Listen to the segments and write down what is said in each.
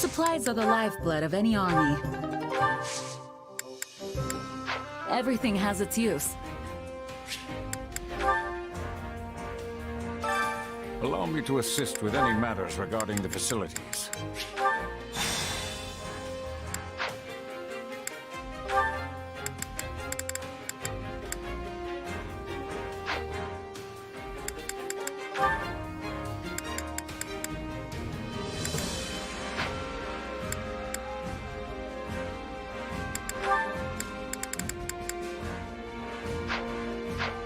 Supplies are the lifeblood of any army. Everything has its use. Allow me to assist with any matters regarding the facilities.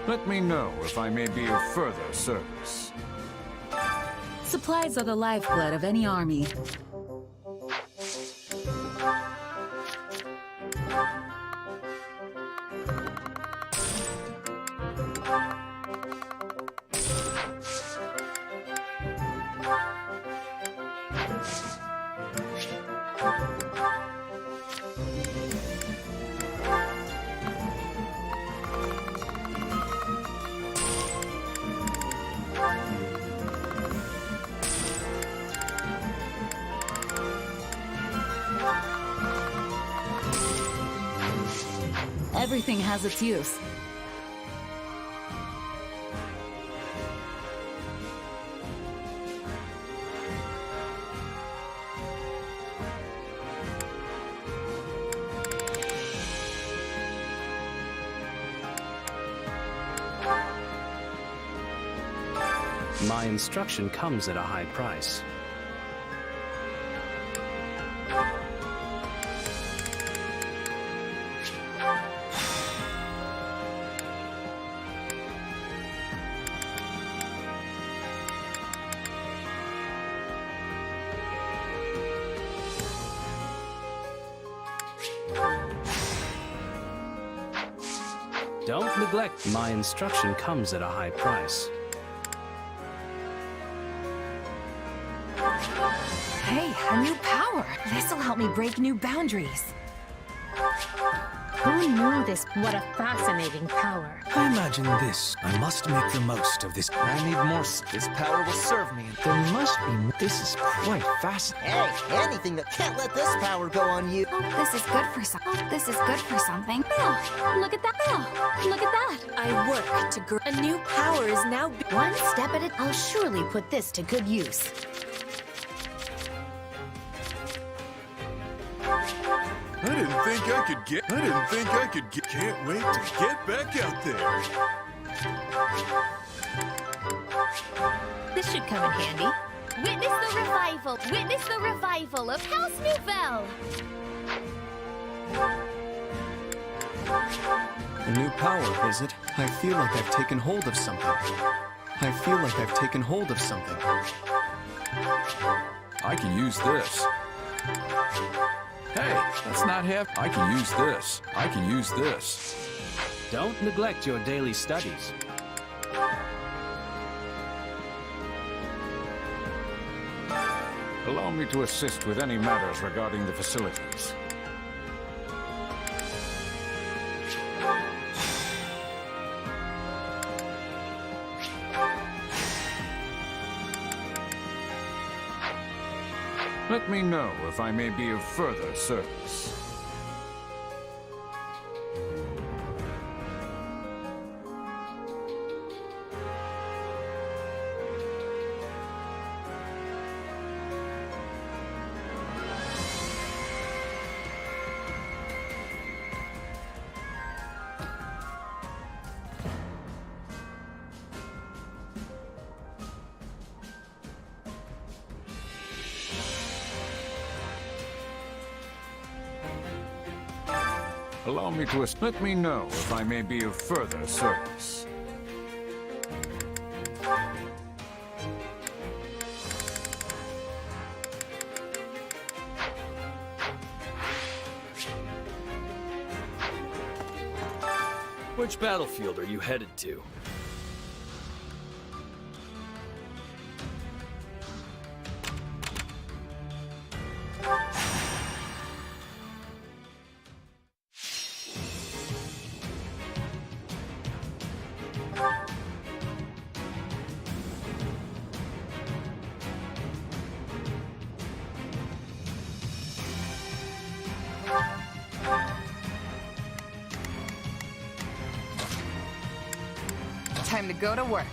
Let me know if I may be of further service. Supplies are the lifeblood of any army. Everything has its use. My instruction comes at a high price. Don't neglect. My instruction comes at a high price. Hey, a new power! This'll help me break new boundaries. Who knew this? What a fascinating power. I imagine this. I must make the most of this. I need more. This power will serve me. There must be more. This is quite fascinating. Hey, anything that can't let this power go on you. Oh, this is good for some. Oh, this is good for something. Bill, look at that. Bill, look at that. I work to grow. A new power is now. One step at a time. I'll surely put this to good use. I didn't think I could get. Can't wait to get back out there. This should come in handy. Witness the revival. Witness the revival of House Nouvelle. A new power, is it? I feel like I've taken hold of something. I feel like I've taken hold of something. I can use this. Hey, that's not half. I can use this. I can use this. Don't neglect your daily studies. Allow me to assist with any matters regarding the facilities. Let me know if I may be of further service. Allow me to let me know if I may be of further service. Which battlefield are you headed to? Time to go to work.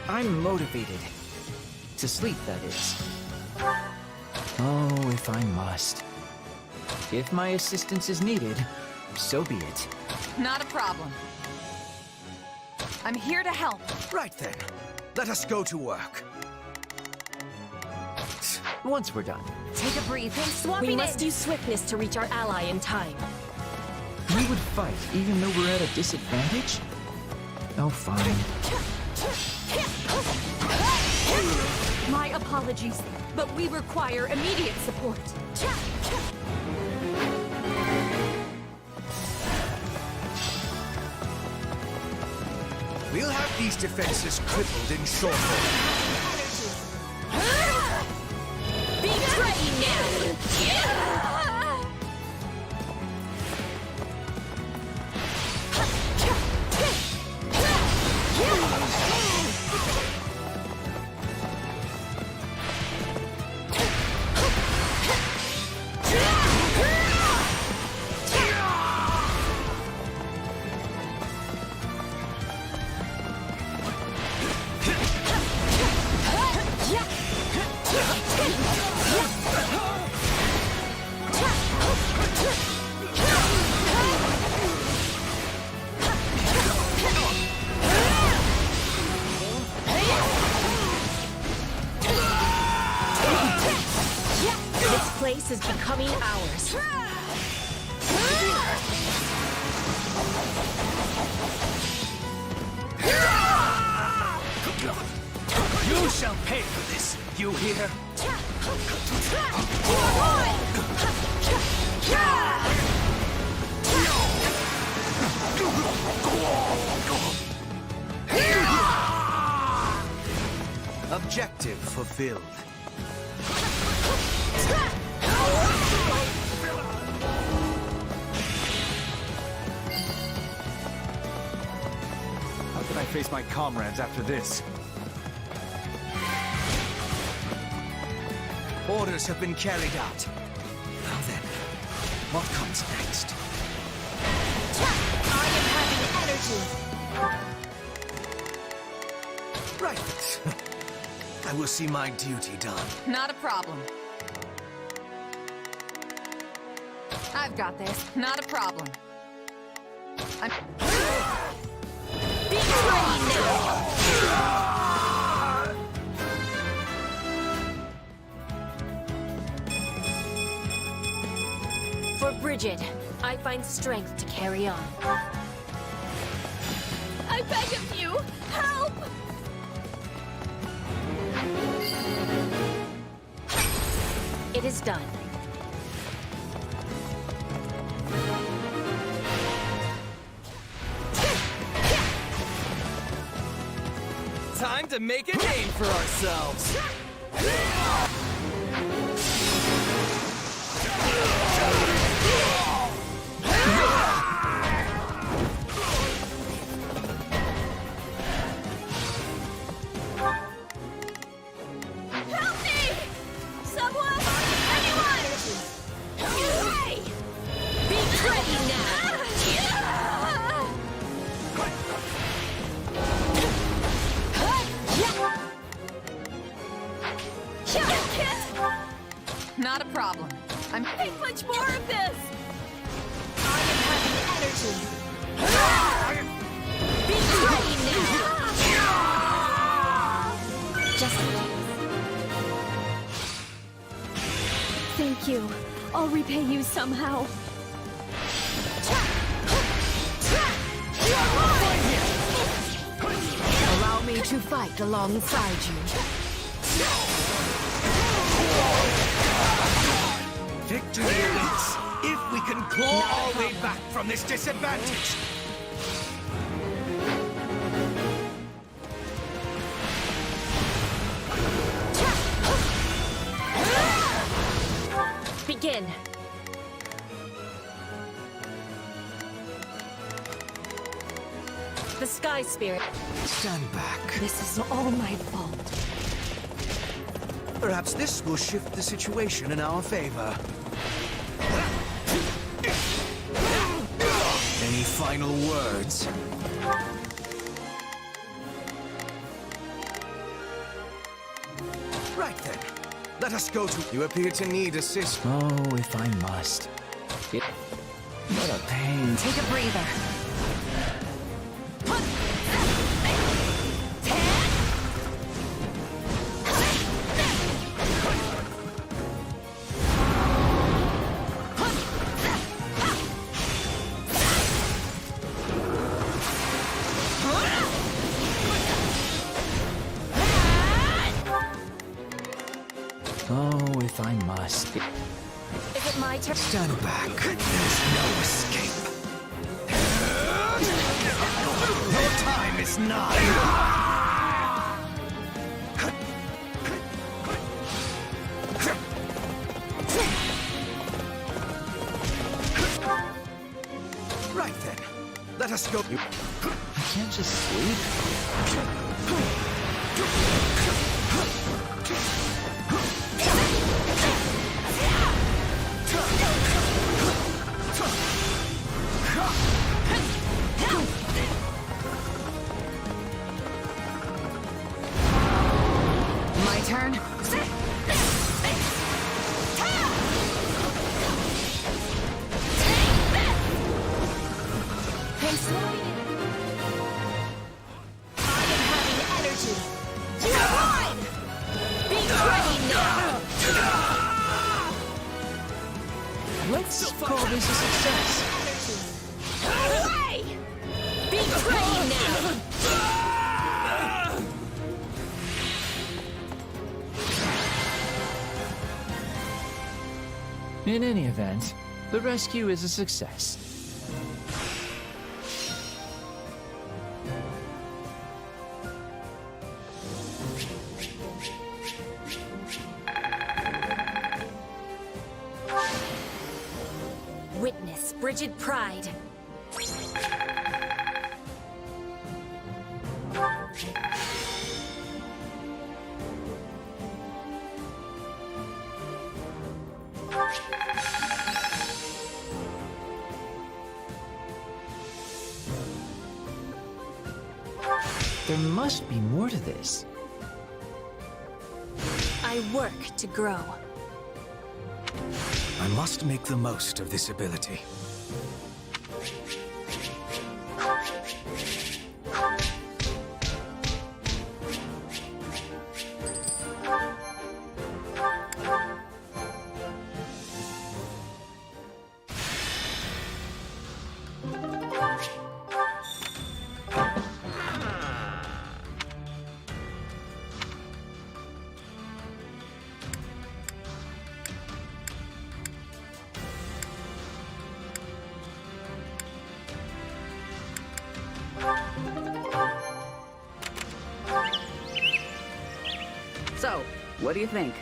I'm motivated. To sleep, that is. Oh, if I must. If my assistance is needed, so be it. Not a problem. I'm here to help. Right then. Let us go to work. Once we're done. Take a breath and swap We must use swiftness to reach our ally in time. We would fight even though we're at a disadvantage? Oh, fine. My apologies, but we require immediate support. We'll have these defenses crippled in short order. Be ready now! This place is becoming ours. You shall pay for this, you hear? Objective fulfilled. How can I face my comrades after this? Orders have been carried out. Now then, what comes next? I am having energy. Right. I will see my duty done. Not a problem. I've got this. Not a problem. I'm... Be ready now. For Bridget, I find strength to carry on. I beg of you, help! It is done. Time to make a name for ourselves. Help me! Someone! Anyone! Hey! Be ready now! Not a problem. I'm... Hey, much more of this! I am having energy. Be ready now! Just Thank you. I'll repay you somehow. allow me to fight alongside you. Victory awaits if we can claw our way back from this disadvantage. Begin. The Sky Spirit. Stand back. This is all my fault. Perhaps this will shift the situation in our favor. Any final words? Right then. Let us go to... You appear to need assist. Oh, if I must. What a pain. Take a breather. Oh, if I must. Is it my turn? Stand back. There's no escape. Your time is nigh. Right then. Let us go. I can't just sleep. My turn. Hey, slow. I am having energy. You won! Be ready now! Let's call this a success. Away! Be ready now! In any event, the rescue is a success. Witness Brigid Pride. There must be more to this. I work to grow. I must make the most of this ability. So, what do you think?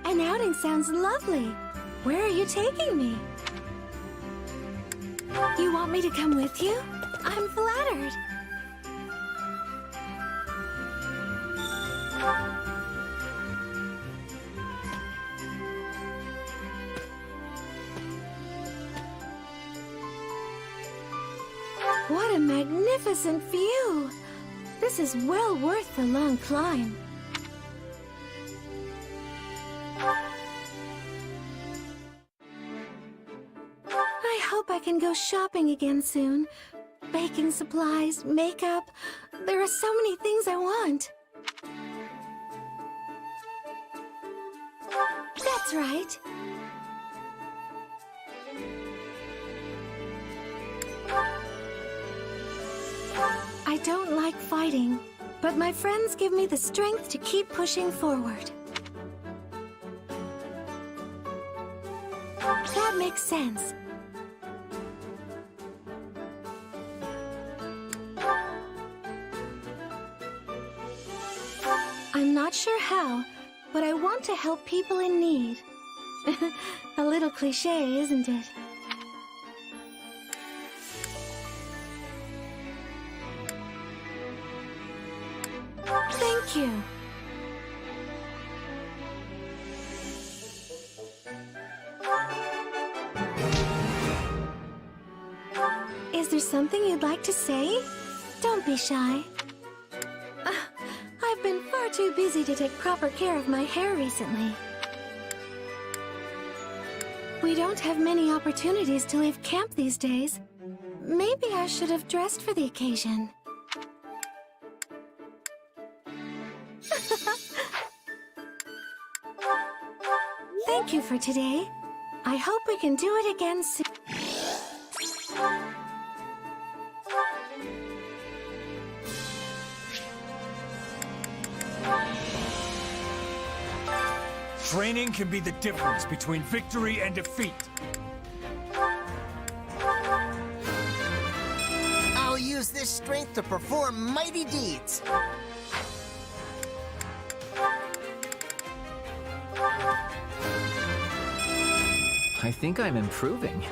An outing sounds lovely. Where are you taking me? You want me to come with you? I'm flattered. scattered. What a magnificent view! This is well worth the long climb. I hope I can go shopping again soon. Baking supplies, makeup. There are so many things I want. That's right. I don't like fighting, but my friends give me the strength to keep pushing forward. That makes sense. I'm not sure how, but I want to help people in need. A little cliché, isn't it? Thank you. Is there something you'd like to say? Don't be shy. I've been far too busy to take proper care of my hair recently. We don't have many opportunities to leave camp these days. Maybe I should have dressed for the occasion. Thank you for today. I hope we can do it again soon. Training can be the difference between victory and defeat. I'll use this strength to perform mighty deeds. I think I'm improving.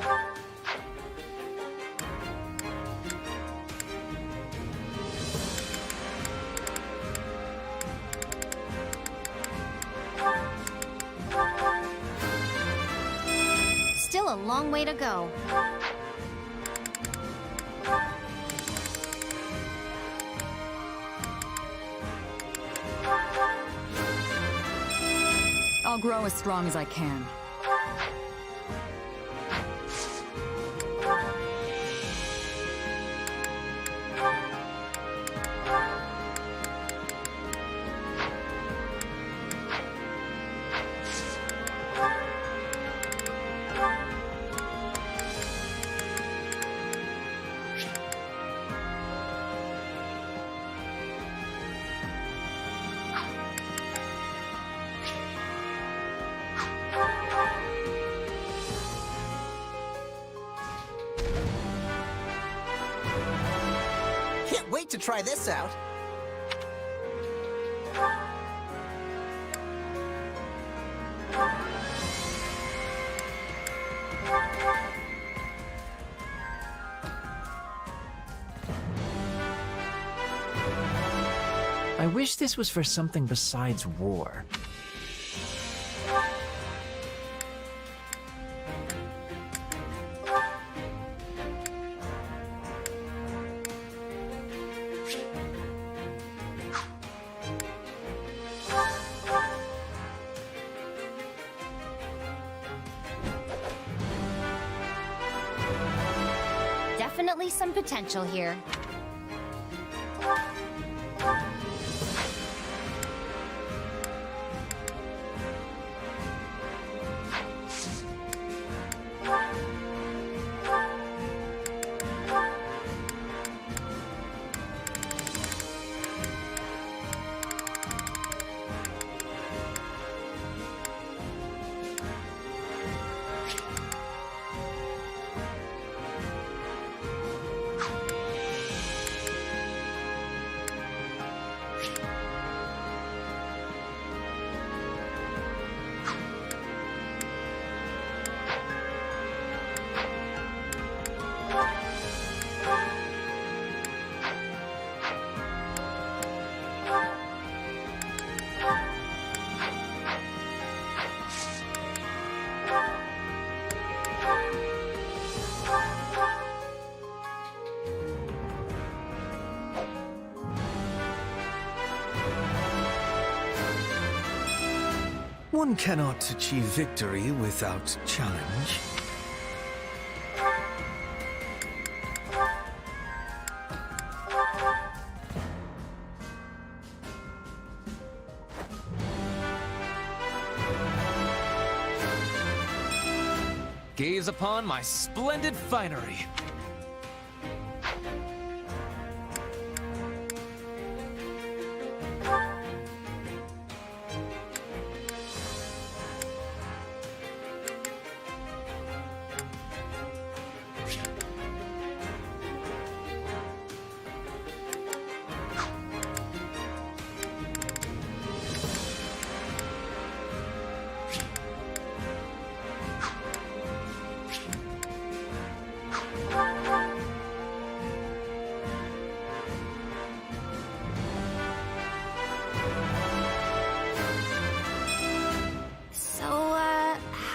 Still a long way to go. I'll grow as strong as I can. Can't wait to try this out. I wish this was for something besides war. Definitely some potential here. One cannot achieve victory without challenge. Gaze upon my splendid finery.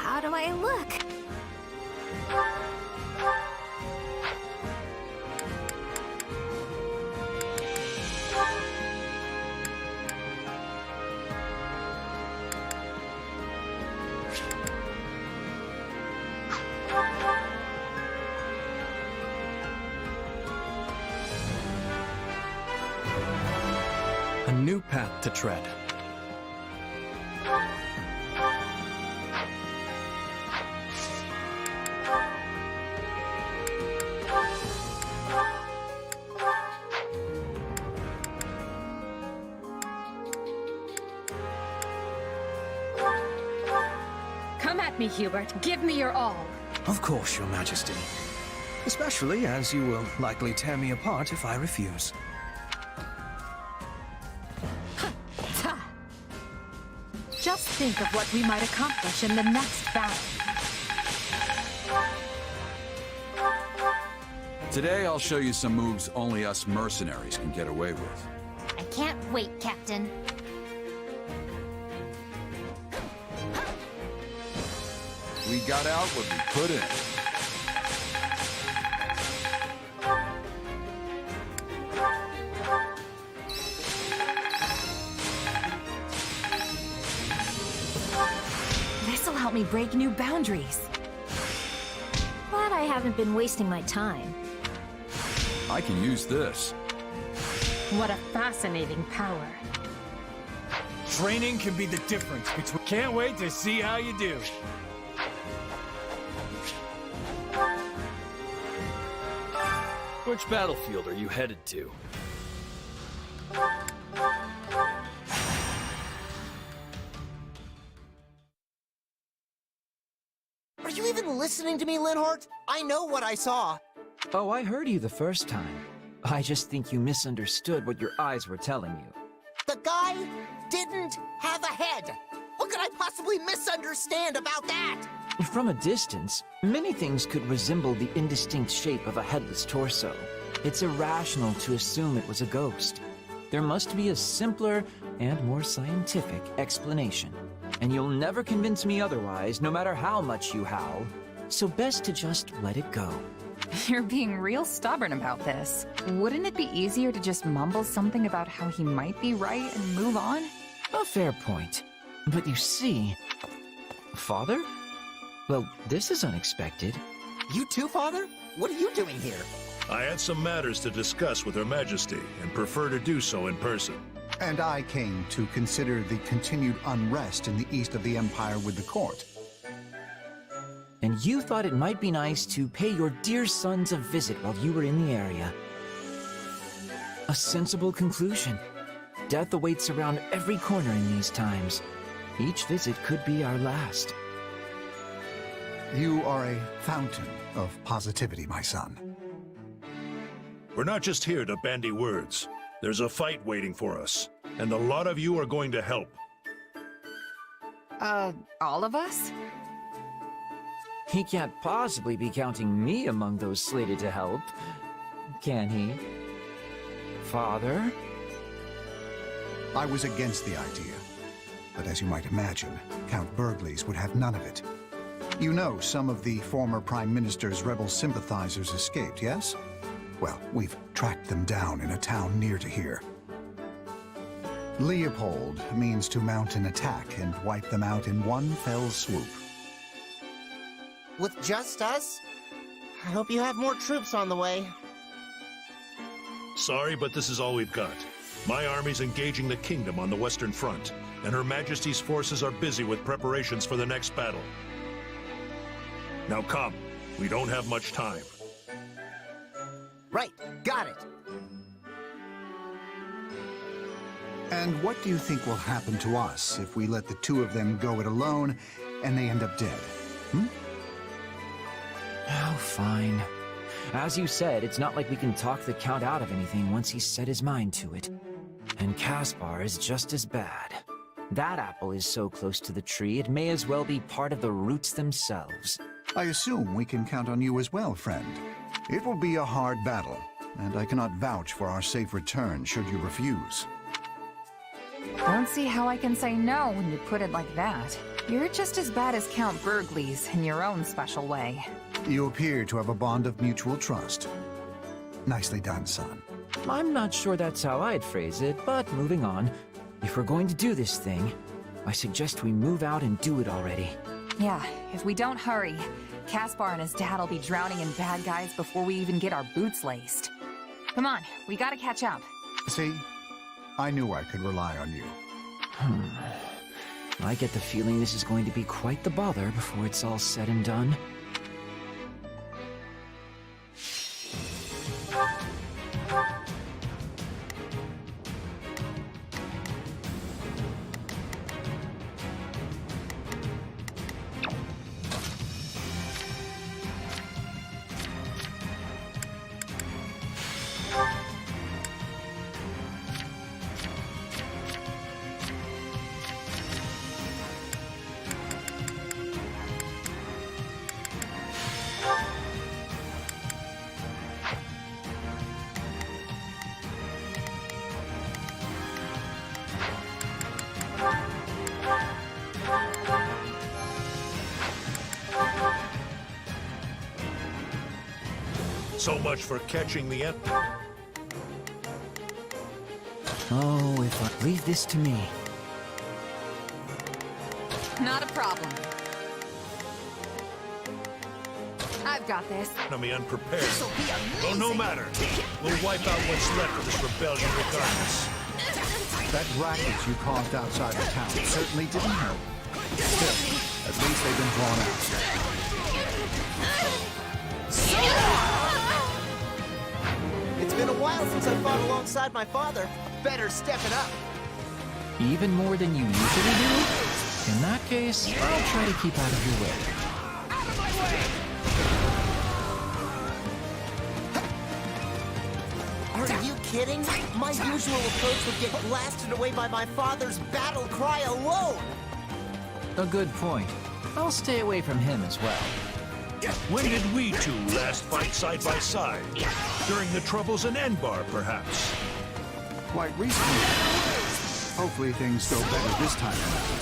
How do I look? A new path to tread. Come at me, Hubert. Give me your all. Of course, Your Majesty. Especially as you will likely tear me apart if I refuse. Just think of what we might accomplish in the next battle. Today I'll show you some moves only us mercenaries can get away with. I can't wait, Captain. We got out what we put in. This'll help me break new boundaries. Glad I haven't been wasting my time. I can use this. What a fascinating power. Training can be the difference between... Can't wait to see how you do. Which battlefield are you headed to? Are you even listening to me, Linhart? I know what I saw. Oh, I heard you the first time. I just think you misunderstood what your eyes were telling you. The guy didn't have a head. What could I possibly misunderstand about that? From a distance, many things could resemble the indistinct shape of a headless torso. It's irrational to assume it was a ghost. There must be a simpler and more scientific explanation. And you'll never convince me otherwise, no matter how much you howl. So best to just let it go. You're being real stubborn about this. Wouldn't it be easier to just mumble something about how he might be right and move on? A fair point. But you see... Father? Well, this is unexpected. You too, Father? What are you doing here? I had some matters to discuss with Her Majesty and prefer to do so in person. And I came to consider the continued unrest in the east of the Empire with the court. And you thought it might be nice to pay your dear sons a visit while you were in the area. A sensible conclusion. Death awaits around every corner in these times. Each visit could be our last. You are a fountain of positivity, my son. We're not just here to bandy words. There's a fight waiting for us, and a lot of you are going to help. All of us? He can't possibly be counting me among those slated to help, can he? Father? I was against the idea, but as you might imagine, Count Burgleys would have none of it. You know some of the former Prime Minister's rebel sympathizers escaped, yes? Well, we've tracked them down in a town near to here. Leopold means to mount an attack and wipe them out in one fell swoop. With just us? I hope you have more troops on the way. Sorry, but this is all we've got. My army's engaging the kingdom on the Western Front, and Her Majesty's forces are busy with preparations for the next battle. Now come, we don't have much time. Right, got it. And what do you think will happen to us if we let the two of them go it alone and they end up dead? Oh, fine. As you said, it's not like we can talk the Count out of anything once he's set his mind to it. And Caspar is just as bad. That apple is so close to the tree, it may as well be part of the roots themselves. I assume we can count on you as well, friend. It will be a hard battle, and I cannot vouch for our safe return should you refuse. Don't see how I can say no when you put it like that. You're just as bad as Count Burgles in your own special way. You appear to have a bond of mutual trust. Nicely done, son. I'm not sure that's how I'd phrase it, but moving on. If we're going to do this thing, I suggest we move out and do it already. Yeah, if we don't hurry, Caspar and his dad'll be drowning in bad guys before we even get our boots laced. Come on, we gotta catch up. See? I knew I could rely on you. I get the feeling this is going to be quite the bother before it's all said and done. So much for catching the Emperor. Oh, if I leave this to me. Not a problem. I've got this. Enemy unprepared. Well, no matter. We'll wipe out what's left of this rebellion regardless. That racket you caused outside the town certainly didn't help. Still, at least they've been drawn out. It's been a while since I fought alongside my father. Better step it up. Even more than you usually do? In that case, I'll try to keep out of your way. Are you kidding? My usual approach would get blasted away by my father's battle cry alone. A good point. I'll stay away from him as well. When did we two last fight side by side? During the troubles in Enbar, perhaps? Quite recently. Hopefully things go better this time around.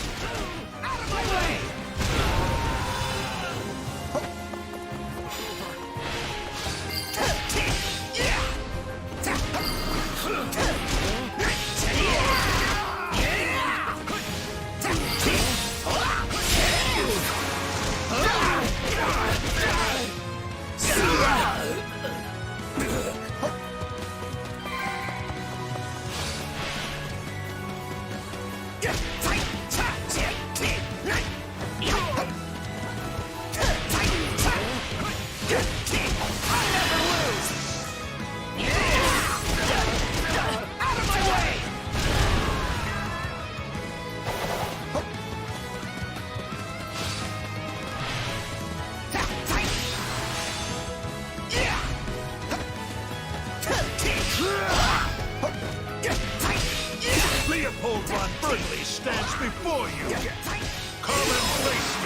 Leopold von Burgles stands before you. Come and face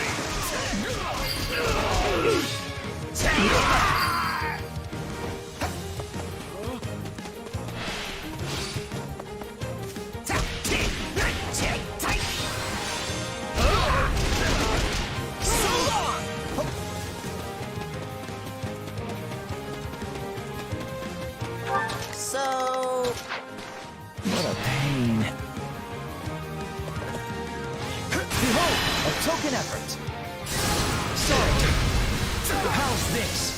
So... What a pain. token effort. Sorry. How's this?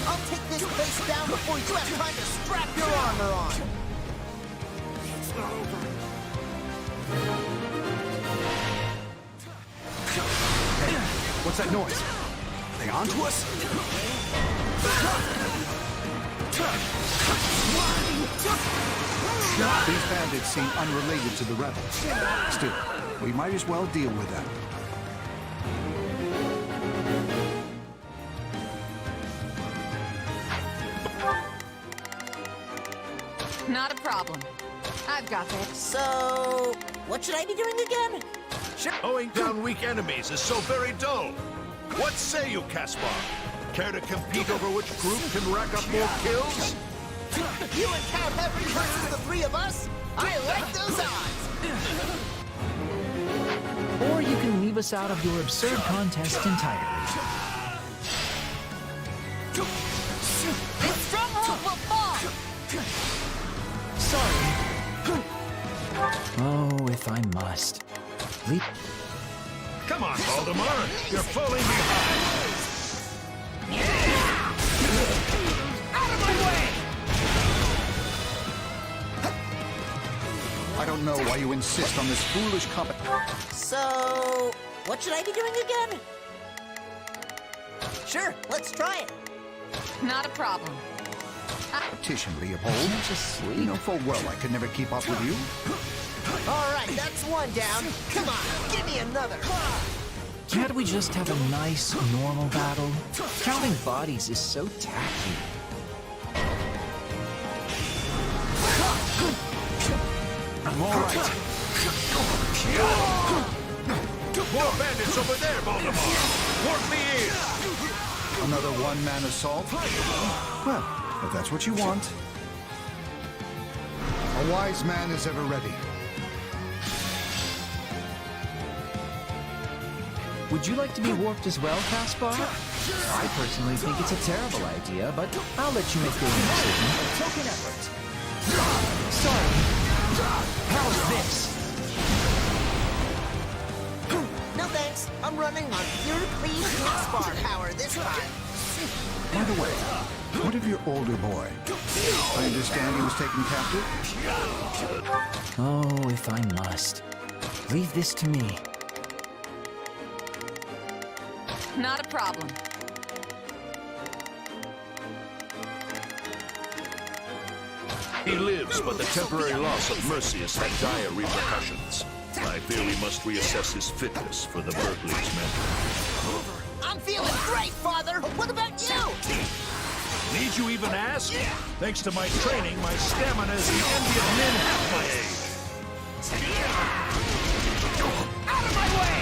I'll take this place down before you have time to strap your armor on. It's not over. Hey, what's that noise? Are they onto us? These bandits seem unrelated to the rebels. Still, we might as well deal with them. Not a problem. I've got this. So, what should I be doing again? Mowing down weak enemies is so very dull. What say you, Caspar? Care to compete over which group can rack up more kills? You and Count Henry versus the three of us? I like those odds! Or you can leave us out of your absurd contest entirely. This stronghold will fall! Sorry. Oh, if I must. Leap. Come on, Valdemar. You're falling behind. Out of my way! I don't know why you insist on this foolish So, what should I be doing again? Sure, let's try it. Not a problem. competition, Leopold. You know full well I could never keep up with you. All right, that's one down. Come on, give me another. Can't we just have a nice, normal battle? Counting bodies is so tacky. I'm all right. More bandits over there, Baltimore. Work me in. Another one-man assault? Well, if that's what you want. A wise man is ever ready. Would you like to be warped as well, Caspar? I personally think it's a terrible idea, but I'll let you make your own decision. A token effort. Sorry. How's this? No thanks. I'm running on pure clean Caspar power this time. By the way, what of your older boy? I understand he was taken captive? Oh, if I must. Leave this to me. Not a problem. He lives, but the temporary loss of Mercius had dire repercussions. I fear we must reassess his fitness for the Berkeley's men. I'm feeling great, Father. What about you? Need you even ask? Thanks to my training, my stamina is the envy of men half my age. Out of my way!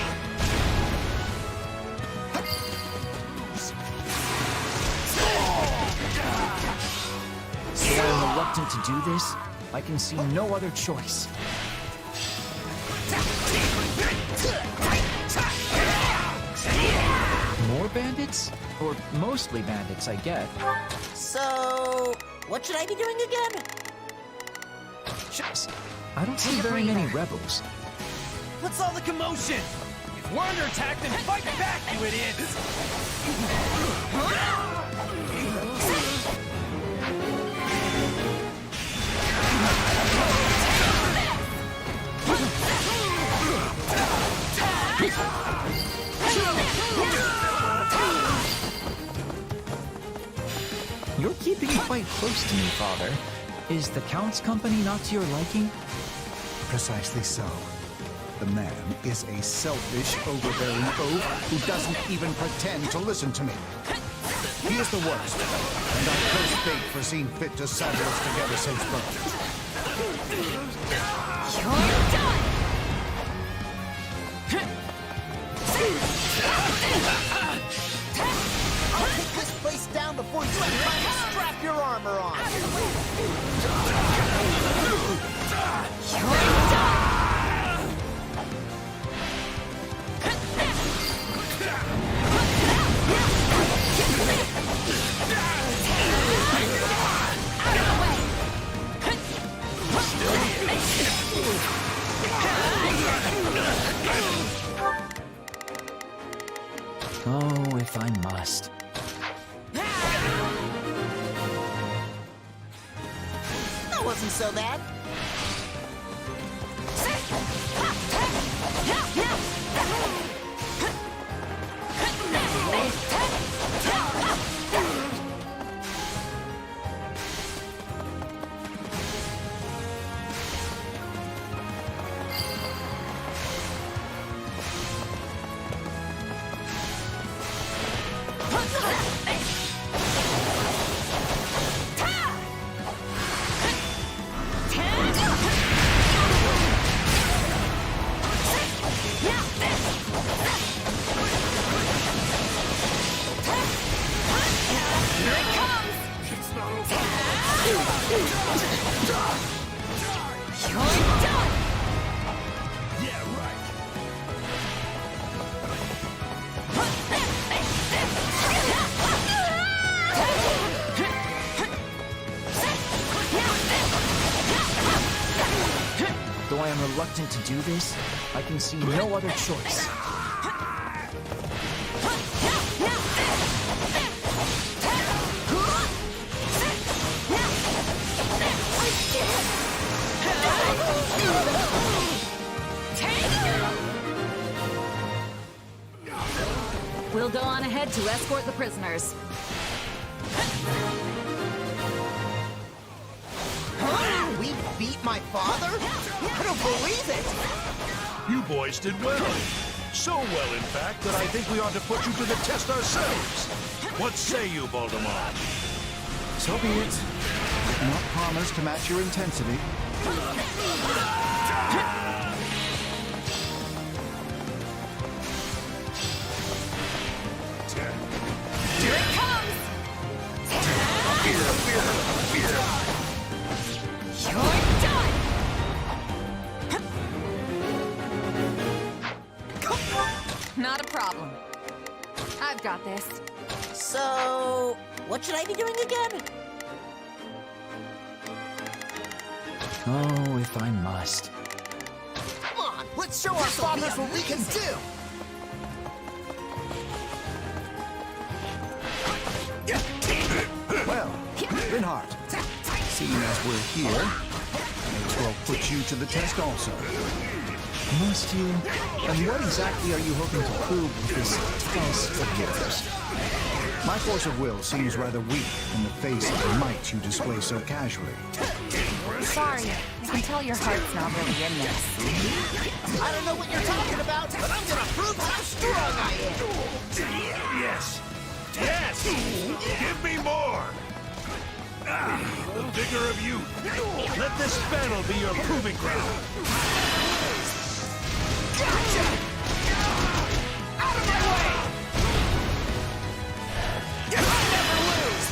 While I'm reluctant to do this, I can see no other choice. More bandits? Or mostly bandits, I get. So, what should I be doing again? Shucks. I don't see very many rebels. What's all the commotion? If we're under attack, then fight back, you idiots! You're keeping quite close to me, Father. Is the Count's company not to your liking? Precisely so. The man is a selfish, overbearing oaf who doesn't even pretend to listen to me. He is the worst, and I curse fate for seeing fit to saddle us together since birth. You're done! I'll take this place down before you have time to strap your armor on! You're done! Out of the way! wasn't so bad. Though I am reluctant to do this, I can see no other choice. We'll go on ahead to escort the prisoners. We beat my father? I don't believe it! You boys did well. So well, in fact, that I think we ought to put you to the test ourselves. What say you, Voldemort? So be it. I cannot promise to match your intensity. Here it comes! You're done! Not a problem. I've got this. So, what should I be doing again? Oh, if I must. Come on, let's show our fathers what we can do! Well, Reinhardt, seeing as we're here, may as well put you to the test also. Must you? And what exactly are you hoping to prove with this test of yours? My force of will seems rather weak in the face of the might you display so casually. Sorry, I can tell your heart's not really in this. I don't know what you're talking about, but I'm gonna prove how strong I am! Yes! Yes! Give me more! Ah, the vigor of youth. Let this battle be your proving ground. Gotcha! Out of my way! I never lose!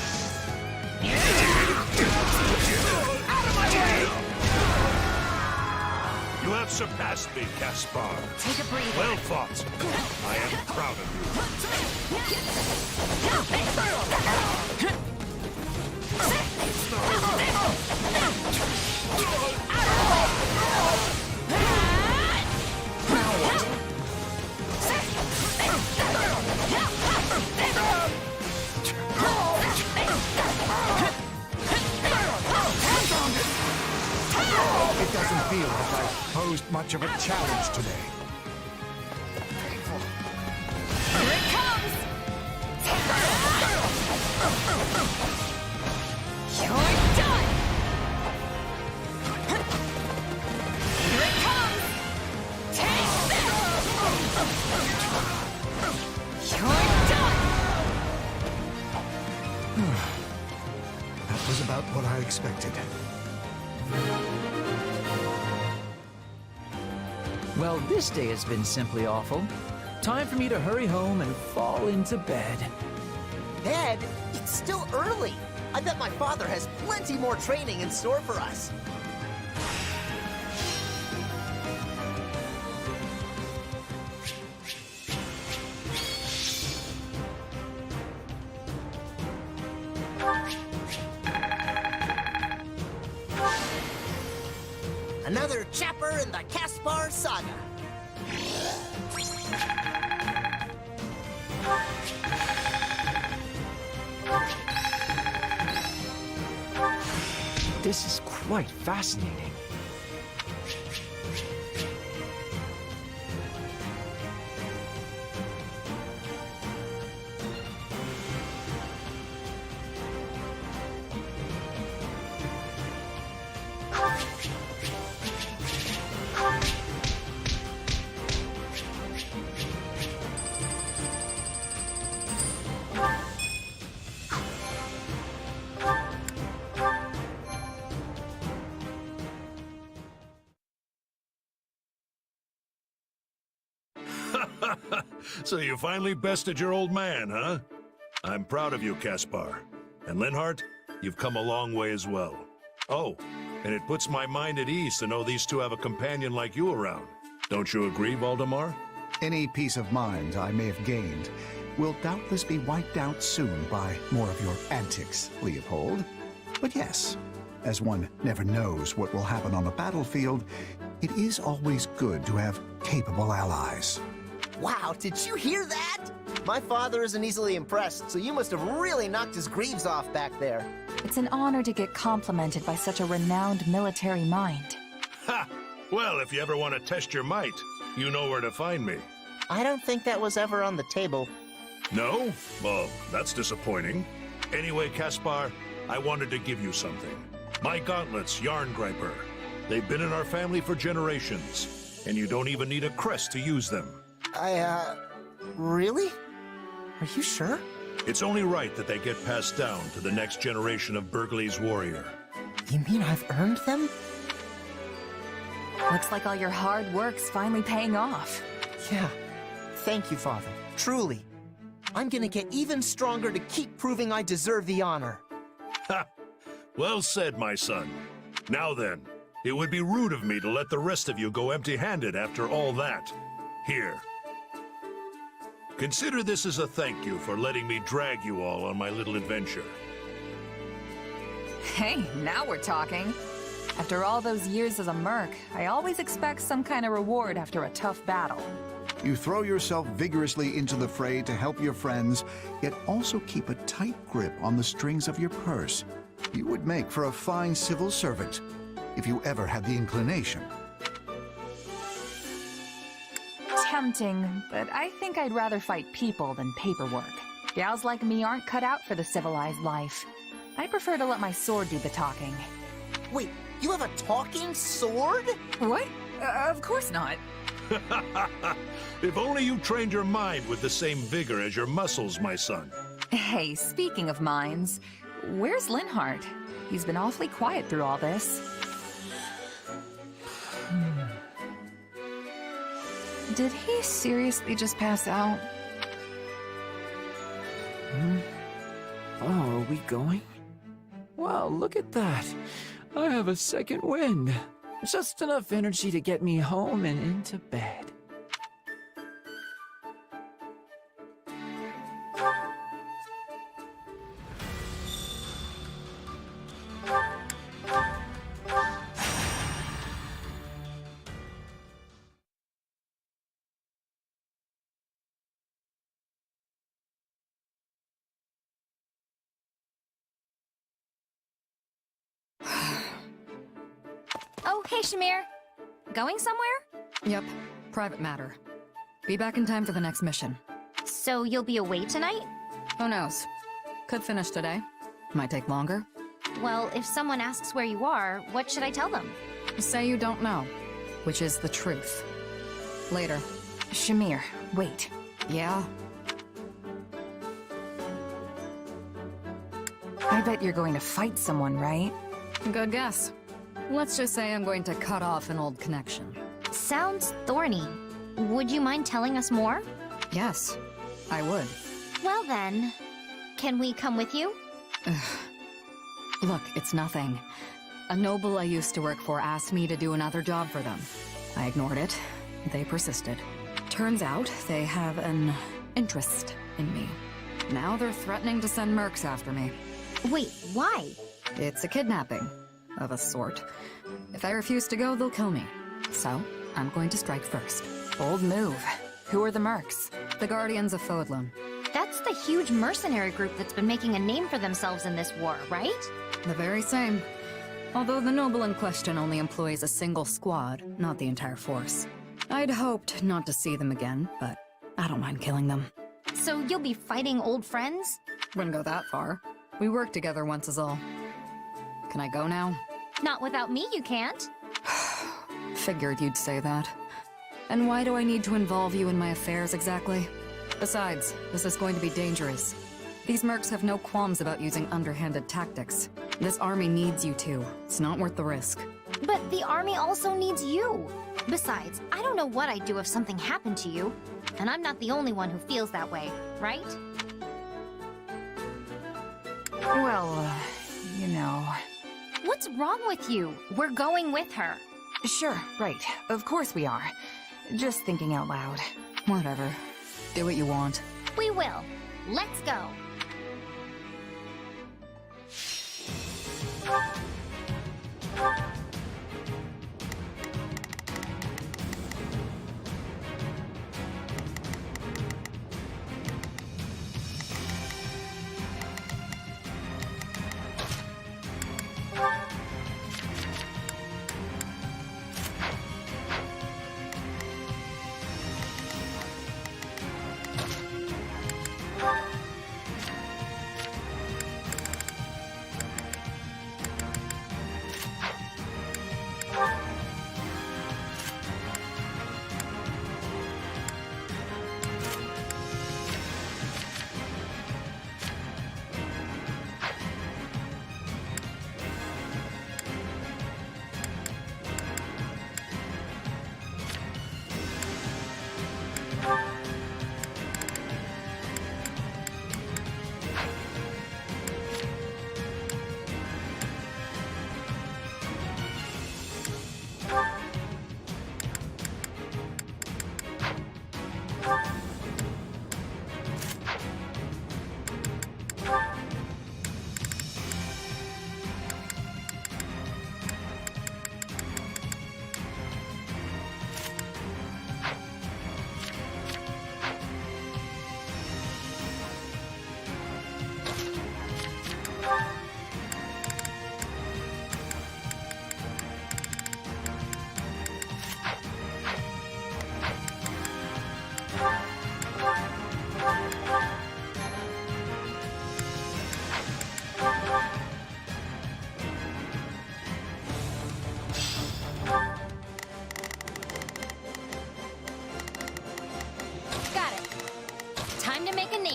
Out of my way! You have surpassed me, Caspar. Take a breather. Well fought. I am proud of It doesn't feel like I've posed much of a challenge today. Here it comes! You're done! Here it comes! Take this! You're done! That was about what I expected. Well, this day has been simply awful. Time for me to hurry home and fall into bed. Bed? It's still early. I bet my father has plenty more training in store for us. Another chapter in the Caspar saga. This is quite fascinating. So you finally bested your old man, huh? I'm proud of you, Caspar. And Linhardt, you've come a long way as well. Oh, and it puts my mind at ease to know these two have a companion like you around. Don't you agree, Valdemar? Any peace of mind I may have gained will doubtless be wiped out soon by more of your antics, Leopold. But yes, as one never knows what will happen on a battlefield, it is always good to have capable allies. Wow, did you hear that? My father isn't easily impressed, so you must have really knocked his greaves off back there. It's an honor to get complimented by such a renowned military mind. Ha! Well, if you ever want to test your might, you know where to find me. I don't think that was ever on the table. No? Well, that's disappointing. Anyway, Caspar, I wanted to give you something. My gauntlets, Yarn Griper. They've been in our family for generations, and you don't even need a crest to use them. Really? Are you sure? It's only right that they get passed down to the next generation of Berkeley's warrior. You mean I've earned them? Looks like all your hard work's finally paying off. Yeah. Thank you, Father. Truly. I'm gonna get even stronger to keep proving I deserve the honor. Ha! Well said, my son. Now then, it would be rude of me to let the rest of you go empty-handed after all that. Here. Consider this as a thank you for letting me drag you all on my little adventure. Hey, now we're talking. After all those years as a merc, I always expect some kind of reward after a tough battle. You throw yourself vigorously into the fray to help your friends, yet also keep a tight grip on the strings of your purse. You would make for a fine civil servant, if you ever had the inclination. Tempting, but I think I'd rather fight people than paperwork. Gals like me aren't cut out for the civilized life. I prefer to let my sword do the talking. Wait, you have a talking sword? What? Of course not. If only you trained your mind with the same vigor as your muscles, my son. Hey, speaking of minds, where's Linhardt? He's been awfully quiet through all this. Did he seriously just pass out? Oh, are we going? Wow, look at that. I have a second wind. Just enough energy to get me home and into bed. Oh, hey, Shamir. Going somewhere? Yep. Private matter. Be back in time for the next mission. So you'll be away tonight? Who knows? Could finish today. Might take longer. Well, if someone asks where you are, what should I tell them? Say you don't know, which is the truth. Later. Shamir, wait. Yeah? I bet you're going to fight someone, right? Good guess. Let's just say I'm going to cut off an old connection. Sounds thorny. Would you mind telling us more? Yes, I would. Well then, can we come with you? Look, it's nothing. A noble I used to work for asked me to do another job for them. I ignored it. They persisted. Turns out they have an interest in me. Now they're threatening to send mercs after me. Wait, why? It's a kidnapping, of a sort. If I refuse to go, they'll kill me. So, I'm going to strike first. Bold move. Who are the mercs? The Guardians of Fodlan. That's the huge mercenary group that's been making a name for themselves in this war, right? The very same. Although the noble in question only employs a single squad, not the entire force. I'd hoped not to see them again, but I don't mind killing them. So you'll be fighting old friends? Wouldn't go that far. We worked together once is all. Can I go now? Not without me, you can't. Figured you'd say that. And why do I need to involve you in my affairs exactly? Besides, this is going to be dangerous. These mercs have no qualms about using underhanded tactics. This army needs you two. It's not worth the risk. But the army also needs you. Besides, I don't know what I'd do if something happened to you. And I'm not the only one who feels that way, right? Well, you know... What's wrong with you? We're going with her. Sure, right. Of course we are. Just thinking out loud. Whatever. Do what you want. We will. Let's go.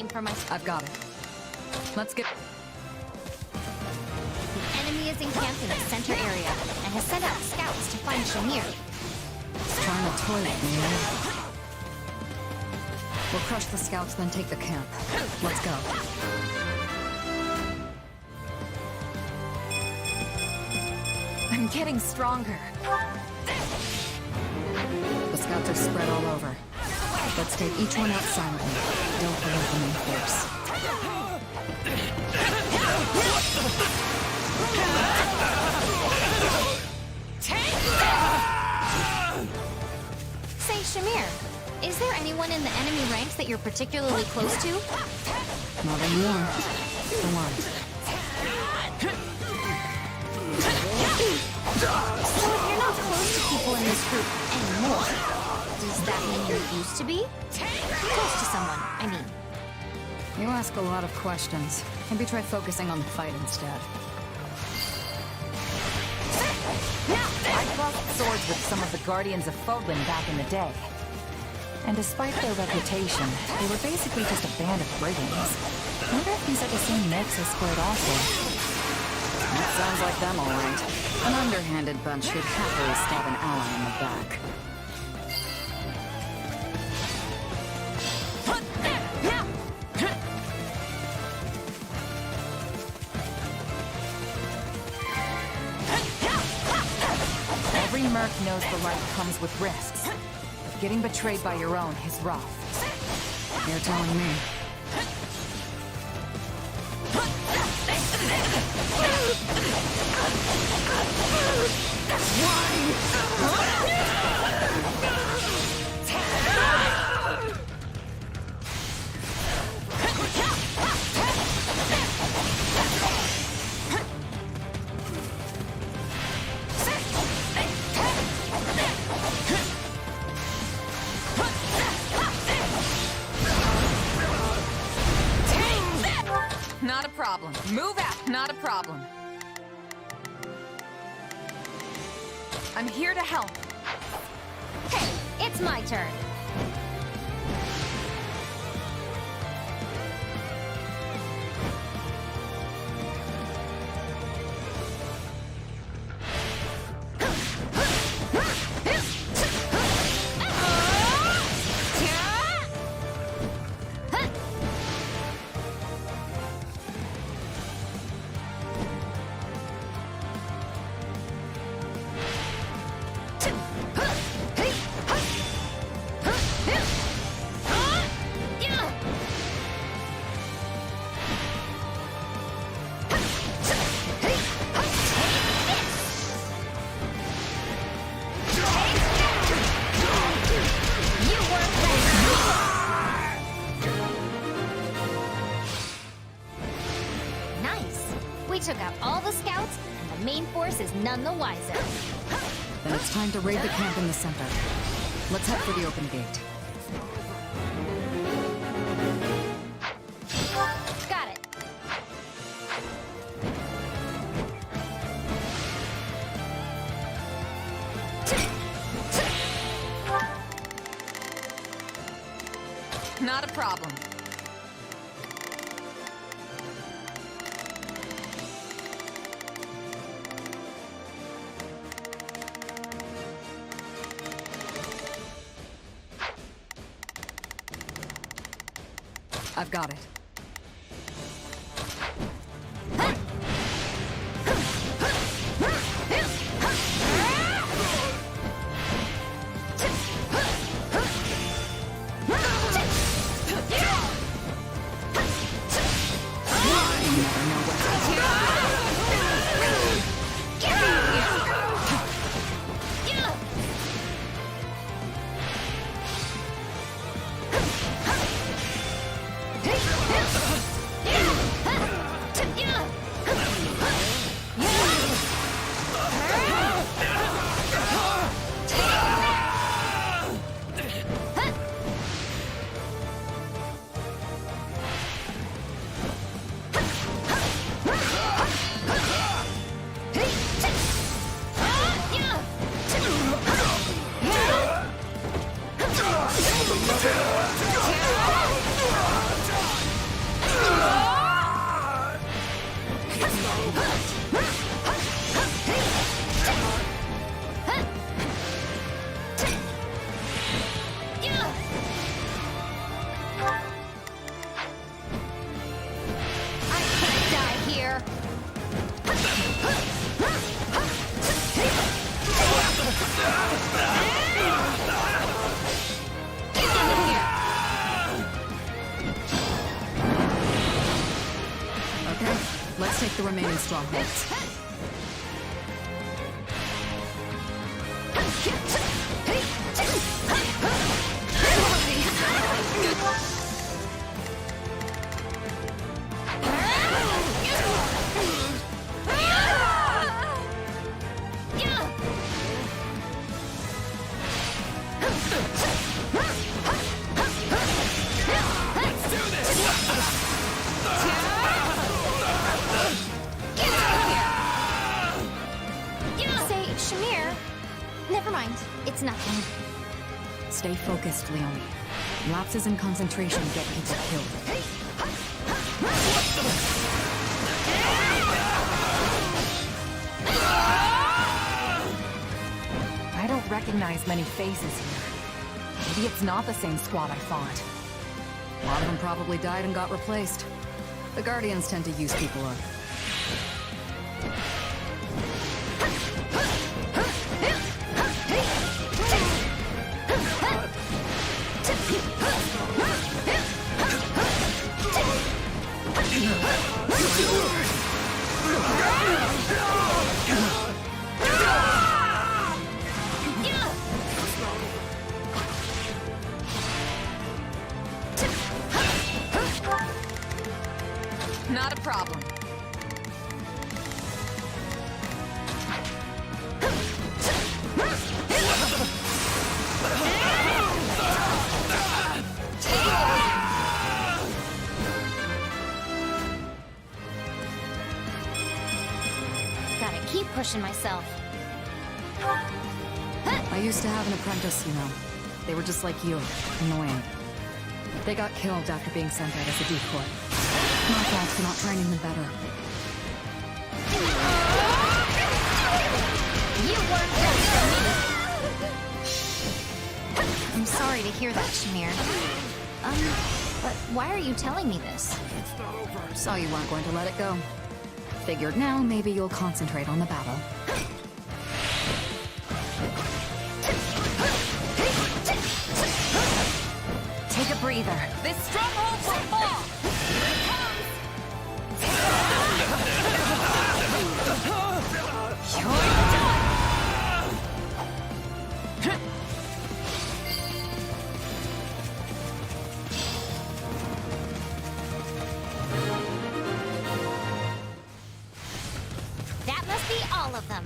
For my... I've got it. Let's get... The enemy is encamped in the center area and has sent out scouts to find Shamir. Trying to toilet me, eh? We'll crush the scouts, then take the camp. Let's go. I'm getting stronger. The scouts are spread all over. Let's take each one out silently. Don't alert the main force. Say, Shamir, is there anyone in the enemy ranks that you're particularly close to? Not anymore. Don't worry. So if you're not close to people in this group anymore, does that mean you used to be? Close to someone, I mean. You ask a lot of questions. Maybe try focusing on the fight instead. I crossed swords with some of the Guardians of Fodlan back in the day. And despite their reputation, they were basically just a band of brigands. I wonder if these are the same myths I squared off with. That sounds like them, all right. An underhanded bunch who'd happily stab an ally in the back. Every merc knows the light comes with risks. But getting betrayed by your own is rough. You're telling me. I'm here to help. Hey, it's my turn. Took out all the scouts, and the main force is none the wiser. Then it's time to raid the camp in the center. Let's head for the open gate. Got it. Not a problem. I've got it. Let's take the remaining strongholds. Never mind. It's nothing. Stay focused, Leonie. Lapses in concentration get people killed. I don't recognize many faces here. Maybe it's not the same squad I fought. A lot of them probably died and got replaced. The Guardians tend to use people up. Not a problem. Gotta keep pushing myself. I used to have an apprentice, you know. They were just like you, annoying. They got killed after being sent out as a decoy. My fault for not training them better. You weren't just for me. I'm sorry to hear that, Shamir. But why are you telling me this? Saw you weren't going to let it go. Figured now maybe you'll concentrate on the battle. Take a breather. This stronghold will fall! That must be all of them.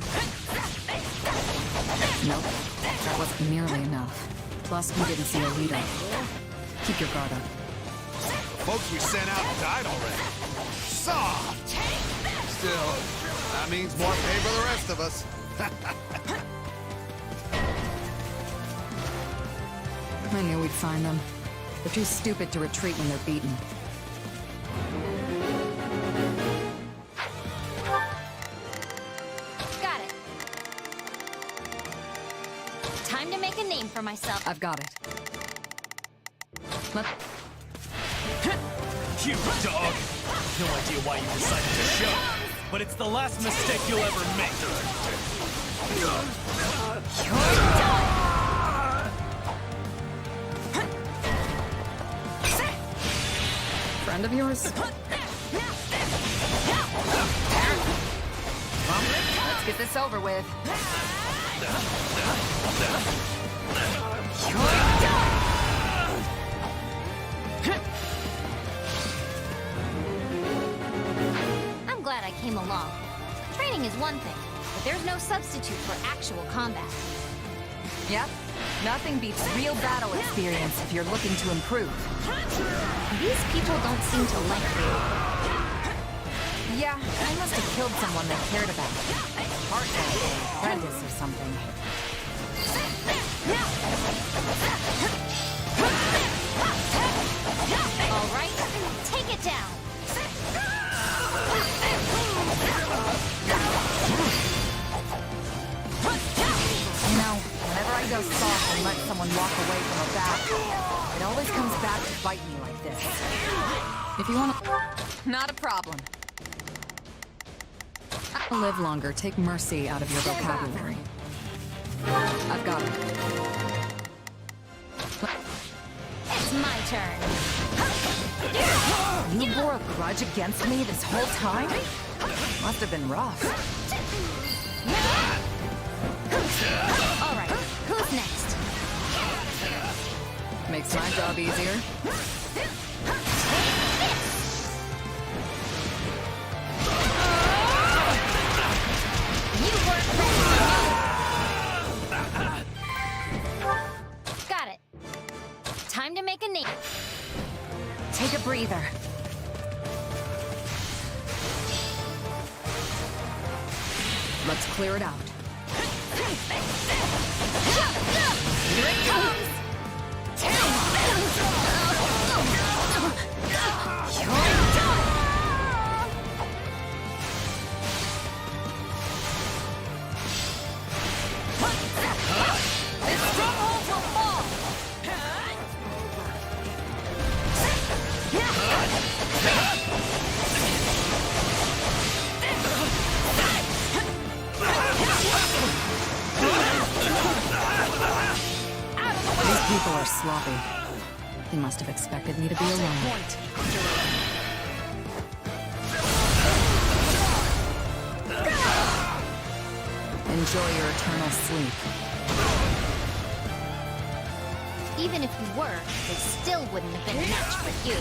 Nope, that wasn't nearly enough. Plus, we didn't see a leader. Keep your guard up. The folks we sent out died already. Soft! Still, that means more pay for the rest of us. I knew we'd find them. They're too stupid to retreat when they're beaten. Got it. Time to make a name for myself. I've got it. You dog! No idea why you decided to show, but it's the last mistake you'll ever make. Friend of yours? Let's get this over with. I'm glad I came along. Training is one thing, but there's no substitute for actual combat. Yep. Nothing beats real battle experience if you're looking to improve. These people don't seem to like me. Yeah, I must have killed someone they cared about. Partner, apprentice or something. All right, take it down. You know, whenever I go soft and let someone walk away from a battle, it always comes back to bite me like this. If you want to... Not a problem. live longer, take mercy out of your vocabulary. I've got it. It's my turn. You bore a grudge against me this whole time? Must have been rough. All right, who's next? Makes my job easier. Got it. Time to make a name. Take a breather. Let's clear it out. Here it comes! This stronghold will fall! These people are sloppy. He must have expected me to be alone. Enjoy your eternal sleep. Even if you were, they still wouldn't have been a match for you.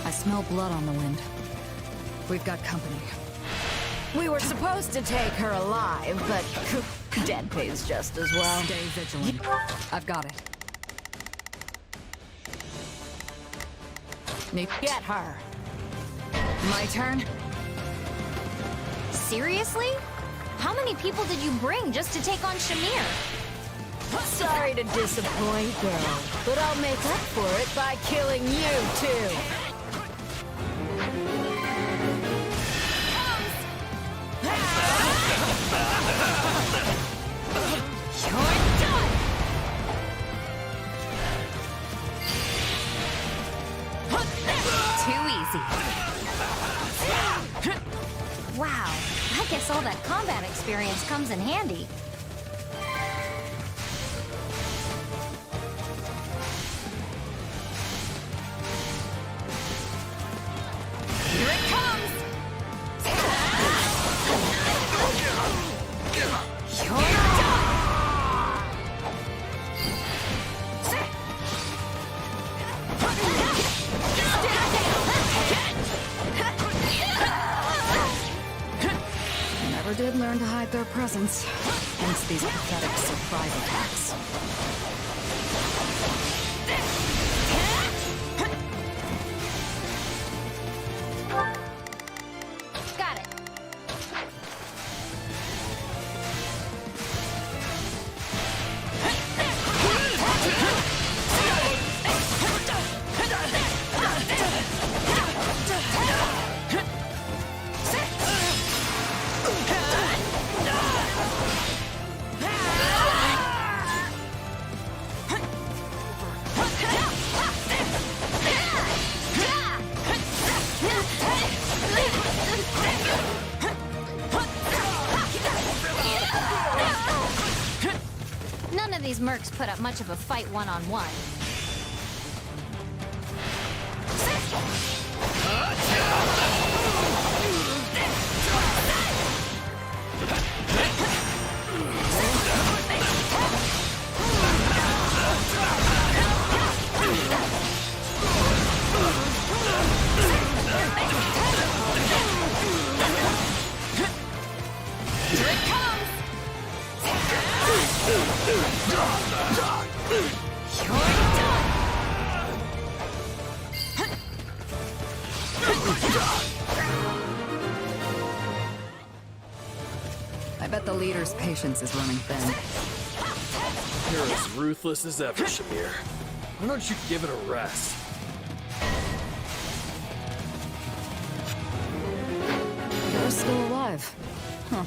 I smell blood on the wind. We've got company. We were supposed to take her alive, but dead pays just as well. Stay vigilant. I've got it. Get her. My turn? Seriously? How many people did you bring just to take on Shamir? Sorry to disappoint, girl, but I'll make up for it by killing you, too. You're done! Too easy. Wow, I guess all that combat experience comes in handy. Here it comes! You're done! Never did learn to hide their presence. Hence these pathetic surprise attacks. Got it. None of these mercs put up much of a fight one-on-one. Here it comes! You're done! I bet the leader's patience is running thin. You're as ruthless as ever, Shamir. Why don't you give it a rest? You're still alive. Huh.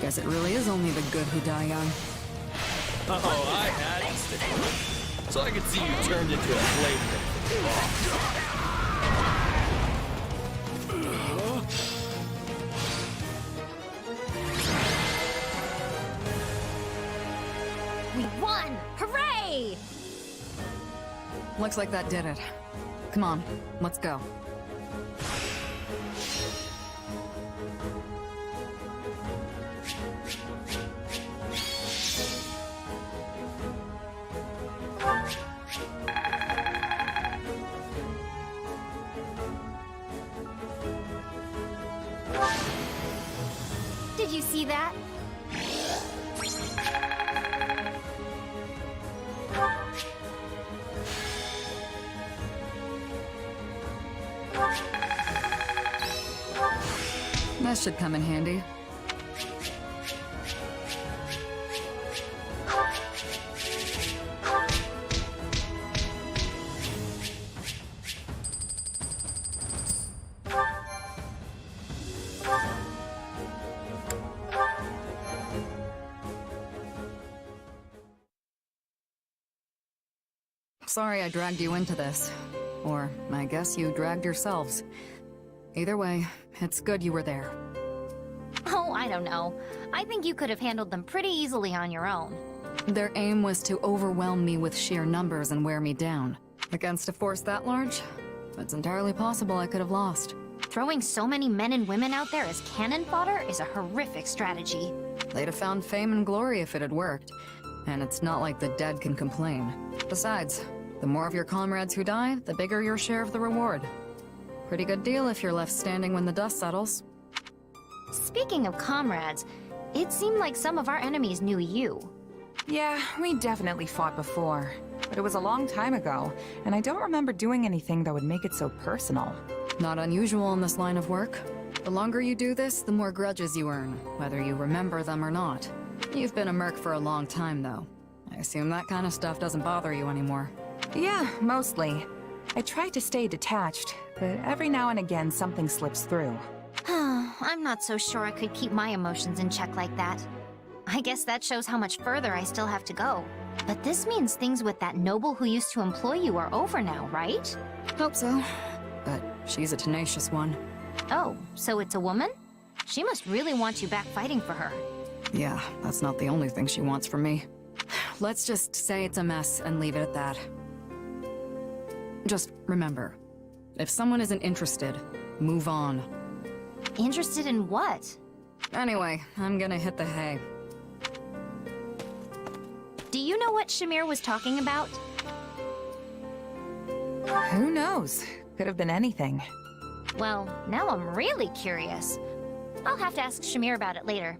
Guess it really is only the good who die young. Oh, I had to stick with it. So I could see you turned into a plaything. We won! Hooray! Looks like that did it. Come on, let's go. Did you see that? That should come in handy. Sorry I dragged you into this. Or, I guess you dragged yourselves. Either way, it's good you were there. Oh, I don't know. I think you could have handled them pretty easily on your own. Their aim was to overwhelm me with sheer numbers and wear me down. Against a force that large, it's entirely possible I could have lost. Throwing so many men and women out there as cannon fodder is a horrific strategy. They'd have found fame and glory if it had worked. And it's not like the dead can complain. Besides, the more of your comrades who die, the bigger your share of the reward. Pretty good deal if you're left standing when the dust settles. Speaking of comrades, it seemed like some of our enemies knew you. Yeah, we definitely fought before. but it was a long time ago, and I don't remember doing anything that would make it so personal. Not unusual in this line of work. The longer you do this, the more grudges you earn, whether you remember them or not. You've been a merc for a long time, though. I assume that kind of stuff doesn't bother you anymore. Yeah, mostly. I try to stay detached, but every now and again something slips through. I'm not so sure I could keep my emotions in check like that. I guess that shows how much further I still have to go. But this means things with that noble who used to employ you are over now, right? Hope so. But she's a tenacious one. Oh, so it's a woman? She must really want you back fighting for her. Yeah, that's not the only thing she wants from me. Let's just say it's a mess and leave it at that. Just remember, if someone isn't interested, move on. Interested in what? Anyway, I'm gonna hit the hay. Do you know what Shamir was talking about? Who knows? Could have been anything. Well, now I'm really curious. I'll have to ask Shamir about it later.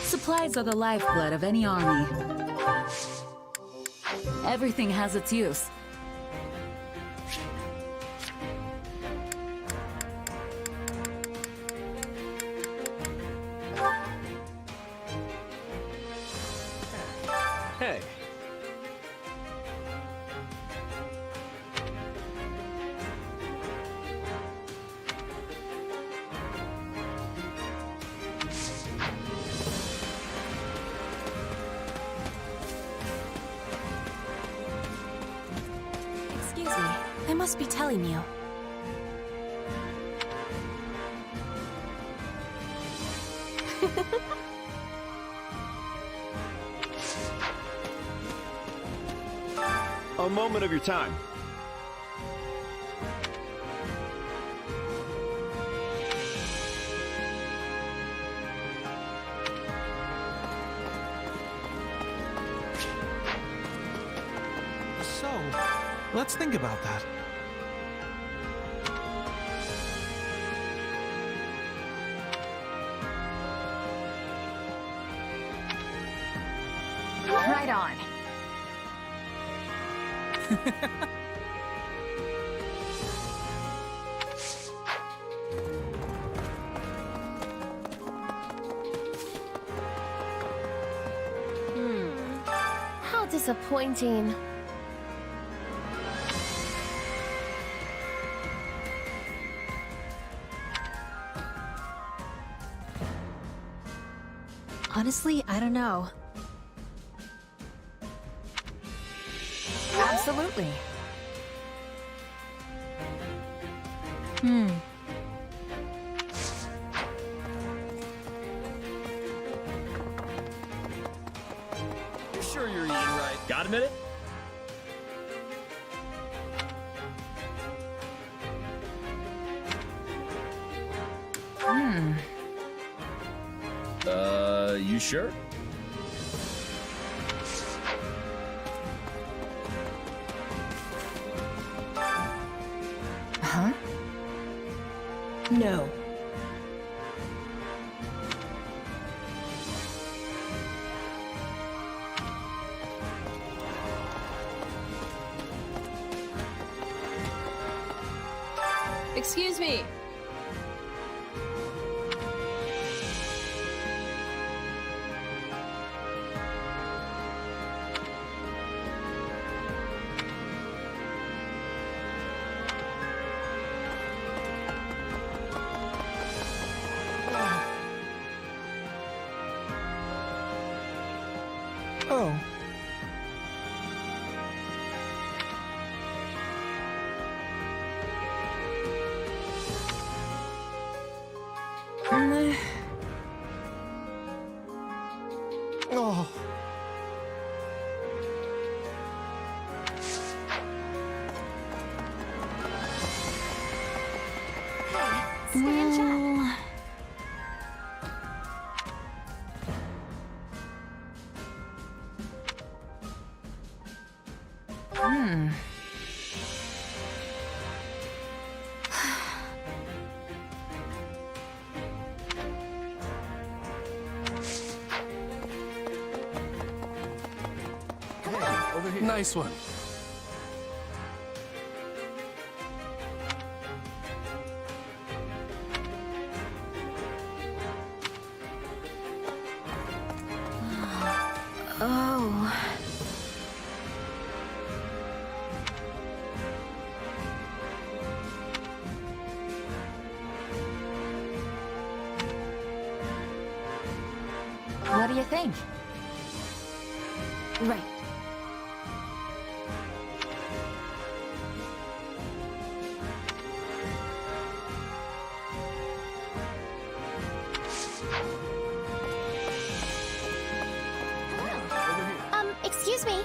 Supplies are the lifeblood of any army. Everything has its use. Hey. Excuse me, I must be telling you. A moment of your time. So, let's think about that. Right on. How disappointing. Honestly, I don't know. Absolutely. You're sure you're eating right? Got a minute? You sure? Huh? No. Excuse me. Oh. Oh. stay in check. Nice one. Oh. What do you think? Right. Excuse me.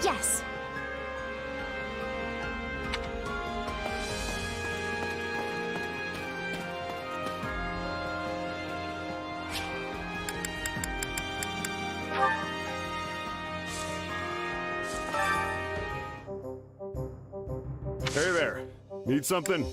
Yes. Hey there. Need something?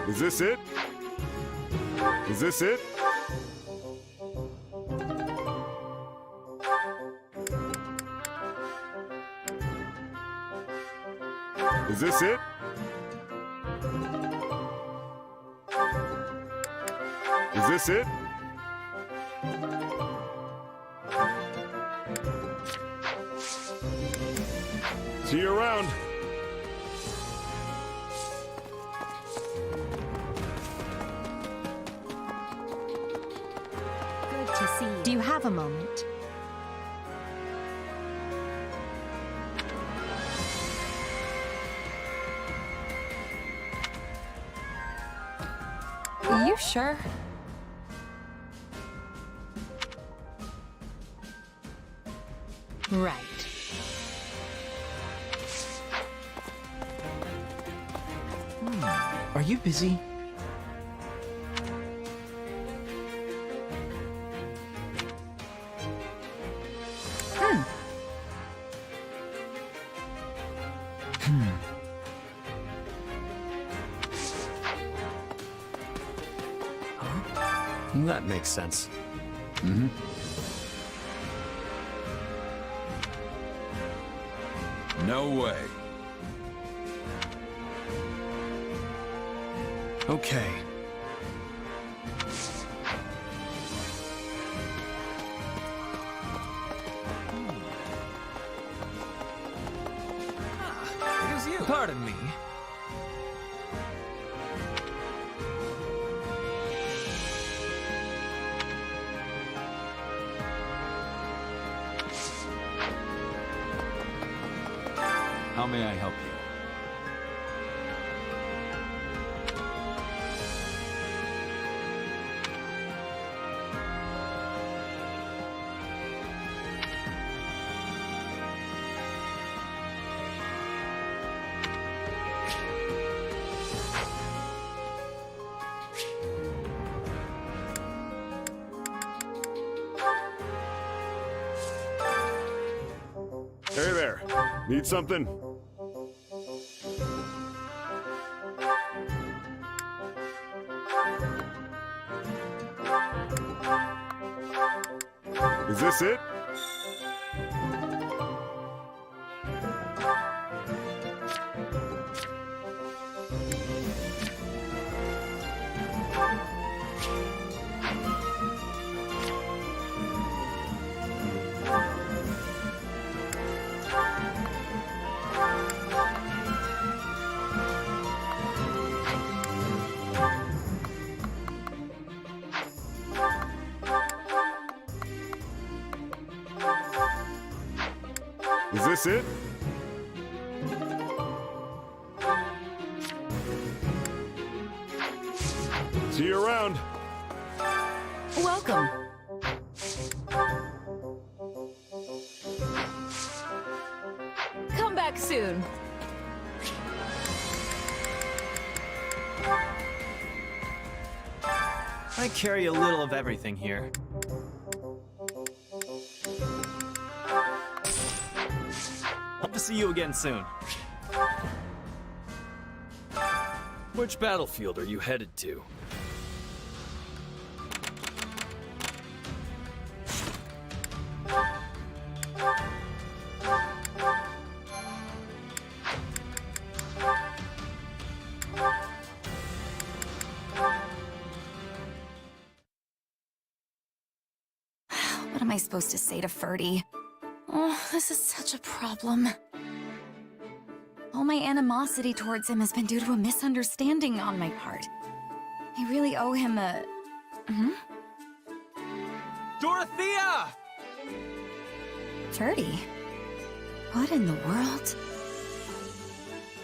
Is this it? Is this it? Is this it? Is this it? See you around. Good to see you. Do you have a moment? You sure? Right. Are you busy? That makes sense. No way. Okay. It is you. Pardon me. How may I help you? Hey there. Need something? Is this it? Is this it? See you around. Welcome. Come back soon. I carry a little of everything here. Hope to see you again soon. Which battlefield are you headed to? What am I supposed to say to Ferdy? Oh, this is such a problem. All my animosity towards him has been due to a misunderstanding on my part. I really owe him a... Dorothea! Ferdy? What in the world?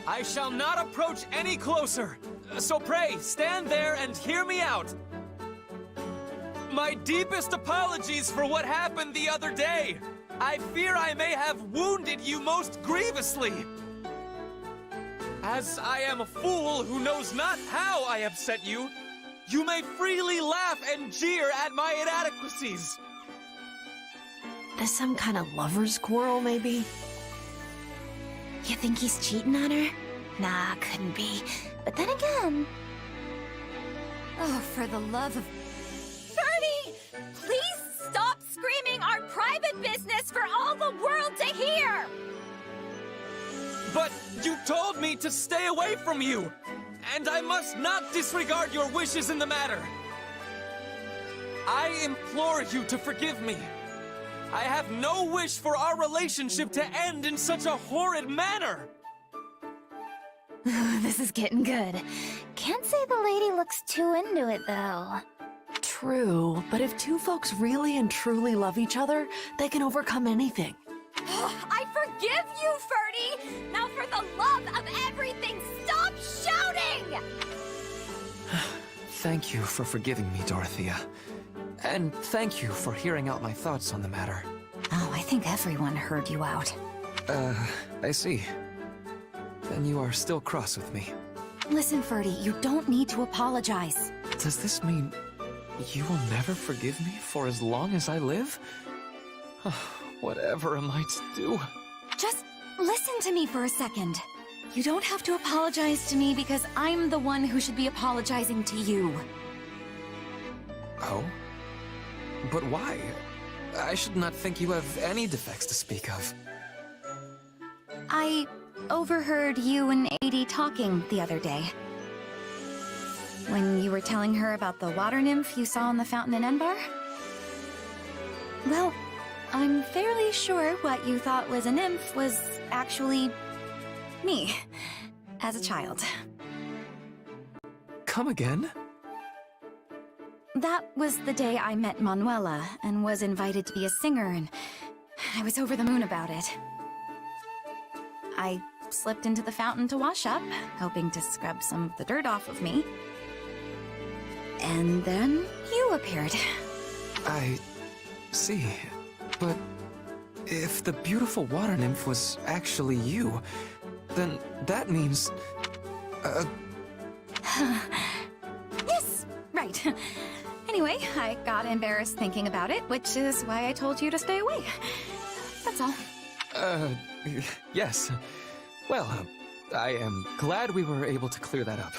I shall not approach any closer. So pray, stand there and hear me out. My deepest apologies for what happened the other day. I fear I may have wounded you most grievously. As I am a fool who knows not how I upset you, you may freely laugh and jeer at my inadequacies. There's some kind of lover's quarrel, maybe? You think he's cheating on her? Nah, couldn't be. But then again... Oh, for the love of... Ferdy! Please stop screaming our private business for all the world to hear! But you told me to stay away from you, and I must not disregard your wishes in the matter. I implore you to forgive me. I have no wish for our relationship to end in such a horrid manner. This is getting good. Can't say the lady looks too into it, though. True, but if two folks really and truly love each other, they can overcome anything. I forgive you, Ferdy! Now for the love of everything, stop shouting! Thank you for forgiving me, Dorothea. And thank you for hearing out my thoughts on the matter. Oh, I think everyone heard you out. I see. Then you are still cross with me. Listen, Ferdy, you don't need to apologize. Does this mean you will never forgive me for as long as I live? Whatever am I to do? Just listen to me for a second. You don't have to apologize to me because I'm the one who should be apologizing to you. Oh? But why? I should not think you have any defects to speak of. I overheard you and Adie talking the other day. When you were telling her about the water nymph you saw in the fountain in Enbar? Well, I'm fairly sure what you thought was a nymph was actually me, as a child. Come again? That was the day I met Manuela and was invited to be a singer, and I was over the moon about it. I slipped into the fountain to wash up, hoping to scrub some of the dirt off of me. And then you appeared. I see. But if the beautiful water nymph was actually you, then that means... Yes, right. Anyway, I got embarrassed thinking about it, which is why I told you to stay away. That's all. Yes. Well, I am glad we were able to clear that up.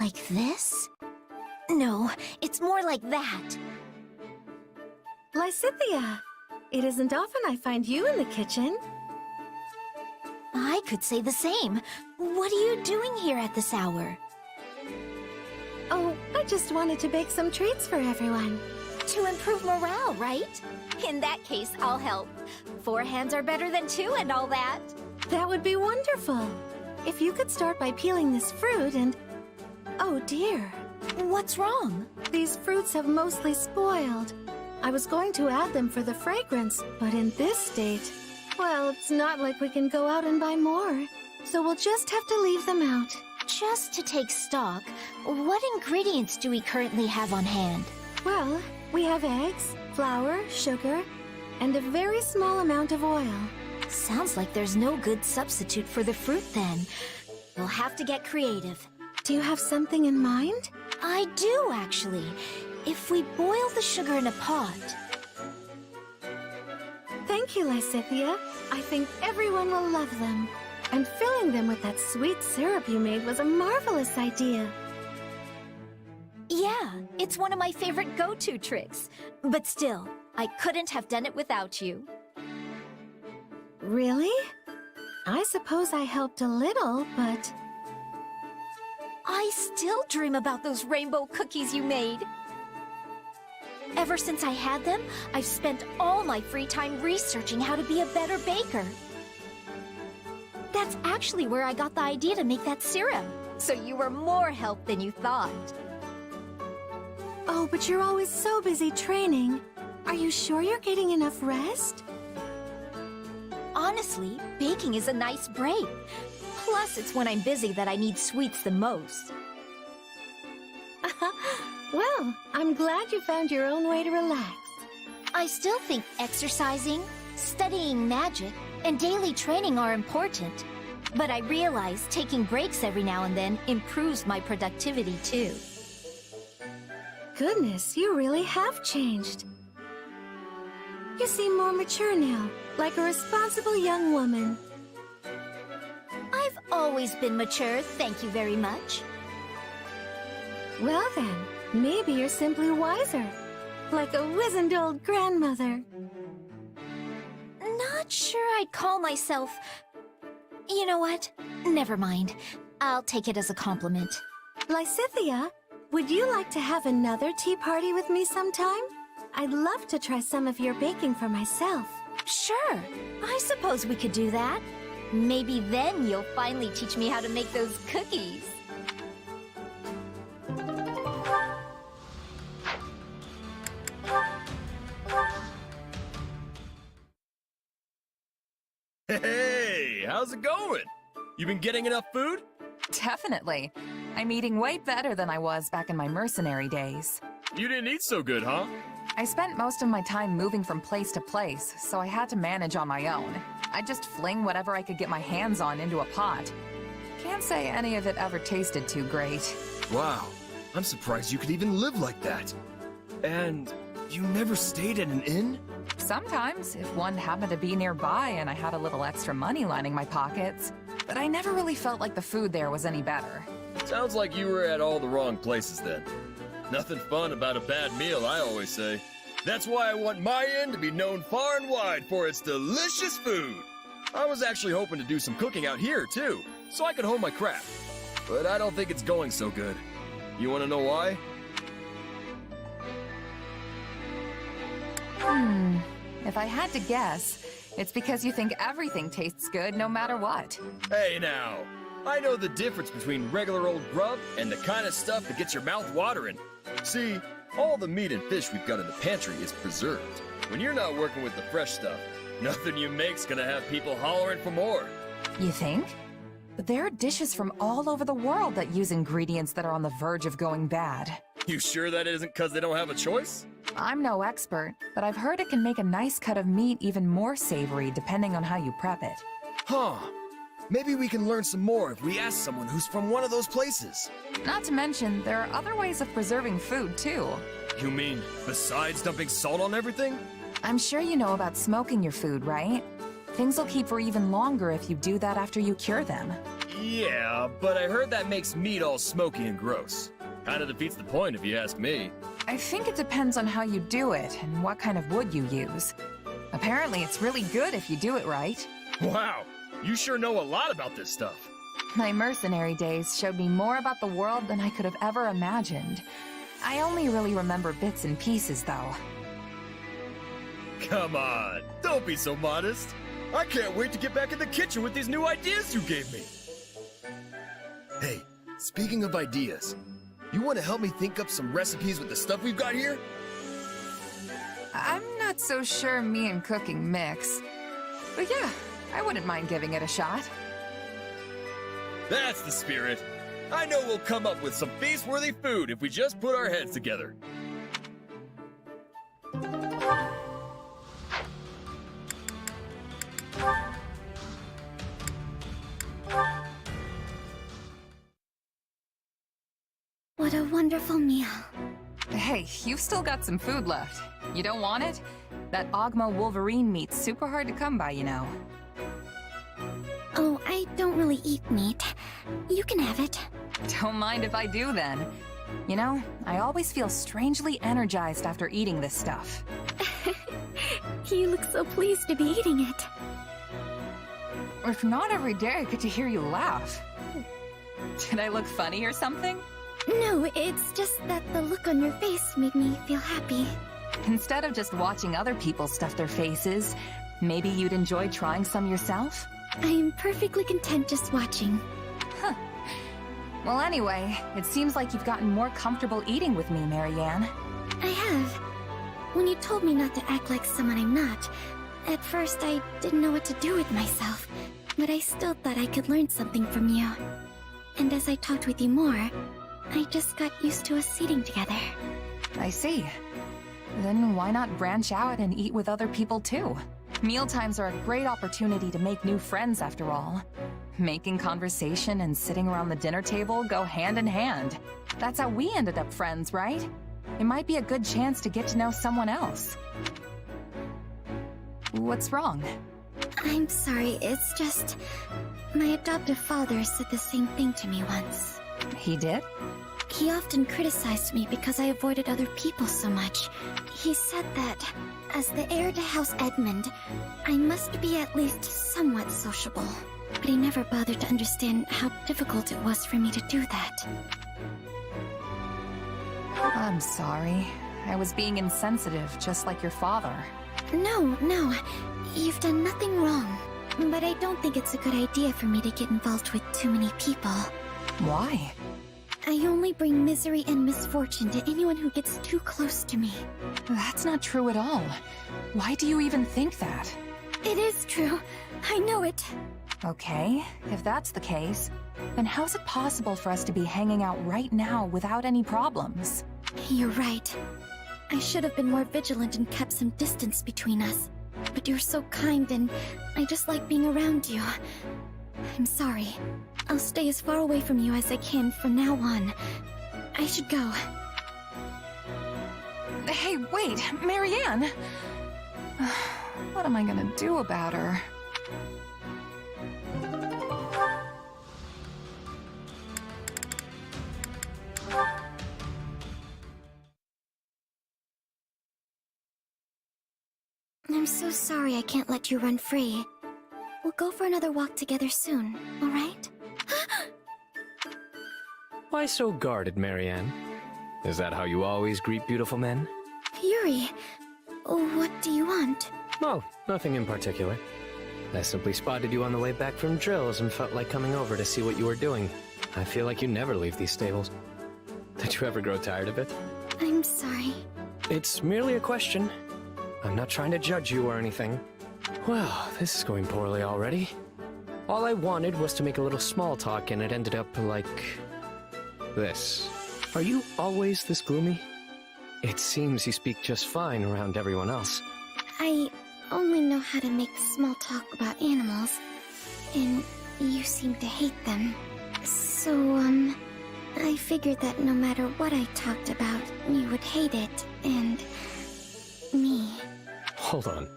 Like this? No, it's more like that. Lysithea, it isn't often I find you in the kitchen. I could say the same. What are you doing here at this hour? Oh, I just wanted to bake some treats for everyone. To improve morale, right? In that case, I'll help. 4 hands are better than 2 and all that. That would be wonderful. If you could start by peeling this fruit and... Oh dear. What's wrong? These fruits have mostly spoiled. I was going to add them for the fragrance, but in this state... Well, it's not like we can go out and buy more. So we'll just have to leave them out. Just to take stock, what ingredients do we currently have on hand? Well, we have eggs, flour, sugar, and a very small amount of oil. Sounds like there's no good substitute for the fruit then. We'll have to get creative. Do you have something in mind? I do, actually. If we boil the sugar in a pot... Thank you, Lysithia. I think everyone will love them. And filling them with that sweet syrup you made was a marvelous idea. Yeah, it's one of my favorite go-to tricks. But still, I couldn't have done it without you. Really? I suppose I helped a little, but... I still dream about those rainbow cookies you made. Ever since I had them, I've spent all my free time researching how to be a better baker. That's actually where I got the idea to make that syrup. So you were more help than you thought. Oh, but you're always so busy training. Are you sure you're getting enough rest? Honestly, baking is a nice break. Plus, it's when I'm busy that I need sweets the most. Well, I'm glad you found your own way to relax. I still think exercising, studying magic, and daily training are important. But I realize taking breaks every now and then improves my productivity too. Goodness, you really have changed. You seem more mature now, like a responsible young woman. I've always been mature, thank you very much. Well then, maybe you're simply wiser, like a wizened old grandmother. Not sure I'd call myself... You know what? Never mind. I'll take it as a compliment. Lysithia, would you like to have another tea party with me sometime? I'd love to try some of your baking for myself. Sure, I suppose we could do that. Maybe then you'll finally teach me how to make those cookies. Hey, how's it going? You been getting enough food? Definitely. I'm eating way better than I was back in my mercenary days. You didn't eat so good, huh? I spent most of my time moving from place to place, so I had to manage on my own. I'd just fling whatever I could get my hands on into a pot. Can't say any of it ever tasted too great. Wow, I'm surprised you could even live like that. And you never stayed at an inn? Sometimes, if one happened to be nearby and I had a little extra money lining my pockets. But I never really felt like the food there was any better. Sounds like you were at all the wrong places then. Nothing fun about a bad meal, I always say. That's why I want my inn to be known far and wide for its delicious food. I was actually hoping to do some cooking out here, too, so I could hone my craft. But I don't think it's going so good. You want to know why? If I had to guess, it's because you think everything tastes good no matter what. Hey now, I know the difference between regular old grub and the kind of stuff that gets your mouth watering. See, all the meat and fish we've got in the pantry is preserved. When you're not working with the fresh stuff, nothing you make's gonna have people hollering for more. You think? But there are dishes from all over the world that use ingredients that are on the verge of going bad. You sure that isn't because they don't have a choice? I'm no expert, but I've heard it can make a nice cut of meat even more savory depending on how you prep it. Huh. Maybe we can learn some more if we ask someone who's from one of those places. Not to mention, there are other ways of preserving food, too. You mean, besides dumping salt on everything? I'm sure you know about smoking your food, right? Things will keep for even longer if you do that after you cure them. Yeah, but I heard that makes meat all smoky and gross. Kinda defeats the point if you ask me. I think it depends on how you do it and what kind of wood you use. Apparently, it's really good if you do it right. Wow, you sure know a lot about this stuff. My mercenary days showed me more about the world than I could have ever imagined. I only really remember bits and pieces, though. Come on, don't be so modest. I can't wait to get back in the kitchen with these new ideas you gave me. Hey, speaking of ideas, you want to help me think up some recipes with the stuff we've got here? I'm not so sure me and cooking mix. But yeah, I wouldn't mind giving it a shot. That's the spirit. I know we'll come up with some feast-worthy food if we just put our heads together. What a wonderful meal. Hey, you've still got some food left. You don't want it? That Ogma Wolverine meat's super hard to come by, you know. Oh, I don't really eat meat. You can have it. Don't mind if I do, then. You know, I always feel strangely energized after eating this stuff. You look so pleased to be eating it. If not every day I get to hear you laugh. Did I look funny or something? No, it's just that the look on your face made me feel happy. Instead of just watching other people stuff their faces, maybe you'd enjoy trying some yourself? I am perfectly content just watching. Huh. Well, anyway, it seems like you've gotten more comfortable eating with me, Marianne. I have. When you told me not to act like someone I'm not, at first I didn't know what to do with myself, but I still thought I could learn something from you. And as I talked with you more, I just got used to us eating together. I see. Then why not branch out and eat with other people too? Mealtimes are a great opportunity to make new friends, after all. Making conversation and sitting around the dinner table go hand in hand. That's how we ended up friends, right? It might be a good chance to get to know someone else. What's wrong? I'm sorry, it's just... my adoptive father said the same thing to me once. He did? He often criticized me because I avoided other people so much. He said that, as the heir to House Edmund, I must be at least somewhat sociable. But he never bothered to understand how difficult it was for me to do that. I'm sorry. I was being insensitive, just like your father. No, you've done nothing wrong. But I don't think it's a good idea for me to get involved with too many people. Why? I only bring misery and misfortune to anyone who gets too close to me. That's not true at all. Why do you even think that? It is true. I know it. Okay, if that's the case, then how's it possible for us to be hanging out right now without any problems? You're right. I should have been more vigilant and kept some distance between us. But you're so kind and I just like being around you. I'm sorry. I'll stay as far away from you as I can from now on. I should go. Hey, wait, Marianne! What am I gonna do about her? I'm so sorry I can't let you run free. We'll go for another walk together soon, alright? Why so guarded, Marianne? Is that how you always greet beautiful men? Yuri, what do you want? Oh, nothing in particular. I simply spotted you on the way back from drills and felt like coming over to see what you were doing. I feel like you never leave these stables. Did you ever grow tired of it? I'm sorry. It's merely a question. I'm not trying to judge you or anything. Well, this is going poorly already. All I wanted was to make a little small talk and it ended up like... this. Are you always this gloomy? It seems you speak just fine around everyone else. I only know how to make small talk about animals, and you seem to hate them. So, I figured that no matter what I talked about, you would hate it, and... me. Hold on.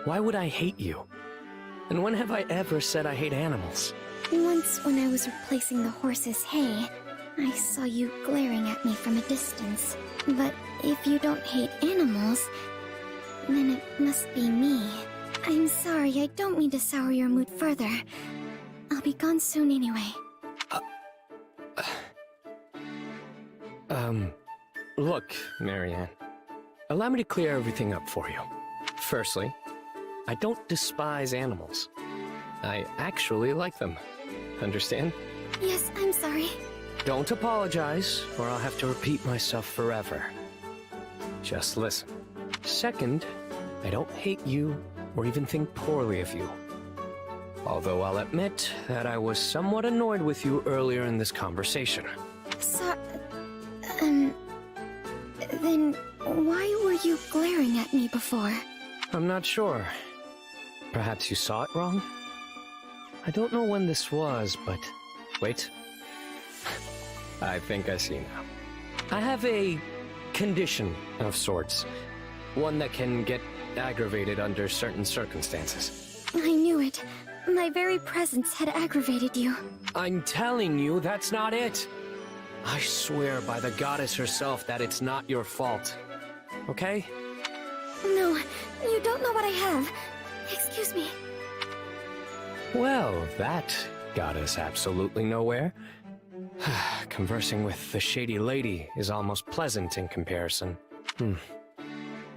Why would I hate you? And when have I ever said I hate animals? Once when I was replacing the horse's hay, I saw you glaring at me from a distance. But if you don't hate animals, then it must be me. I'm sorry, I don't mean to sour your mood further. I'll be gone soon anyway. Look, Marianne, allow me to clear everything up for you. Firstly, I don't despise animals. I actually like them. Understand? Yes, I'm sorry. Don't apologize, or I'll have to repeat myself forever. Just listen. Second, I don't hate you or even think poorly of you. Although I'll admit that I was somewhat annoyed with you earlier in this conversation. Then why were you glaring at me before? I'm not sure. Perhaps you saw it wrong? I don't know when this was, but... Wait. I think I see now. I have a condition of sorts. One that can get aggravated under certain circumstances. I knew it. My very presence had aggravated you. I'm telling you, that's not it. I swear by the goddess herself that it's not your fault. Okay? No, you don't know what I have. Excuse me. Well, that got us absolutely nowhere. Conversing with the shady lady is almost pleasant in comparison.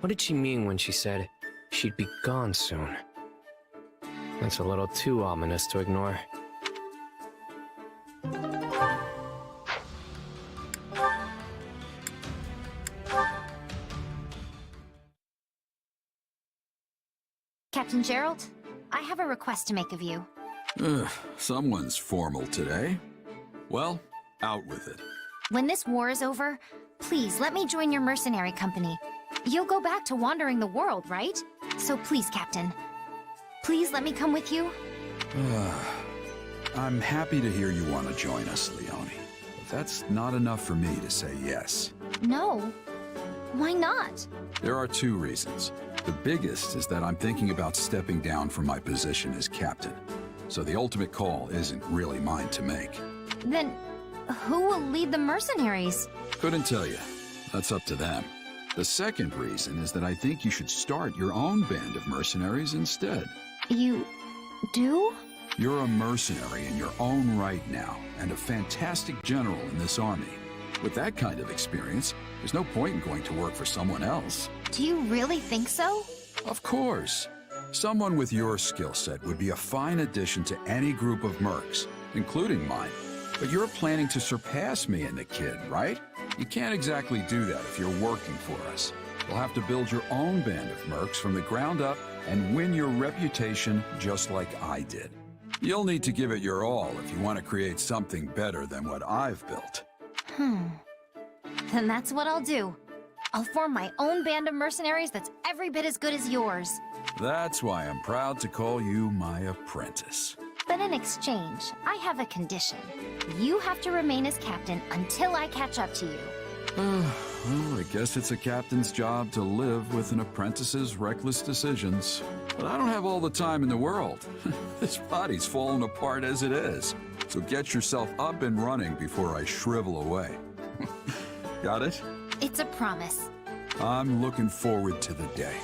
What did she mean when she said she'd be gone soon? That's a little too ominous to ignore. Captain Gerald, I have a request to make of you. Someone's formal today. Well, out with it. When this war is over, please let me join your mercenary company. You'll go back to wandering the world, right? So please, Captain, please let me come with you. I'm happy to hear you want to join us, Leone. But that's not enough for me to say yes. No. Why not? There are two reasons. The biggest is that I'm thinking about stepping down from my position as captain. So the ultimate call isn't really mine to make. Then, who will lead the mercenaries? Couldn't tell you. That's up to them. The second reason is that I think you should start your own band of mercenaries instead. You do? You're a mercenary in your own right now, and a fantastic general in this army. With that kind of experience, there's no point in going to work for someone else. Do you really think so? Of course. Someone with your skill set would be a fine addition to any group of mercs, including mine. But you're planning to surpass me and the kid, right? You can't exactly do that if you're working for us. You'll have to build your own band of mercs from the ground up and win your reputation just like I did. You'll need to give it your all if you want to create something better than what I've built. Then that's what I'll do. I'll form my own band of mercenaries that's every bit as good as yours. That's why I'm proud to call you my apprentice. But in exchange, I have a condition. You have to remain as captain until I catch up to you. Well, I guess it's a captain's job to live with an apprentice's reckless decisions. But I don't have all the time in the world. This body's falling apart as it is. So get yourself up and running before I shrivel away. Got it? It's a promise. I'm looking forward to the day.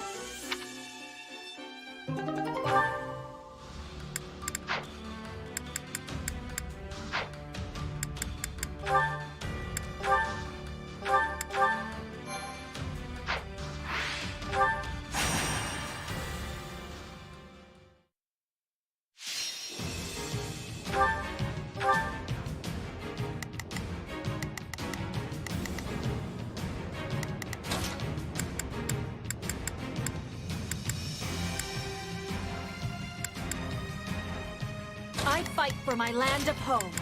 I fight for my land of home.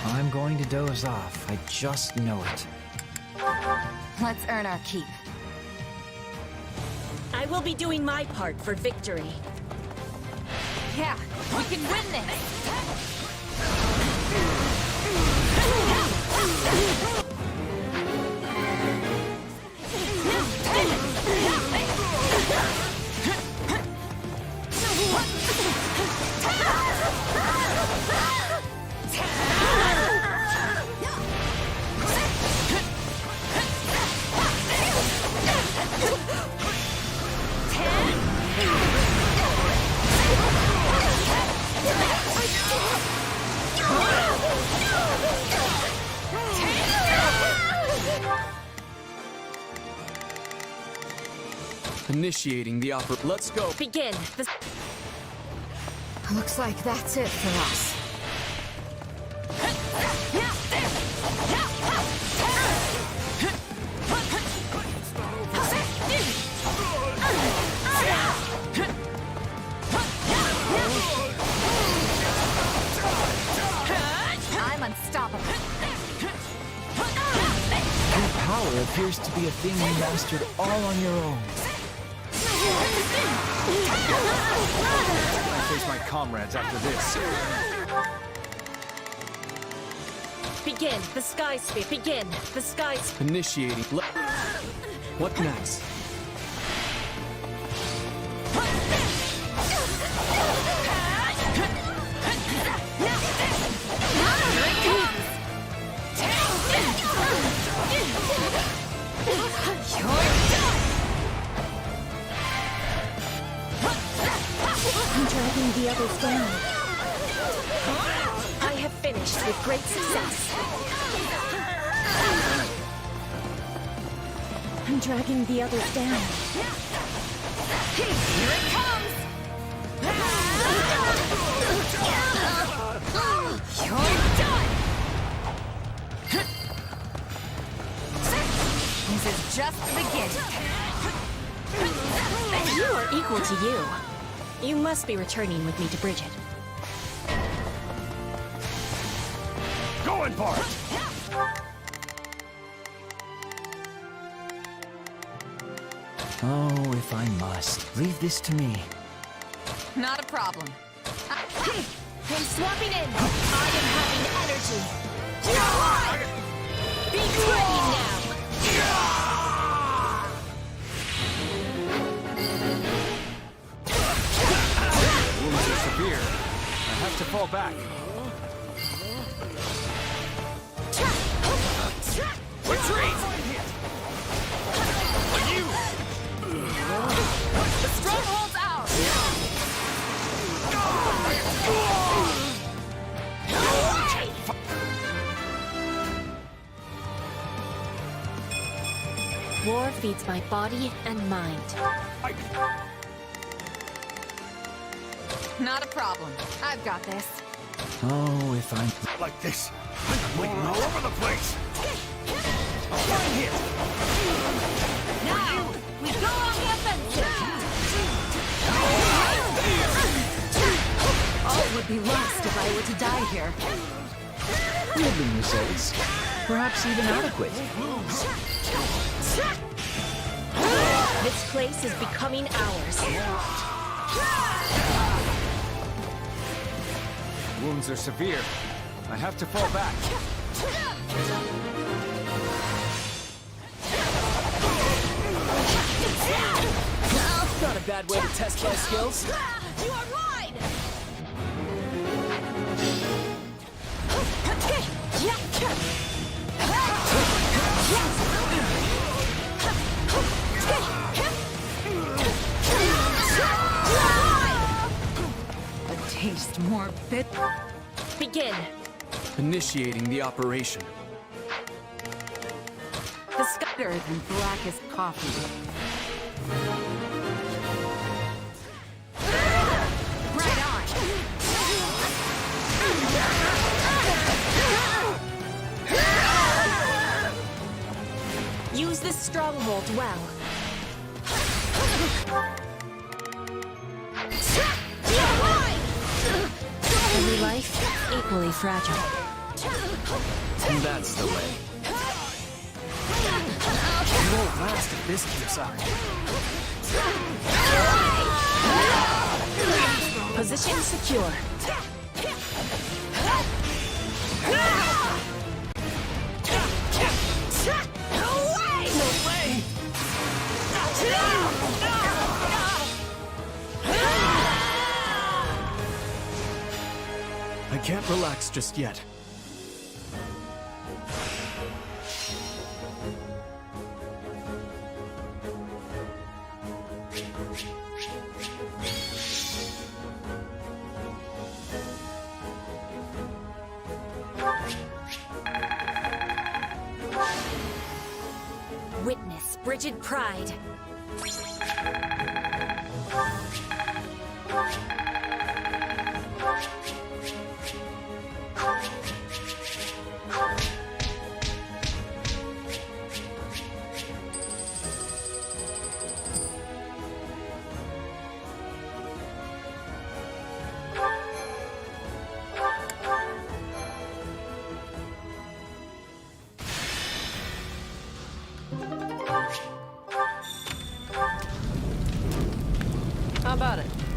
I'm going to doze off. I just know it. Let's earn our keep. I will be doing my part for victory. Yeah, we can win this! Initiating the opera. Let's go. Begin. Looks like that's it for us. I'm unstoppable. Your power appears to be a thing you mastered all on your own. I'll face my comrades after this. Begin the sky sphere. Begin the sky sphere. Initiating. What next? I'm dragging the others down. I have finished with great success. I'm dragging the others down. Here it comes! You're done! This is just the beginning. You are equal to you. You must be returning with me to Bridget. Going for it! Oh, if I must. Leave this to me. Not a problem. I'm swapping in. I am having energy. Be ready now. Wounds are severe. I have to fall back. Retreat! You! The stronghold's ours! War feeds my body and mind. Not a problem. I've got this. Oh, if I'm... Like this. I'm bleeding all over the place. One hit. Now, we go on the offensive! All would be lost if I were to die here. Middling results. Perhaps even adequate. This place is becoming ours. Wounds are severe. I have to fall back. Not a bad way to test my skills. You are mine! A taste more bitter. Begin. Initiating the operation. The scutter than blackest coffee. Right on! Use this stronghold well. Every life equally fragile. That's the way. We won't last if this keeps on. Position secure. I can't relax just yet. Witness Bridget Pride. about it?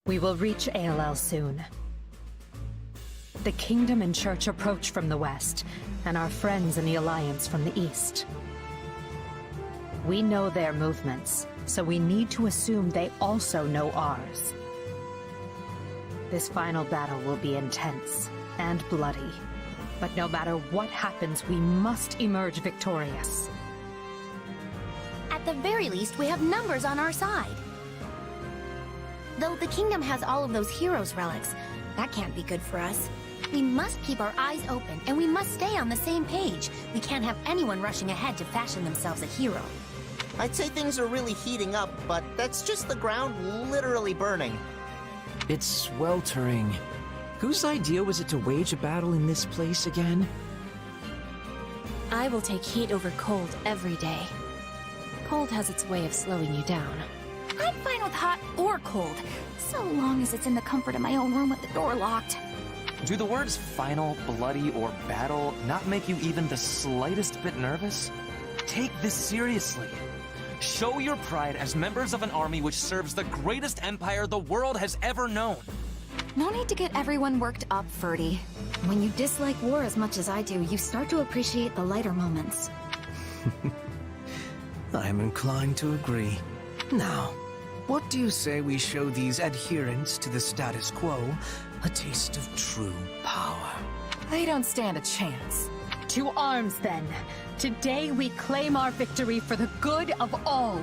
We will reach ALL soon. The Kingdom and Church approach from the west, and our friends in the Alliance from the east. We know their movements, so we need to assume they also know ours. This final battle will be intense and bloody, but no matter what happens, we must emerge victorious. At the very least, we have numbers on our side. Though the kingdom has all of those heroes' relics, that can't be good for us. We must keep our eyes open, and we must stay on the same page. We can't have anyone rushing ahead to fashion themselves a hero. I'd say things are really heating up, but that's just the ground literally burning. It's sweltering. Whose idea was it to wage a battle in this place again? I will take heat over cold every day. Cold has its way of slowing you down. I'm fine with hot or cold, so long as it's in the comfort of my own room with the door locked. Do the words final, bloody, or battle not make you even the slightest bit nervous? Take this seriously. Show your pride as members of an army which serves the greatest empire the world has ever known. No need to get everyone worked up, Ferdy. When you dislike war as much as I do, you start to appreciate the lighter moments. I'm inclined to agree. Now, what do you say we show these adherents to the status quo a taste of true power? They don't stand a chance. To arms, then. Today we claim our victory for the good of all.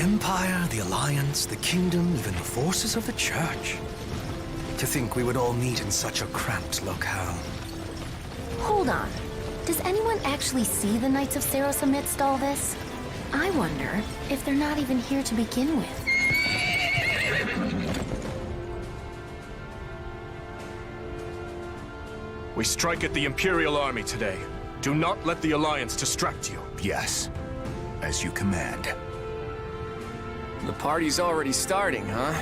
Empire, the Alliance, the Kingdom, even the forces of the Church. To think we would all meet in such a cramped locale. Hold on. Does anyone actually see the Knights of Saros amidst all this? I wonder if they're not even here to begin with. We strike at the Imperial Army today. Do not let the Alliance distract you. Yes, as you command. The party's already starting, huh?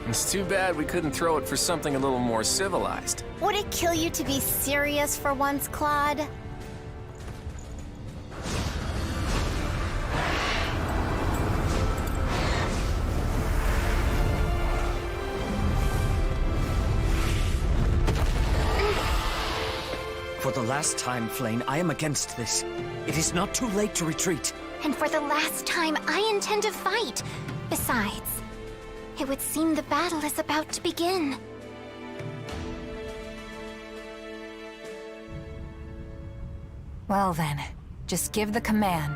It's too bad we couldn't throw it for something a little more civilized. Would it kill you to be serious for once, Claude? For the last time, Flane, I am against this. It is not too late to retreat. And for the last time, I intend to fight. Besides, it would seem the battle is about to begin. Well then, just give the command,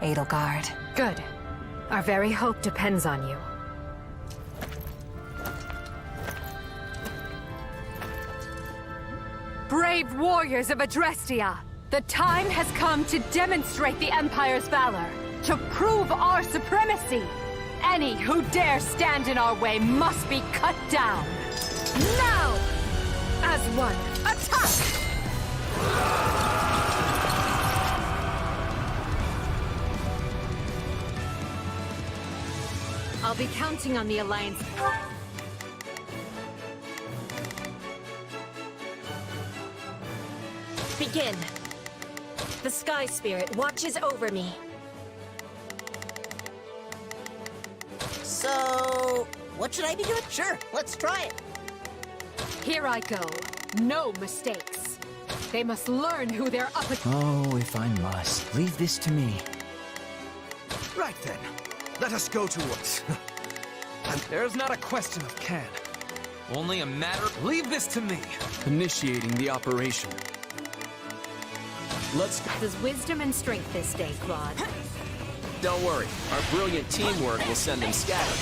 Edelgard. Good. Our very hope depends on you. Brave warriors of Adrestia! The time has come to demonstrate the Empire's valor, to prove our supremacy! Any who dare stand in our way must be cut down! Now! As one, attack! I'll be counting on the Alliance. Begin. The Sky Spirit watches over me. So, what should I be doing? Sure, let's try it. Here I go. No mistakes. They must learn who they're up against. Oh, if I must. Leave this to me. Right then. Let us go to work. And there's not a question of can. Only a matter... Leave this to me. Initiating the operation. Let's... There's wisdom and strength this day, Claude. Don't worry, our brilliant teamwork will send them scattered.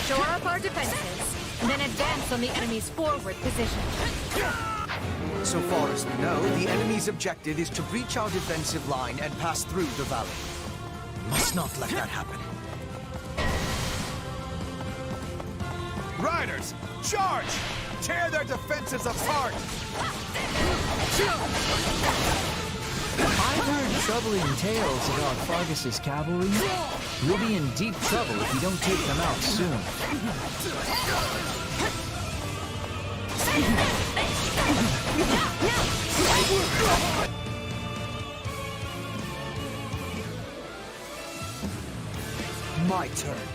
Shore up our defenses, and then advance on the enemy's forward position. So far as we know, the enemy's objective is to breach our defensive line and pass through the valley. Must not let that happen. Riders, charge! Tear their defenses apart! I've heard troubling tales about Fargus's cavalry. You'll be in deep trouble if you don't take them out soon. My turn.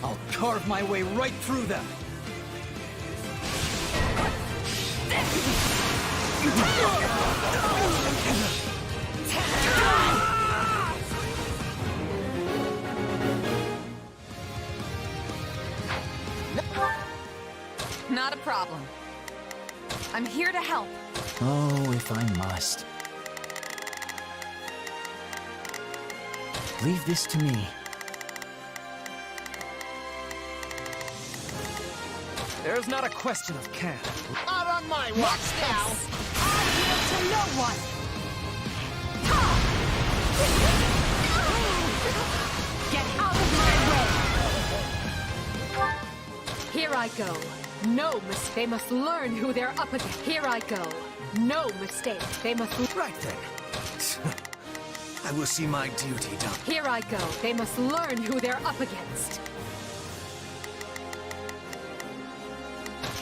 I'll carve my way right through them. Not a problem. I'm here to help. Oh, if I must. Leave this to me. There's not a question of can. Not on my watch now. I yield to no one! Get out of my way! Here I go. No mistake. They must learn who they're up against. Here I go. No mistake. They must... Right then. I will see my duty done. Here I go. They must learn who they're up against.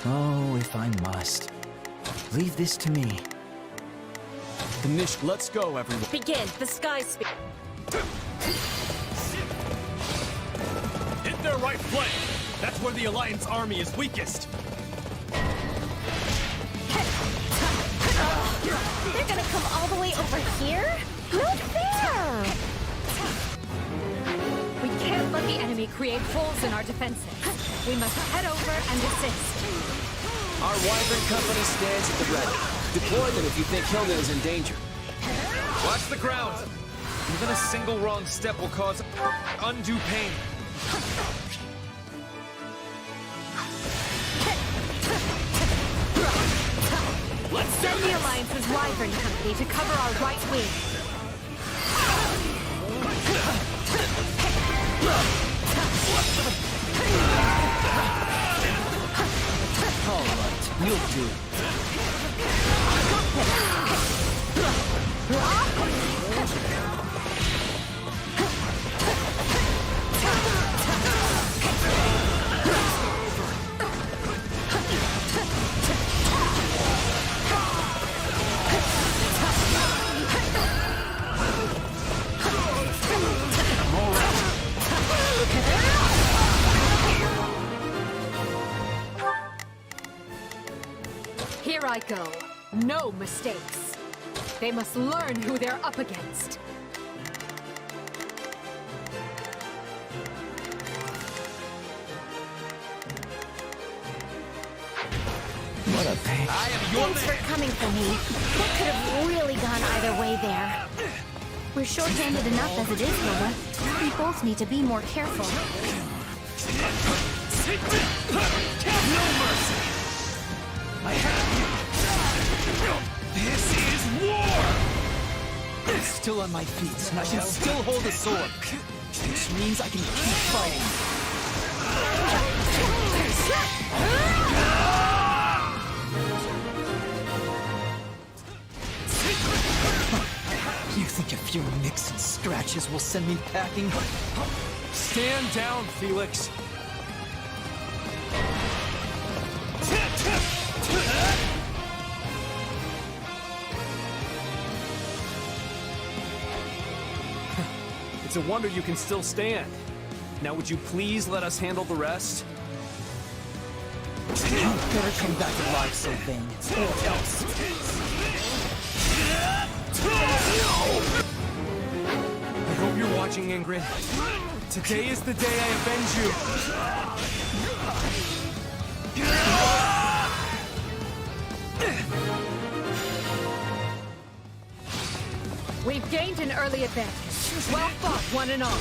Oh, if I must. Leave this to me. Let's go, everyone. Begin. The Sky Spirit. Hit their right flank! That's where the Alliance army is weakest! They're gonna come all the way over here? Not fair! We can't let the enemy create holes in our defenses. We must head over and assist. Our Wyvern Company stands at the ready. Deploy them if you think Hilda is in danger. Watch the ground! Even a single wrong step will cause undue pain. Let's send the Alliance's Wyvern Company to cover our right wing. All right, you'll do. Here I go. No mistakes. They must learn who they're up against. What a pain. Thanks for coming for me. That could have really gone either way there. We're short-handed enough as it is, Hilda. We both need to be more careful. No mercy! I have you! This is war! I'm still on my feet, and I can still hold a sword. Which means I can keep fighting. You think a few nicks and scratches will send me packing? Stand down, Felix. It's a wonder you can still stand. Now would you please let us handle the rest? You better come back alive, Sylvain, or else. I hope you're watching, Ingrid. Today is the day I avenge you. We've gained an early advantage. Well fought, one and all.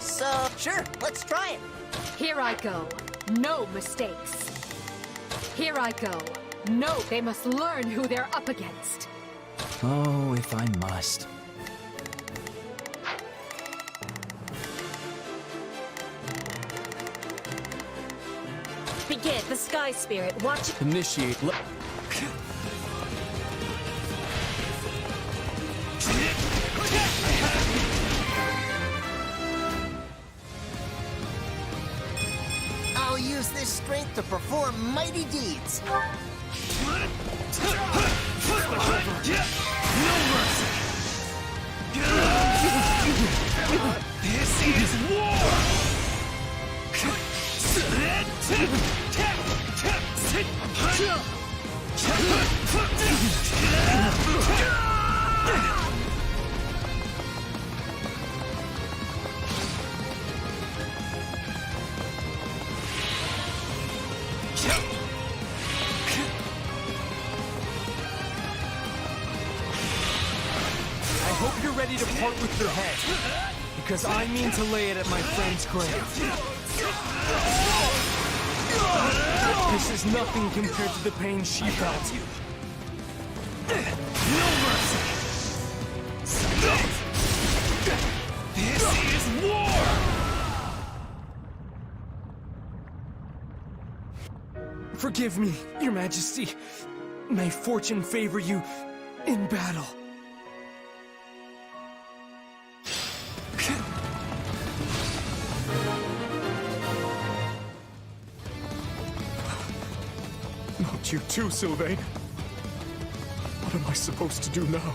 So, sure, let's try it. Here I go. No mistakes. Here I go. No, they must learn who they're up against. Oh, if I must. Begin. The Sky Spirit. Watch. Initiate. I'll use this strength to perform mighty deeds. No mercy! This is war! I hope you're ready to part with your head, because I mean to lay it at my friend's grave. This is nothing compared to the pain she felt. No mercy! This is war! Forgive me, Your Majesty. May fortune favor you in battle. hate you too, Sylvain. What am I supposed to do now?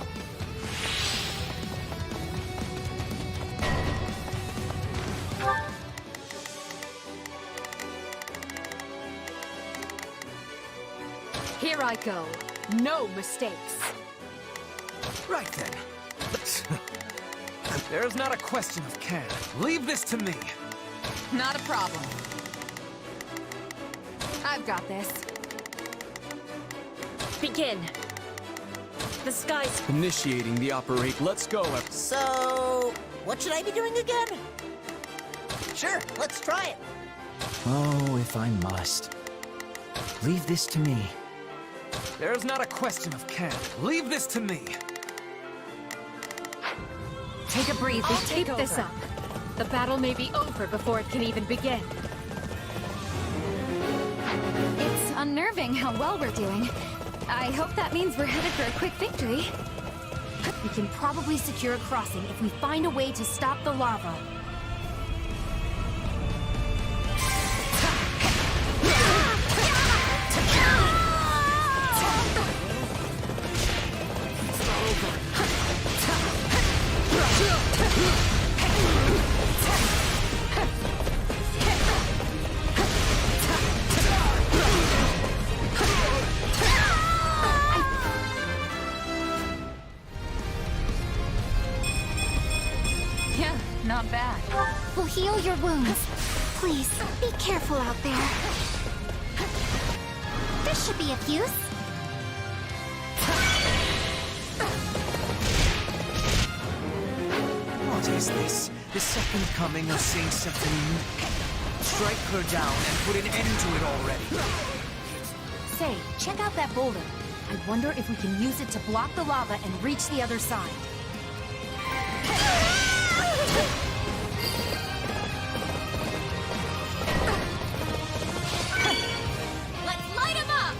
Here I go. No mistakes. Right then. There's not a question of can. Leave this to me. Not a problem. I've got this. Begin. The skies. Initiating the operate. Let's go. So, what should I be doing again? Sure, let's try it. Oh, if I must. Leave this to me. There's not a question of can. Leave this to me. Take a breathe. I'll keep this up. The battle may be over before it can even begin. It's unnerving how well we're doing. I hope that means we're headed for a quick victory. We can probably secure a crossing if we find a way to stop the lava. Yeah, not bad. We'll heal your wounds. Please, be careful out there. This should be of use. What is this? The second coming of Saint Septimine? Strike her down and put an end to it already. Say, check out that boulder. I wonder if we can use it to block the lava and reach the other side. Let's light him up!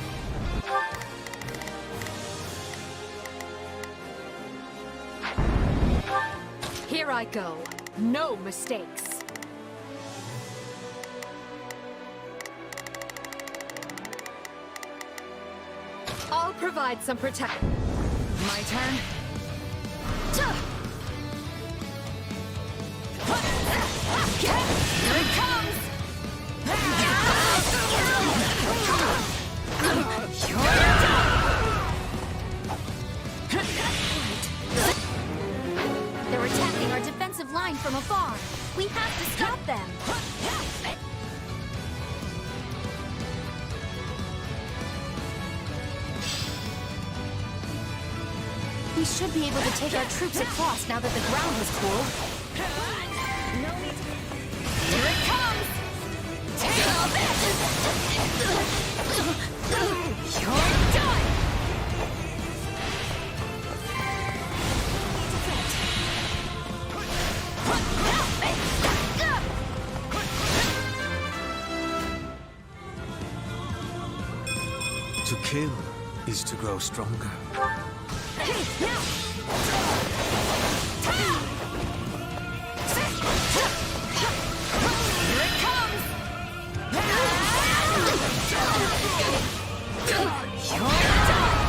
Here I go. No mistakes. I'll provide some protection. My turn? Here it comes! They're attacking our defensive line from afar. We have to stop them. We should be able to take our troops across now that the ground has cooled. Here it comes! Take all this! You're done! To kill is to grow stronger. Hey, now! Here it comes! You're done!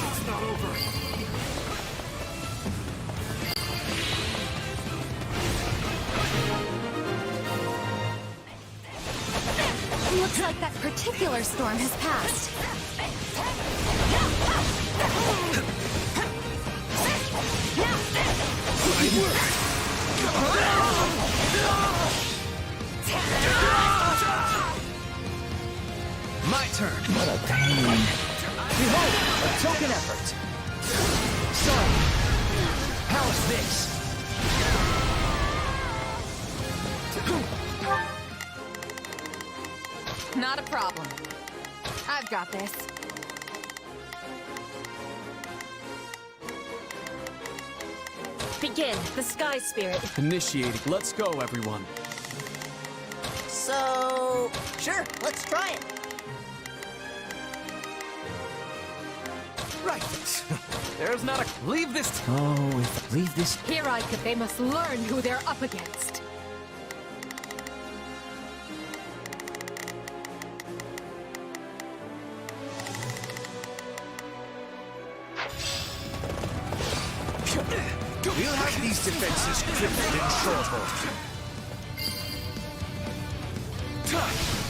It's not over. Looks like that particular storm has passed. My turn. What a pain. Behold, a token effort. So, how's this? Not a problem. I've got this. Begin. The Sky Spirit. Initiating. Let's go, everyone. So, sure, let's try it. Right. There's not a... Leave this... Oh, if... Leave this... Here I could. They must learn who they're up against. have these defenses crippled in short order.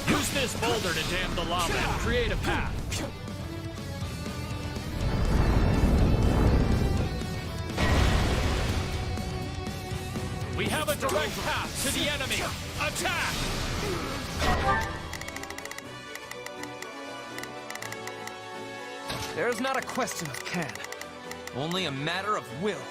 Use this boulder to dam the lava and create a path. We have a direct path to the enemy. Attack! There's not a question of can, only a matter of will.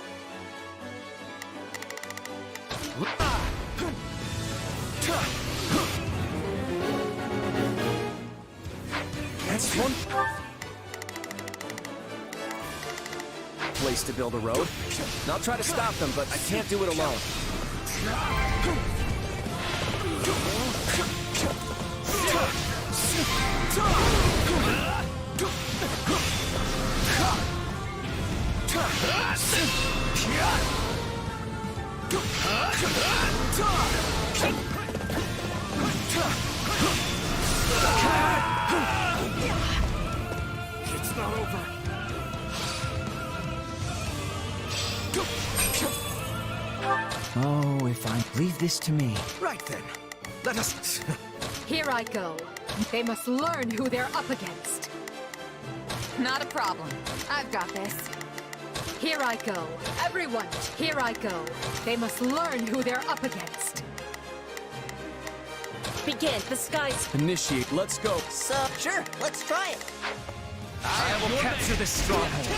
That's one place to build a road. And I'll try to stop them, but I can't do it alone. It's not over. Oh, if I leave this to me. Right then. Let us... Here I go. They must learn who they're up against. Not a problem. I've got this. Here I go. Everyone, here I go. They must learn who they're up against. Begin. The skies. Initiate. Let's go. Sure, let's try it. I will capture this stronghold.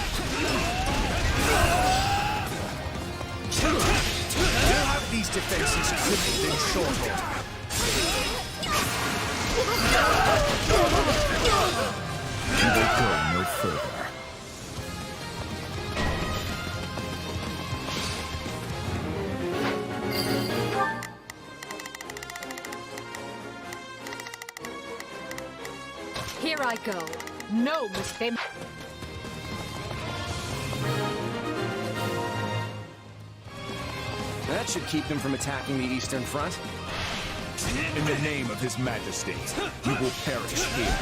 We'll have these defenses crippled in short order. You will go no further. Here I go. No mistake. That should keep them from attacking the Eastern Front. In the name of His Majesty, you will perish here.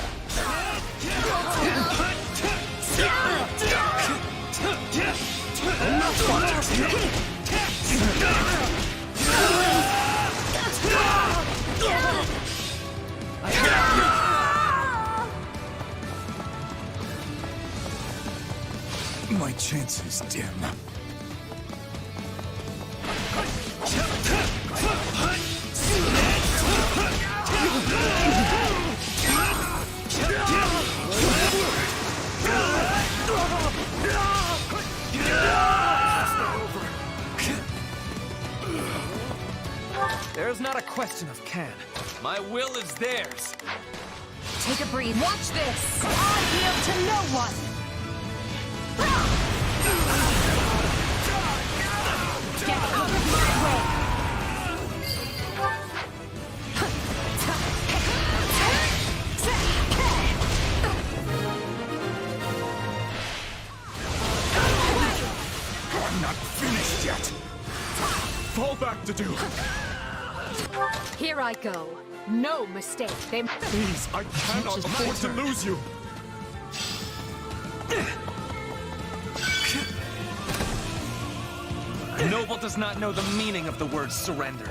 My chances dim. There's not a question of can. My will is theirs. Take a breathe. Watch this! I yield to no one! Get out of my way! I'm not finished yet. Fall back to do. Here I go. No mistake. They... Please, I cannot afford to lose you. A noble does not know the meaning of the word surrender.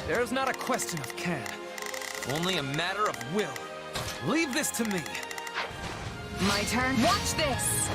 There's not a question of can, only a matter of will. Leave this to me. My turn. Watch this!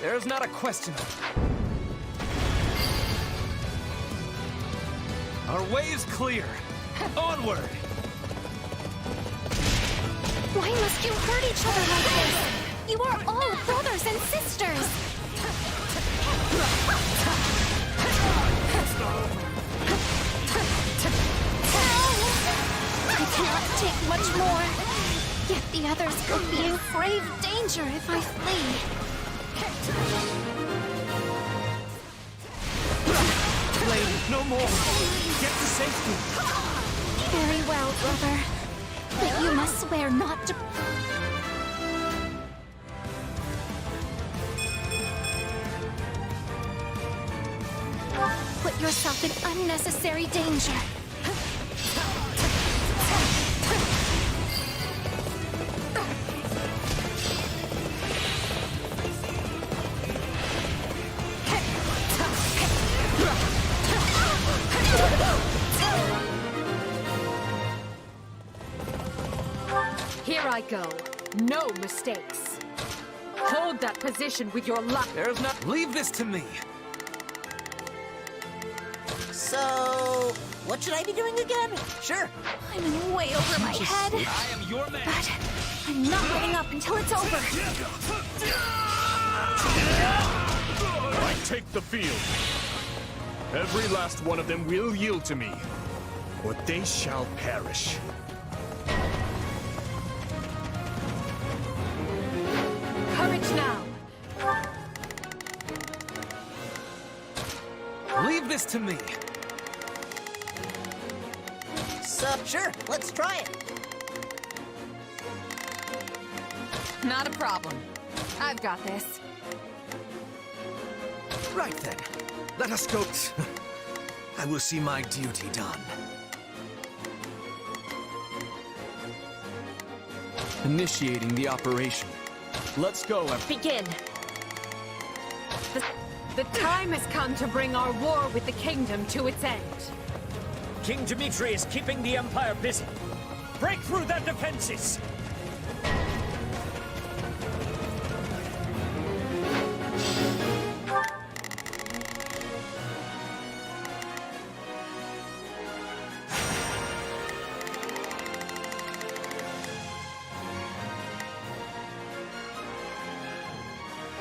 There's not a question. Our way is clear. Onward! Why must you hurt each other like this? You are all brothers and sisters! I cannot take much more. Yet the others could be in grave danger if I flee. Lady, no more! Get to safety! Very well, brother. But you must swear not to... put yourself in unnecessary danger. Here I go. No mistakes. Hold that position with your luck. There's not... Leave this to me. So, what should I be doing again? Sure. I'm in way over my head. I am your man. But I'm not letting up until it's over. I take the field. Every last one of them will yield to me, or they shall perish. Courage now. Leave this to me. So, sure, let's try it. Not a problem. I've got this. Right then. Let us go. I will see my duty done. Initiating the operation. Let's go. Begin. The time has come to bring our war with the kingdom to its end. King Dimitri is keeping the Empire busy. Break through their defenses!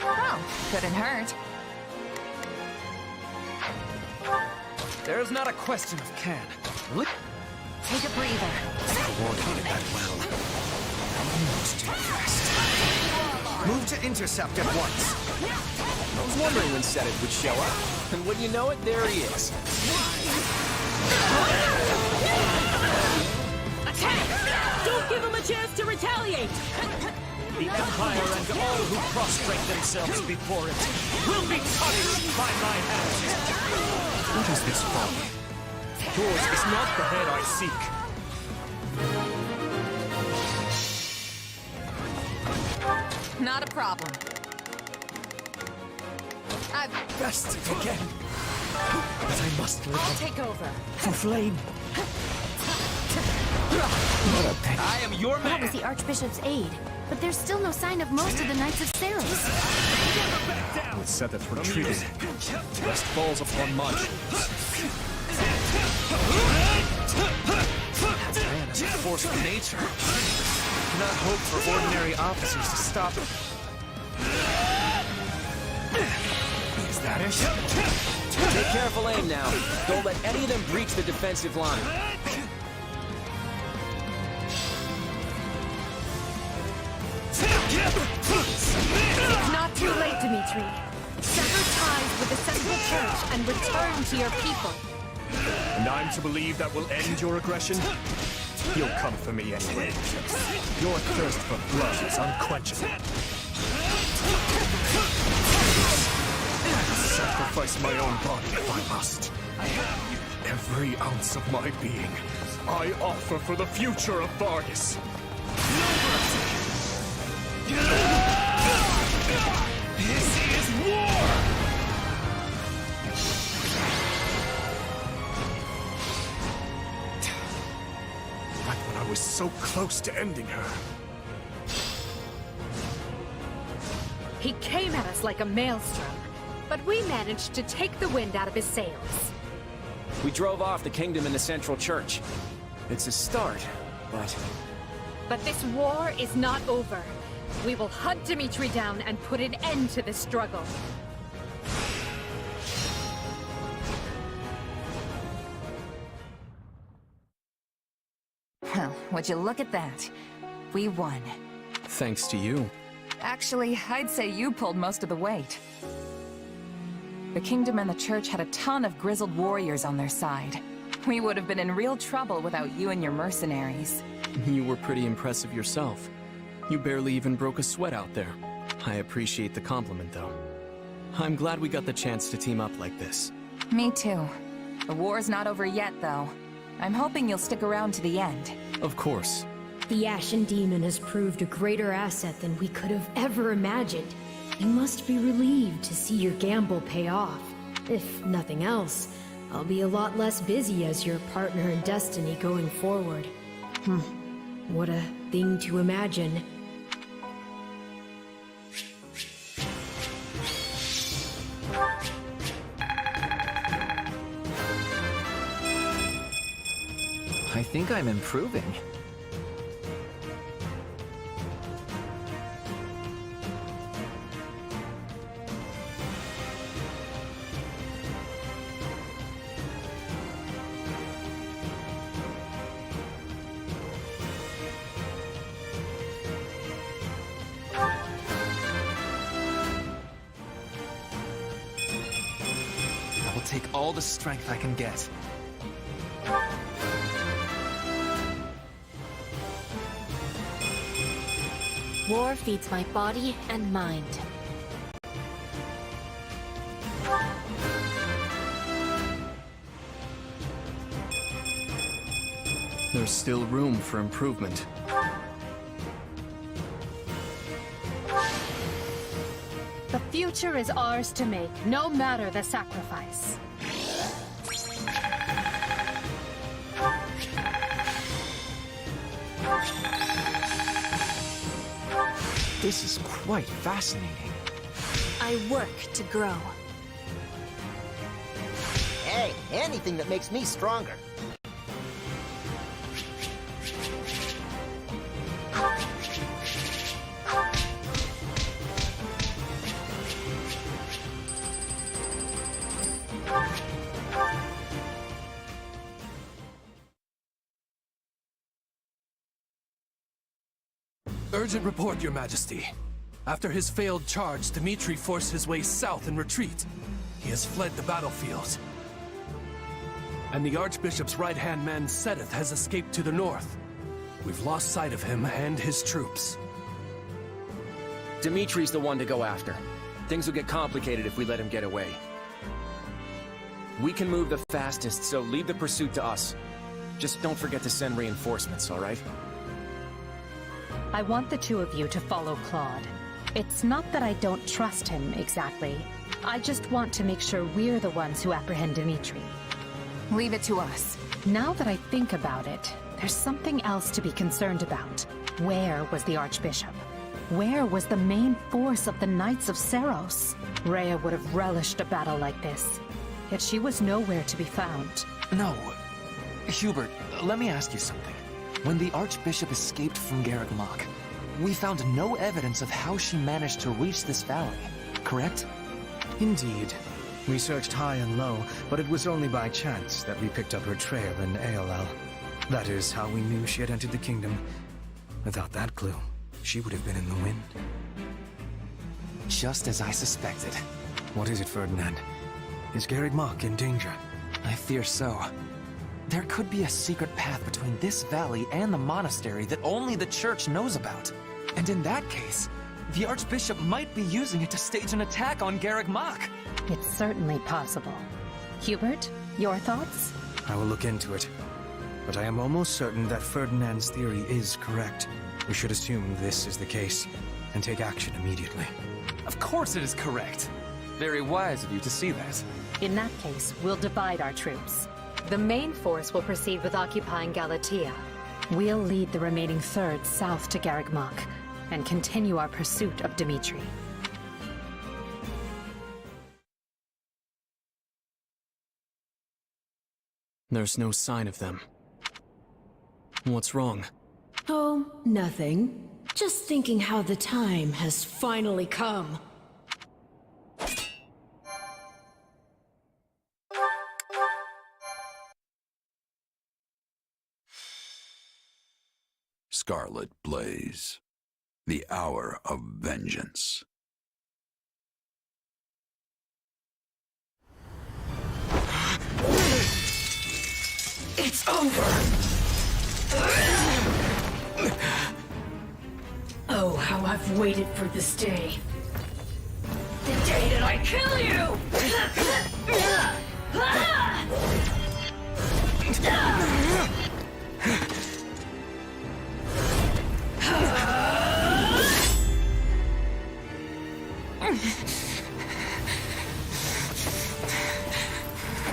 Well, couldn't hurt. There's not a question of can. Take a breather. Working that well. Almost too fast. Move to intercept at once. I was wondering when Scarlet would show up. And wouldn't you know it, there he is. Attack! Don't give him a chance to retaliate! The Empire and all who prostrate themselves before it will be punished by my hand. What is this folly? Yours is not the head I seek. Not a problem. I've... Best again. But I must live I'll take over. for Flame. I am your That man. was the Archbishop's aide, but there's still no sign of most of the Knights of Saros. With Seth retreated, the rest falls upon my shoulders. Man is a force of nature. Cannot hope for ordinary officers to stop it. Is that it? Take careful aim now. Don't let any of them breach the defensive line. It's not too late, Dimitri. Sever ties with the Central Church and return to your people. And I'm to believe that will end your aggression? You'll come for me anyway. Your thirst for blood is unquenchable. I'll sacrifice my own body if I must. Every ounce of my being, I offer for the future of Vargas. This is war! Right when I was so close to ending her. He came at us like a maelstrom, but we managed to take the wind out of his sails. We drove off the kingdom and the central church. It's a start, but... But this war is not over. We will hunt Dimitri down and put an end to this struggle. Well, would you look at that? We won. Thanks to you. Actually, I'd say you pulled most of the weight. The Kingdom and the Church had a ton of grizzled warriors on their side. We would have been in real trouble without you and your mercenaries. You were pretty impressive yourself. You barely even broke a sweat out there. I appreciate the compliment, though. I'm glad we got the chance to team up like this. Me too. The war's not over yet, though. I'm hoping you'll stick around to the end. Of course. The Ashen Demon has proved a greater asset than we could have ever imagined. You must be relieved to see your gamble pay off. If nothing else, I'll be a lot less busy as your partner in destiny going forward. What a thing to imagine. I think I'm improving. I will take all the strength I can get. War feeds my body and mind. There's still room for improvement. The future is ours to make, no matter the sacrifice. This is quite fascinating. I work to grow. Hey, anything that makes me stronger. Urgent report, Your Majesty. After his failed charge, Dimitri forced his way south in retreat. He has fled the battlefield. And the Archbishop's right-hand man, Sedith, has escaped to the north. We've lost sight of him and his troops. Dimitri's the one to go after. Things will get complicated if we let him get away. We can move the fastest, so leave the pursuit to us. Just don't forget to send reinforcements, all right? I want the two of you to follow Claude. It's not that I don't trust him, exactly. I just want to make sure we're the ones who apprehend Dimitri. Leave it to us. Now that I think about it, there's something else to be concerned about. Where was the Archbishop? Where was the main force of the Knights of Seros? Rhea would have relished a battle like this, yet she was nowhere to be found. No. Hubert, let me ask you something. When the Archbishop escaped from Garreg Mach, we found no evidence of how she managed to reach this valley, correct? Indeed. We searched high and low, but it was only by chance that we picked up her trail in ALL. That is how we knew she had entered the kingdom. Without that clue, she would have been in the wind. Just as I suspected. What is it, Ferdinand? Is Garreg Mach in danger? I fear so. There could be a secret path between this valley and the monastery that only the Church knows about. And in that case, the Archbishop might be using it to stage an attack on Garreg Mach. It's certainly possible. Hubert, your thoughts? I will look into it. But I am almost certain that Ferdinand's theory is correct. We should assume this is the case, and take action immediately. Of course it is correct. Very wise of you to see that. In that case, we'll divide our troops. The main force will proceed with occupying Galatia. We'll lead the remaining third south to Garreg Mach, and continue our pursuit of Dimitri. There's no sign of them. What's wrong? Oh, nothing. Just thinking how the time has finally come. Scarlet Blaze. The hour of vengeance. It's over! Oh, how I've waited for this day. The day that I kill you!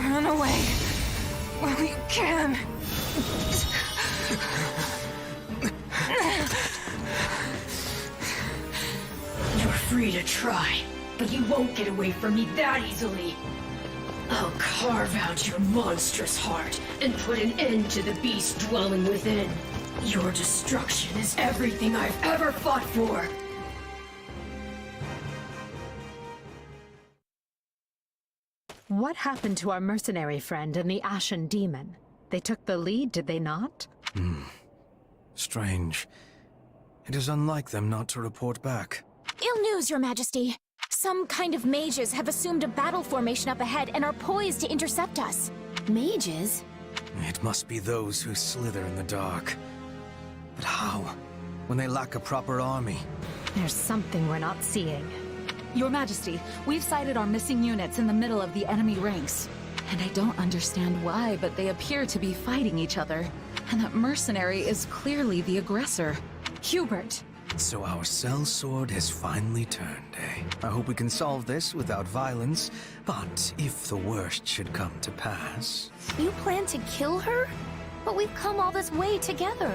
Run away while you can. You're free to try, but you won't get away from me that easily. I'll carve out your monstrous heart and put an end to the beast dwelling within. Your destruction is everything I've ever fought for. What happened to our mercenary friend and the Ashen Demon? They took the lead, did they not? Strange. It is unlike them not to report back. Ill news, Your Majesty. Some kind of mages have assumed a battle formation up ahead and are poised to intercept us. Mages? It must be those who slither in the dark. But how? When they lack a proper army? There's something we're not seeing. Your Majesty, we've sighted our missing units in the middle of the enemy ranks. And I don't understand why, but they appear to be fighting each other. And that mercenary is clearly the aggressor. Hubert! So our sellsword has finally turned, eh? I hope we can solve this without violence, but if the worst should come to pass... You plan to kill her? But we've come all this way together.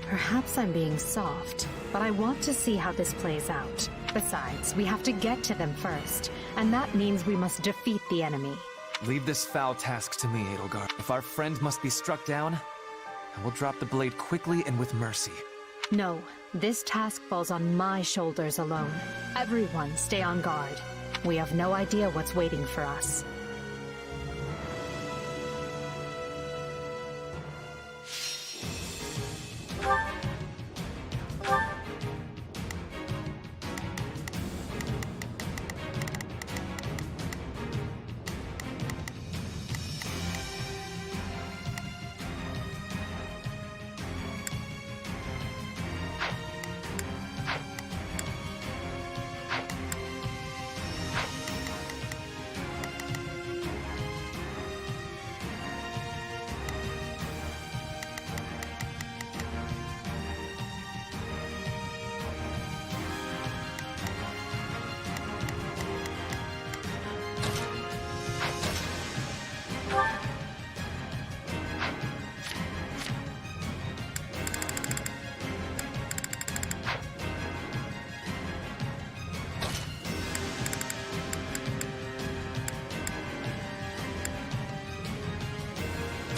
Perhaps I'm being soft, but I want to see how this plays out. Besides, we have to get to them first, and that means we must defeat the enemy. Leave this foul task to me, Edelgard. If our friend must be struck down, I will drop the blade quickly and with mercy. No, this task falls on my shoulders alone. Everyone stay on guard. We have no idea what's waiting for us.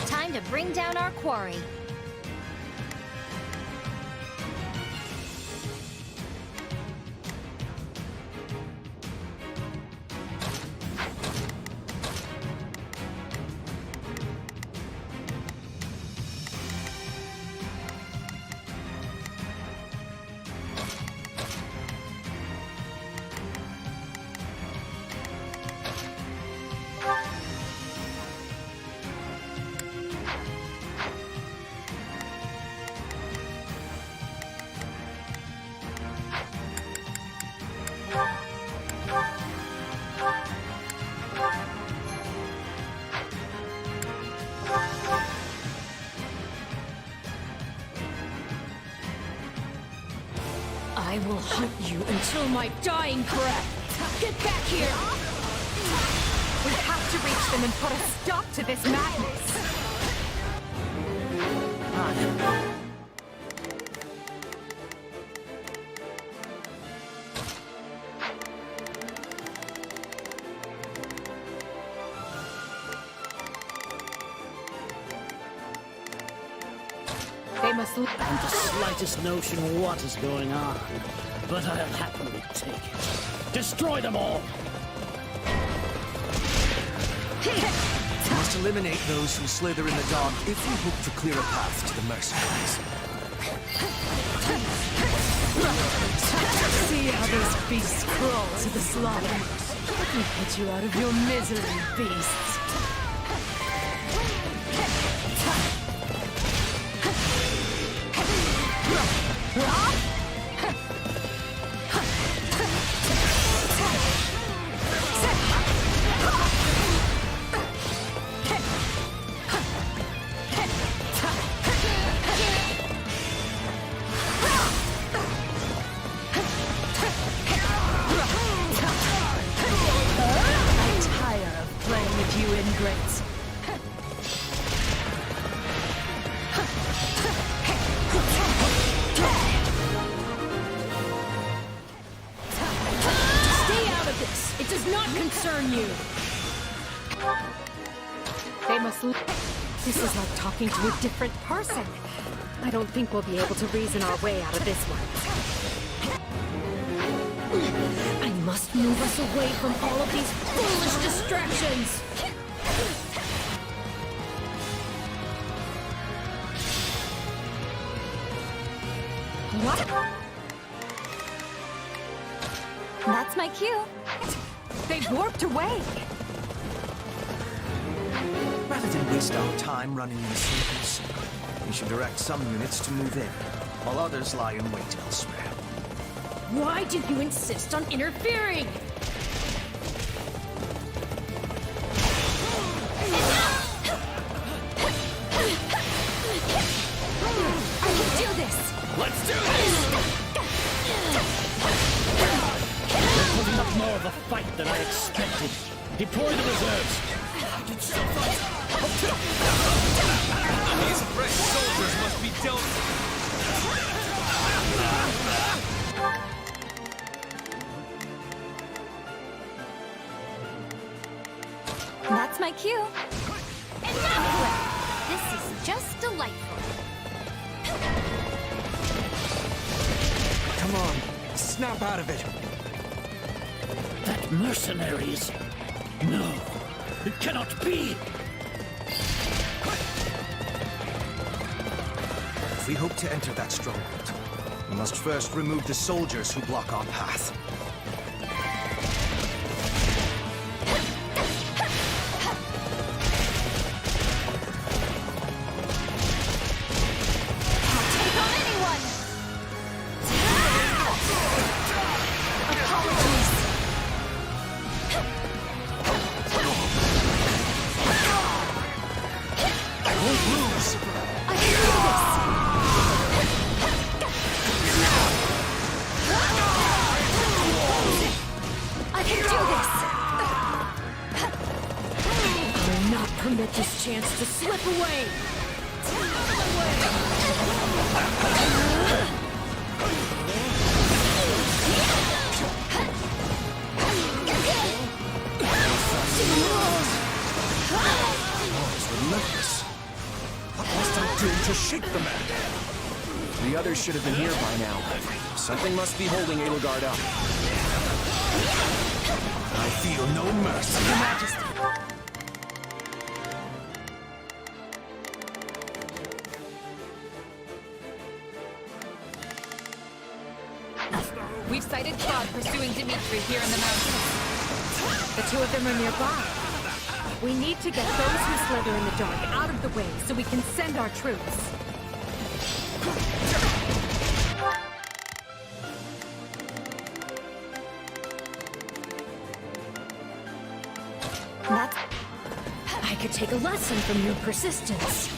Time to bring down our quarry. I will hunt you until my dying breath. Get back here! We have to reach them and put a stop to this madness. must... And the slightest notion what is going on. But I'll happily take it. Destroy them all! We must eliminate those who slither in the dark if we hope to clear a path to the mercenaries. See how those beasts crawl to the slaughter. Let me put you out of your misery, beasts. This is like talking to a different person. I don't think we'll be able to reason our way out of this one. I must move us away from all of these foolish distractions! What? That's my cue. They've warped away. Rather than waste our time running in circles, we should direct some units to move in, while others lie in wait elsewhere. Why do you insist on interfering? I can do this! Let's do this! They're putting up more of a fight than I expected. Deploy the reserves. These fresh soldiers must be dealt. That's my cue. Enough! This is just delightful. Come on, snap out of it. That mercenaries. No, it cannot be. If we hope to enter that stronghold, we must first remove the soldiers who block our path. Permit this chance to slip away! It's relentless. What must I do to shake the man? The others should have been here by now. Something must be holding Edelgard up. I feel no mercy. Your Majesty. We've sighted Claude pursuing Dimitri here in the mountains. The two of them are nearby. We need to get those who slither in the dark out of the way so we can send our troops. I could take a lesson from your persistence.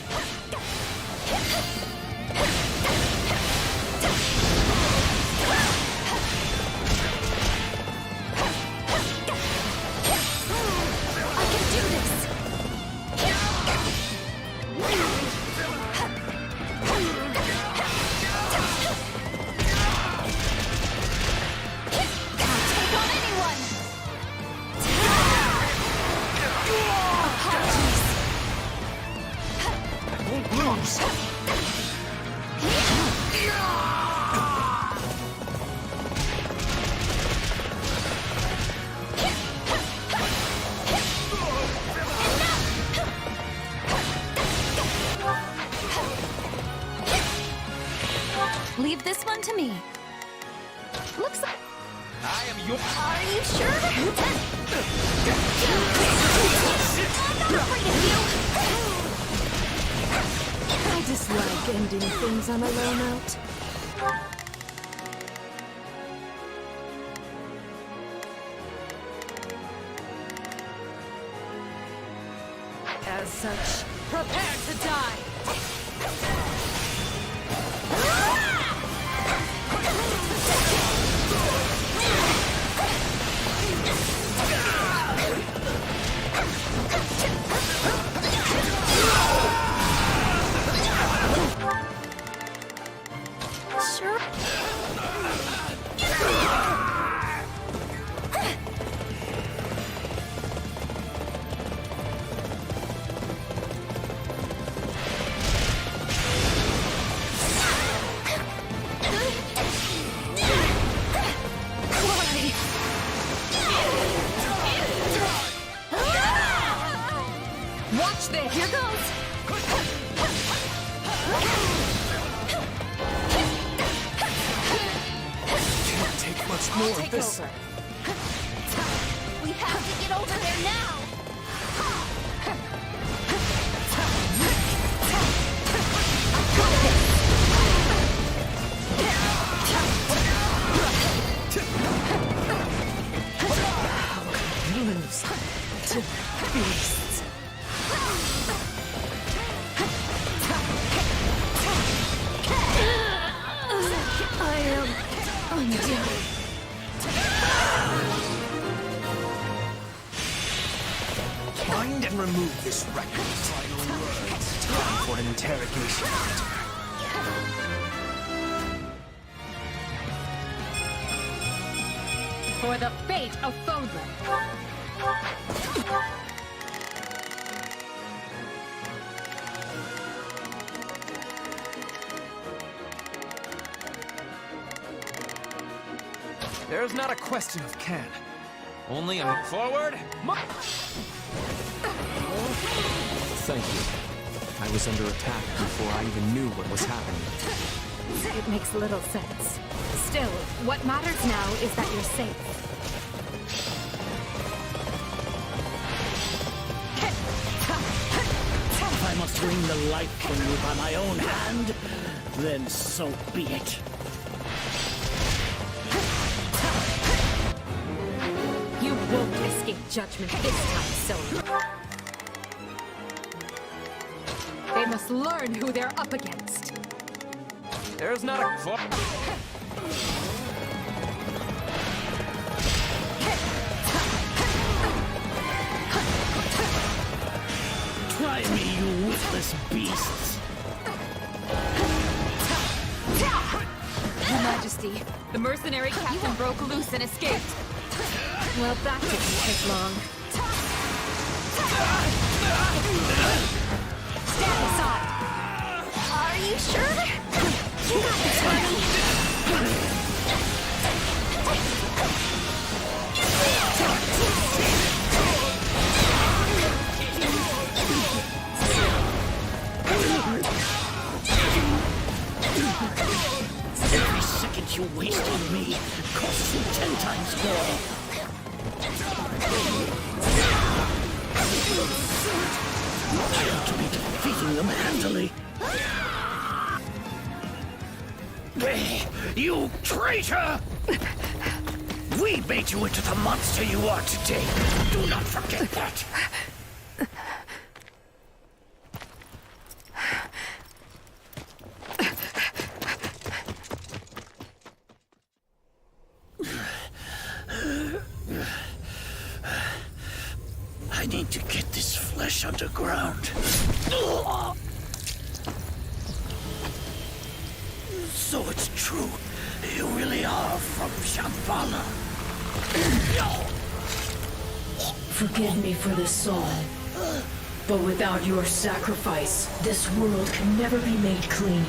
me. Looks like... I am your... Are you sure? I'm not afraid of you! I dislike ending things on a low note. As such, prepare to die! Sure. Watch this! Here goes! Can't take much more of Take this. over. We have to get over there now! Lose to beasts. I am undone. Find and remove this record. Final words. Time for an interrogation. For the fate of Fodlan! There's not a question of can. Only a forward. Thank you. I was under attack before I even knew what was happening. It makes little sense. Still, what matters now is that you're safe. If I must wring the life from you by my own hand, then so be it. You won't escape judgment this time, Sylvie. They must learn who they're up against. There's not a... Try me, you witless beasts! Your Majesty, the mercenary captain broke loose and escaped. Well, that didn't take long. Stand aside! Are you sure? You got this, buddy! Every second you waste on me costs you 10 times more. I ought to be defeating them handily. You traitor! We made you into the monster you are today. Do not forget that. I need to get this flesh underground. So it's true. You really are from Shambhala. Forgive me for this soul, but without your sacrifice, this world can never be made clean.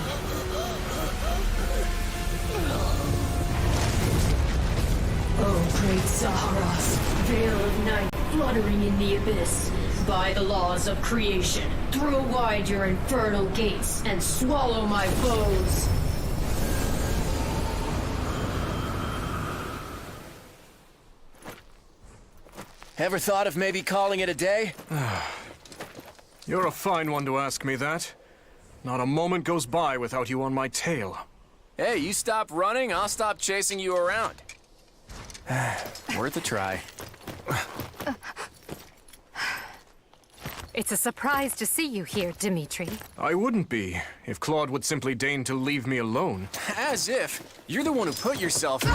Oh, great Saharas, veil of night fluttering in the abyss. By the laws of creation, throw wide your infernal gates and swallow my foes. Ever thought of maybe calling it a day? You're a fine one to ask me that. Not a moment goes by without you on my tail. Hey, you stop running, I'll stop chasing you around. Worth a try. It's a surprise to see you here, Dimitri. I wouldn't be, if Claude would simply deign to leave me alone. As if. You're the one who put yourself in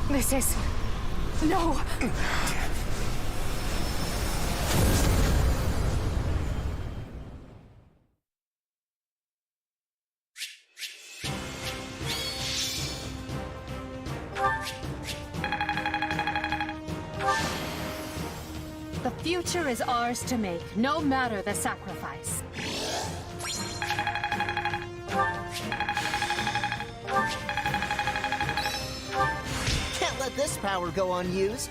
this is... No! The future is ours to make, no matter the sacrifice. Can't let this power go unused.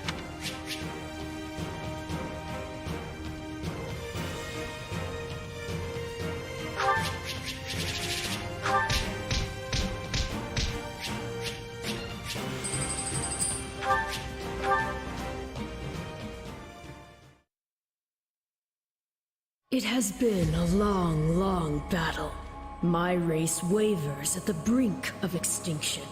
It has been a long, long battle. My race wavers at the brink of extinction.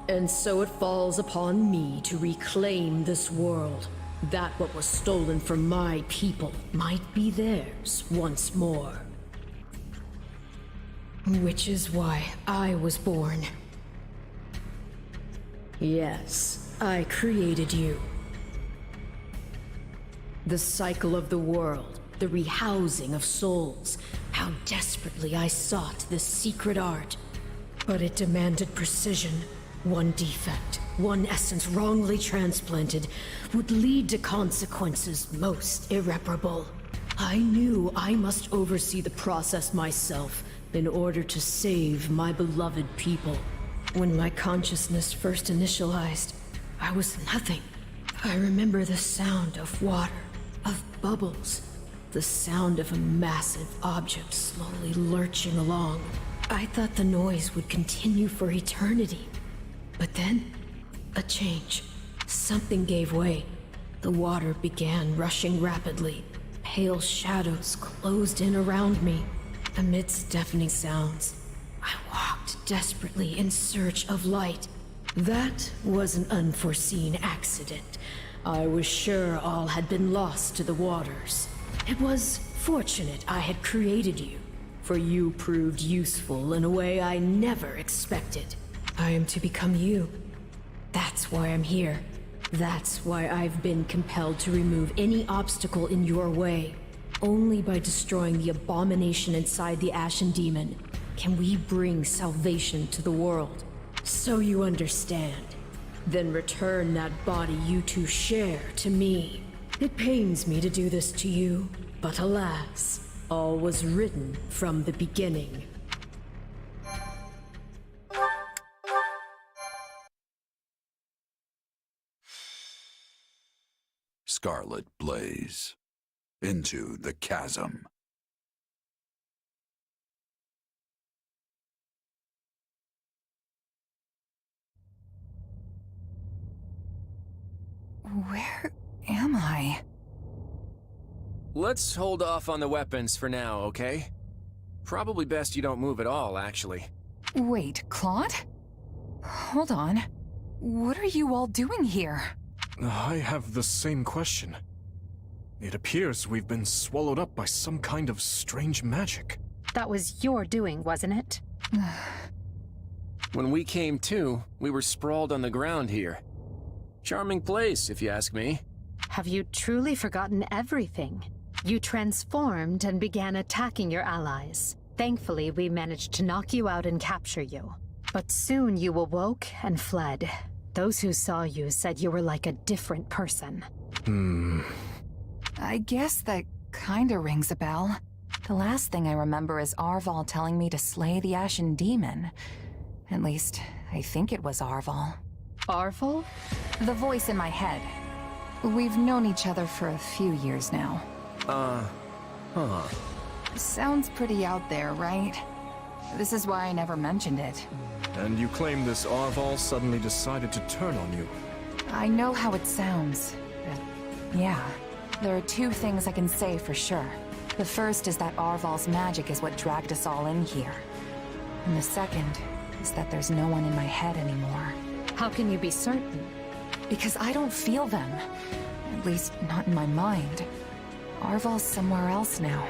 And so it falls upon me to reclaim this world, that what was stolen from my people might be theirs once more. Which is why I was born. Yes, I created you. The cycle of the world, the rehousing of souls. How desperately I sought this secret art. But it demanded precision. One defect, one essence wrongly transplanted, would lead to consequences most irreparable. I knew I must oversee the process myself in order to save my beloved people. When my consciousness first initialized, I was nothing. I remember the sound of water, of bubbles, the sound of a massive object slowly lurching along. I thought the noise would continue for eternity. But then, a change. Something gave way. The water began rushing rapidly. Pale shadows closed in around me. Amidst deafening sounds, I walked desperately in search of light. That was an unforeseen accident. I was sure all had been lost to the waters. It was fortunate I had created you, for you proved useful in a way I never expected. I am to become you. That's why I'm here. That's why I've been compelled to remove any obstacle in your way. Only by destroying the abomination inside the Ashen Demon can we bring salvation to the world. So you understand. Then return that body you two share to me. It pains me to do this to you, but alas, all was written from the beginning. Scarlet blaze. Into the chasm. Where am I? Let's hold off on the weapons for now, okay? Probably best you don't move at all, actually. Wait, Claude? Hold on. What are you all doing here? I have the same question. It appears we've been swallowed up by some kind of strange magic. That was your doing, wasn't it? When we came to, we were sprawled on the ground here. Charming place, if you ask me. Have you truly forgotten everything? You transformed and began attacking your allies. Thankfully, we managed to knock you out and capture you. But soon you awoke and fled. Those who saw you said you were like a different person. I guess that kinda rings a bell. The last thing I remember is Arval telling me to slay the Ashen Demon. At least, I think it was Arval. Arval? The voice in my head. We've known each other for a few years now. Huh. Sounds pretty out there, right? This is why I never mentioned it. And you claim this Arval suddenly decided to turn on you. I know how it sounds, but yeah. There are two things I can say for sure. The first is that Arval's magic is what dragged us all in here. And the second is that there's no one in my head anymore. How can you be certain? Because I don't feel them. At least, not in my mind. Arval's somewhere else now.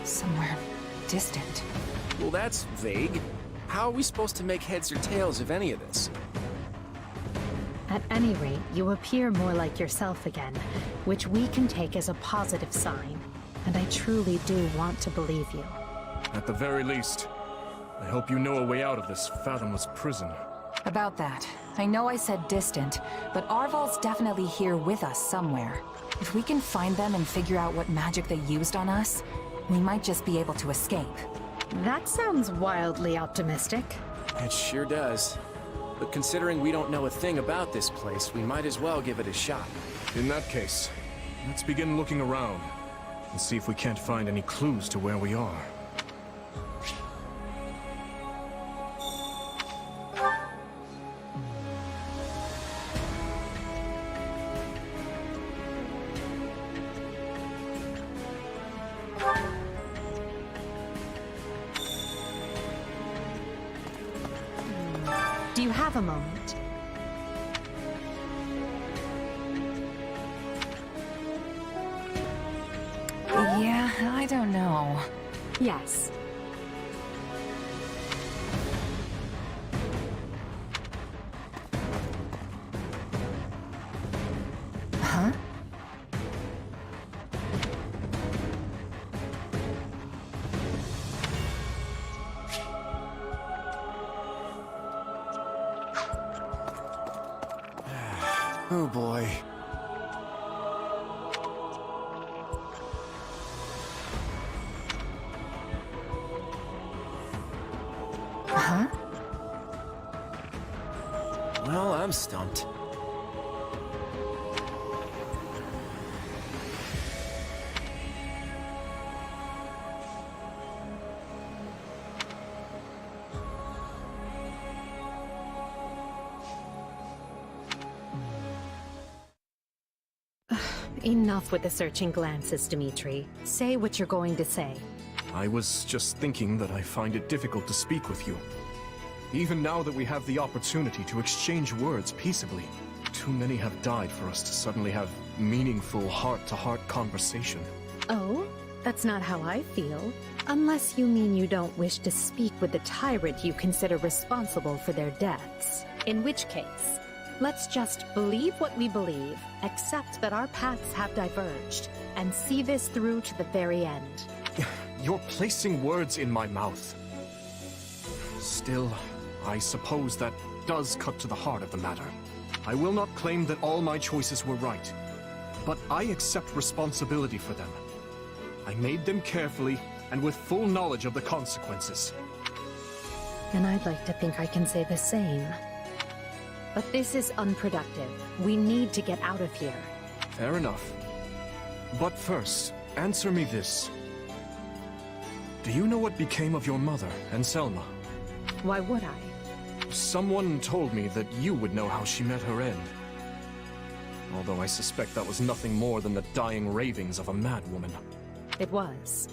Somewhere distant. Well, that's vague. How are we supposed to make heads or tails of any of this? At any rate, you appear more like yourself again, which we can take as a positive sign. And I truly do want to believe you. At the very least, I hope you know a way out of this fathomless prison. About that, I know I said distant, but Arval's definitely here with us somewhere. If we can find them and figure out what magic they used on us, we might just be able to escape. That sounds wildly optimistic. It sure does. But considering we don't know a thing about this place, we might as well give it a shot. In that case, let's begin looking around and see if we can't find any clues to where we are. Do you have a moment? Yeah, I don't know. Yes. Huh? Oh boy. Huh? Well, I'm stumped. Enough with the searching glances, Dimitri. Say what you're going to say. I was just thinking that I find it difficult to speak with you. Even now that we have the opportunity to exchange words peaceably, too many have died for us to suddenly have meaningful heart-to-heart conversation. Oh? That's not how I feel. Unless you mean you don't wish to speak with the tyrant you consider responsible for their deaths. In which case, let's just believe what we believe, accept that our paths have diverged, and see this through to the very end. You're placing words in my mouth. Still, I suppose that does cut to the heart of the matter. I will not claim that all my choices were right, but I accept responsibility for them. I made them carefully and with full knowledge of the consequences. And I'd like to think I can say the same. But this is unproductive. We need to get out of here. Fair enough. But first, answer me this. Do you know what became of your mother and Selma? Why would I? Someone told me that you would know how she met her end. Although I suspect that was nothing more than the dying ravings of a madwoman. It was.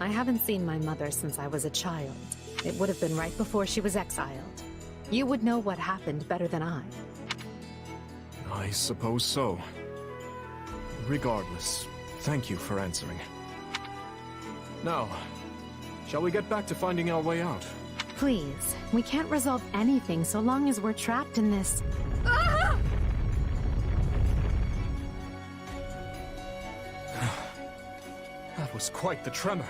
I haven't seen my mother since I was a child. It would have been right before she was exiled. You would know what happened better than I. I suppose so. Regardless, thank you for answering. Now, shall we get back to finding our way out? Please, we can't resolve anything so long as we're trapped in this... Ah! That was quite the tremor.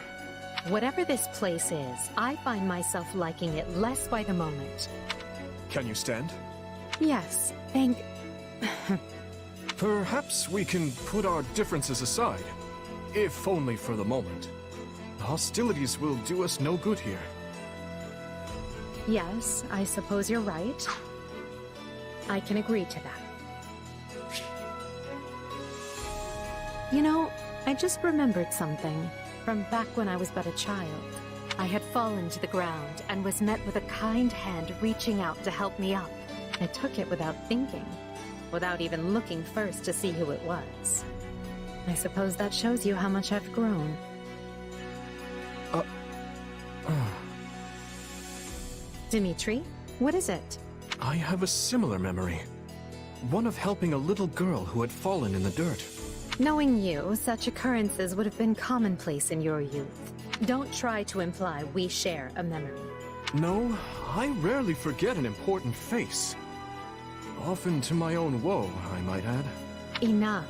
Whatever this place is, I find myself liking it less by the moment. Can you stand? Yes, thank... Perhaps we can put our differences aside, if only for the moment. The hostilities will do us no good here. Yes, I suppose you're right. I can agree to that. You know, I just remembered something from back when I was but a child. I had fallen to the ground and was met with a kind hand reaching out to help me up. I took it without thinking, without even looking first to see who it was. I suppose that shows you how much I've grown. Dimitri, what is it? I have a similar memory. One of helping a little girl who had fallen in the dirt. Knowing you, such occurrences would have been commonplace in your youth. Don't try to imply we share a memory. No, I rarely forget an important face. Often to my own woe, I might add. Enough.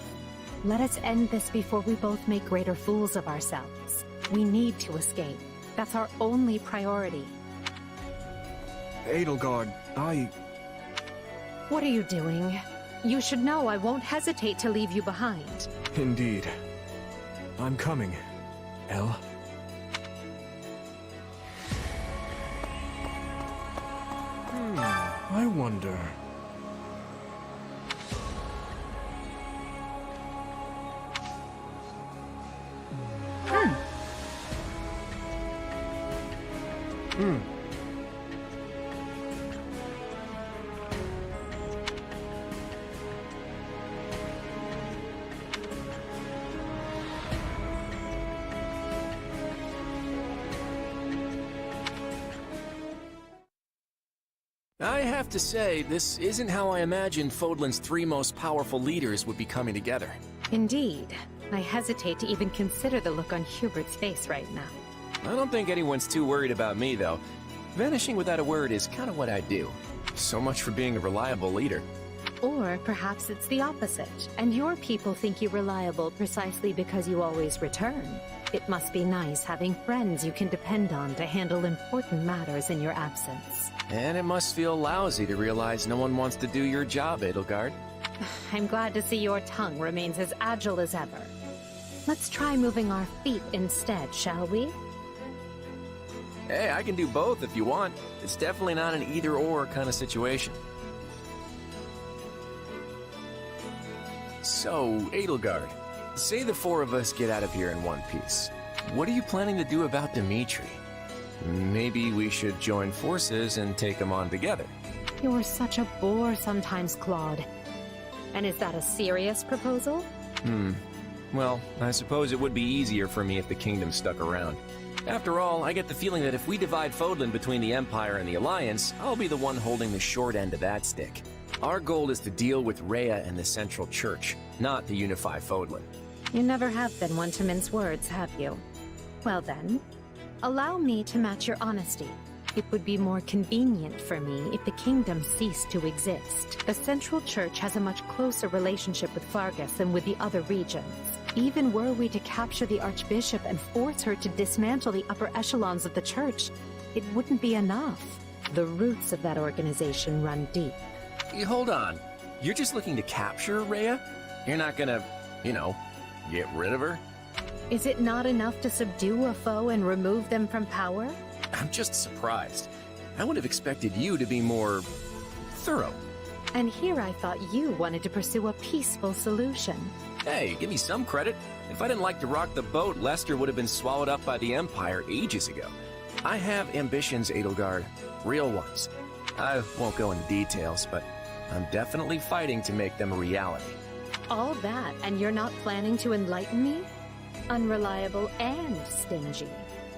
Let us end this before we both make greater fools of ourselves. We need to escape. That's our only priority. Edelgard, What are you doing? You should know I won't hesitate to leave you behind. Indeed. I'm coming, Elle. I wonder... I have to say, this isn't how I imagined Fodlan's 3 most powerful leaders would be coming together. Indeed. I hesitate to even consider the look on Hubert's face right now. I don't think anyone's too worried about me, though. Vanishing without a word is kind of what I do. So much for being a reliable leader. Or perhaps it's the opposite, and your people think you reliable precisely because you always return. It must be nice having friends you can depend on to handle important matters in your absence. And it must feel lousy to realize no one wants to do your job, Edelgard. I'm glad to see your tongue remains as agile as ever. Let's try moving our feet instead, shall we? Hey, I can do both if you want. It's definitely not an either-or kind of situation. So, Edelgard, say the 4 of us get out of here in one piece. What are you planning to do about Dimitri? Maybe we should join forces and take him on together. You're such a bore sometimes, Claude. And is that a serious proposal? Well, I suppose it would be easier for me if the kingdom stuck around. After all, I get the feeling that if we divide Fodlan between the Empire and the Alliance, I'll be the one holding the short end of that stick. Our goal is to deal with Rhea and the Central Church, not to unify Fodlan. You never have been one to mince words, have you? Well then, allow me to match your honesty. It would be more convenient for me if the kingdom ceased to exist. The Central Church has a much closer relationship with Fargus than with the other regions. Even were we to capture the Archbishop and force her to dismantle the upper echelons of the Church, it wouldn't be enough. The roots of that organization run deep. Hold on. You're just looking to capture Rhea? You're not gonna, get rid of her? Is it not enough to subdue a foe and remove them from power? I'm just surprised. I would have expected you to be more... thorough. And here I thought you wanted to pursue a peaceful solution. Hey, give me some credit. If I didn't like to rock the boat, Lester would have been swallowed up by the Empire ages ago. I have ambitions, Edelgard. Real ones. I won't go into details, but I'm definitely fighting to make them a reality. All that, and you're not planning to enlighten me? Unreliable and stingy.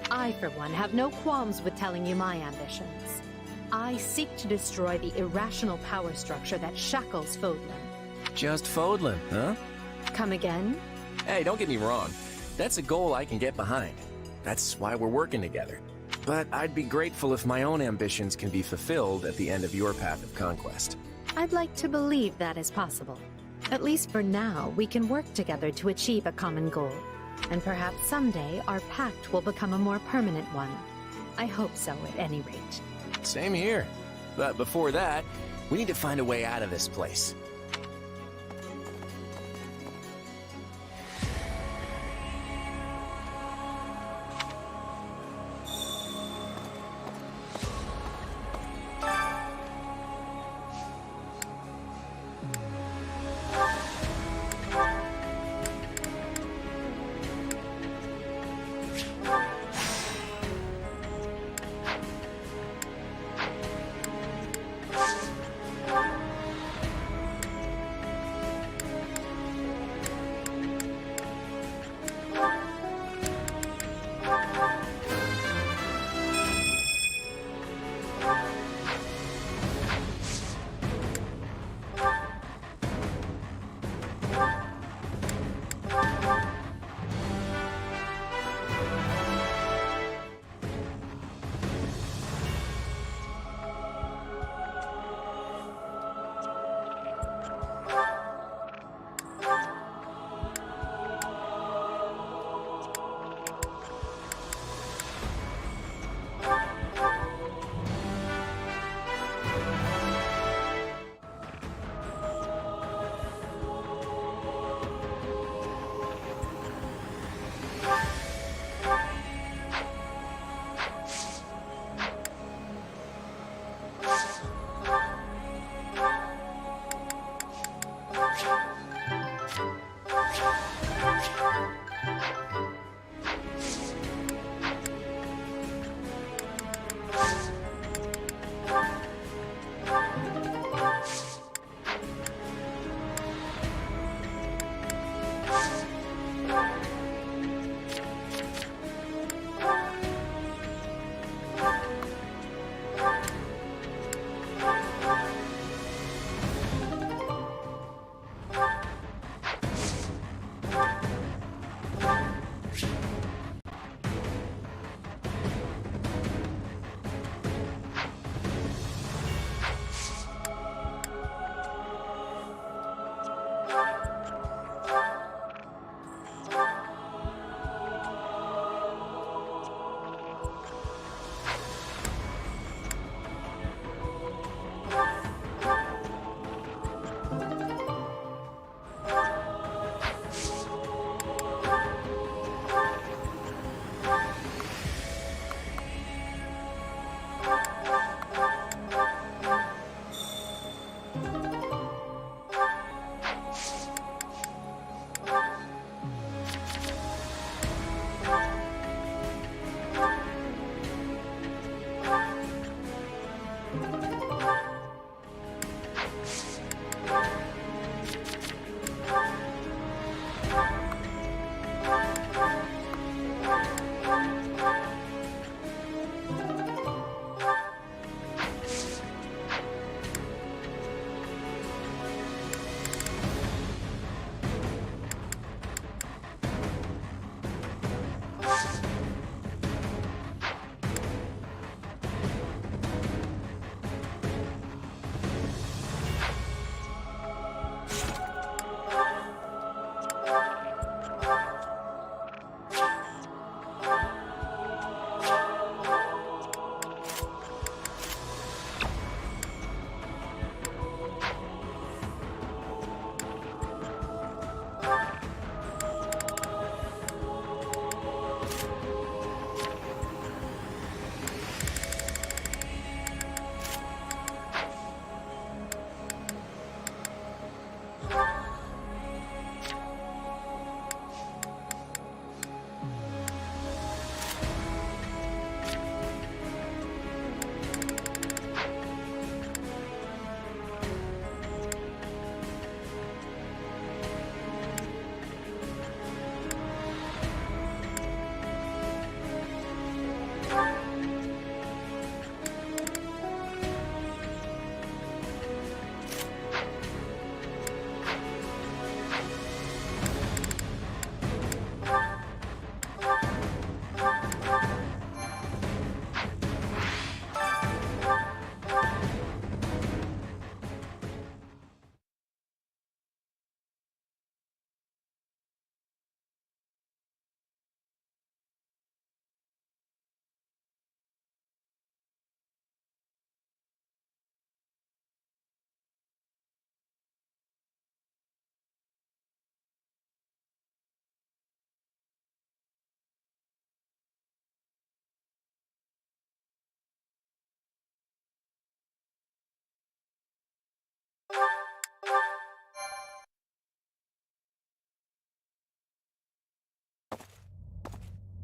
I, for one, have no qualms with telling you my ambitions. I seek to destroy the irrational power structure that shackles Fodlan. Just Fodlan, huh? Come again? Hey, don't get me wrong. That's a goal I can get behind. That's why we're working together. But I'd be grateful if my own ambitions can be fulfilled at the end of your path of conquest. I'd like to believe that is possible. At least for now, we can work together to achieve a common goal. And perhaps someday our pact will become a more permanent one. I hope so, at any rate. Same here. But before that, we need to find a way out of this place.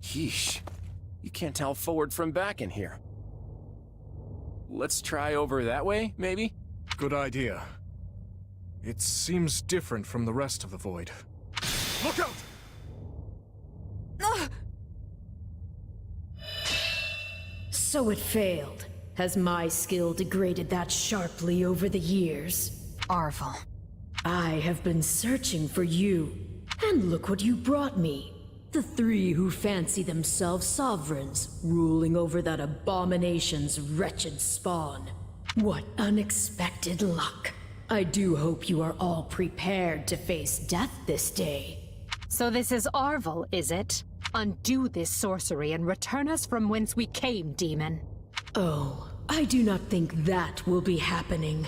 Yeesh. You can't tell forward from back in here. Let's try over that way, maybe? Good idea. It seems different from the rest of the void. Look out! So it failed. Has my skill degraded that sharply over the years? Arvel. I have been searching for you, and look what you brought me. The three who fancy themselves sovereigns, ruling over that abomination's wretched spawn. What unexpected luck. I do hope you are all prepared to face death this day. So this is Arvel, is it? Undo this sorcery and return us from whence we came, demon. Oh, I do not think that will be happening.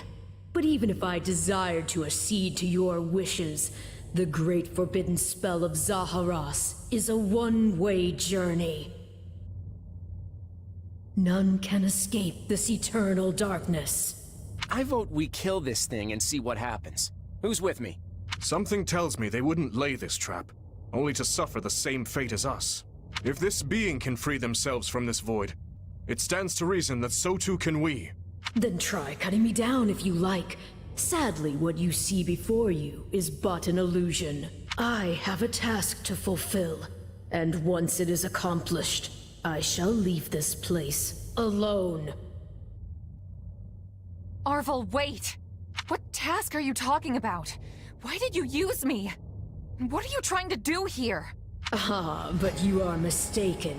But even if I desired to accede to your wishes, the great forbidden spell of Zaharas is a one-way journey. None can escape this eternal darkness. I vote we kill this thing and see what happens. Who's with me? Something tells me they wouldn't lay this trap, only to suffer the same fate as us. If this being can free themselves from this void, it stands to reason that so too can we. Then try cutting me down if you like. Sadly, what you see before you is but an illusion. I have a task to fulfill, and once it is accomplished, I shall leave this place alone. Arvel, wait! What task are you talking about? Why did you use me? What are you trying to do here? Ah, but you are mistaken.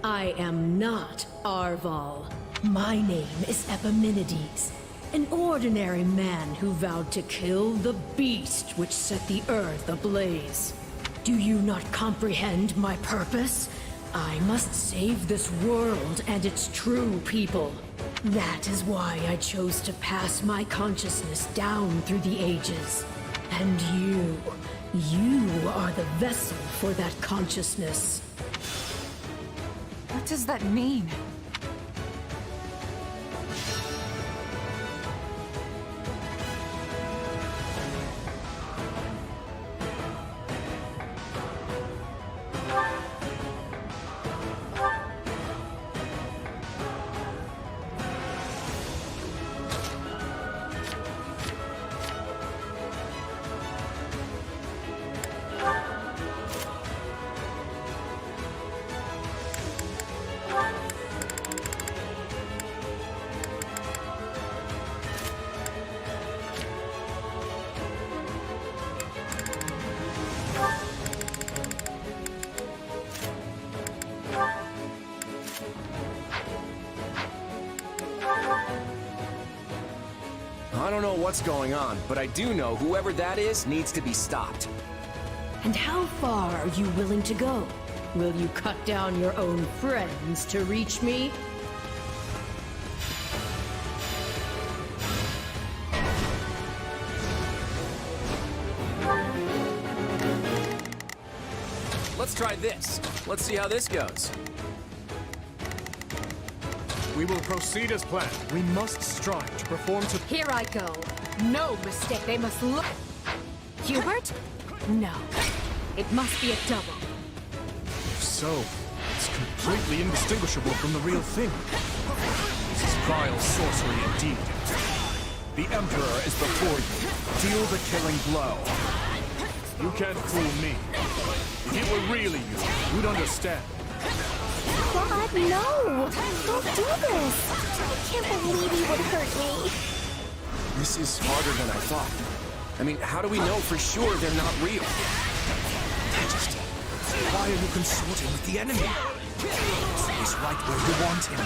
I am not Arval. My name is Epimenides, an ordinary man who vowed to kill the beast which set the earth ablaze. Do you not comprehend my purpose? I must save this world and its true people. That is why I chose to pass my consciousness down through the ages. And you are the vessel for that consciousness. What does that mean? what's going on, but I do know whoever that is needs to be stopped. And how far are you willing to go? Will you cut down your own friends to reach me? Let's try this. Let's see how this goes. We will proceed as planned. We must strive to perform to... Here I go. No mistake. They must look... Hubert? No. It must be a double. If so, it's completely indistinguishable from the real thing. This is vile sorcery indeed. The Emperor is before you. Deal the killing blow. You can't fool me. If it were really you, you'd understand. God, no! Don't do this! I can't believe you would hurt me. This is harder than I thought. I mean, how do we know for sure they're not real? Majesty, why are you consorting with the enemy? He's right where you want him.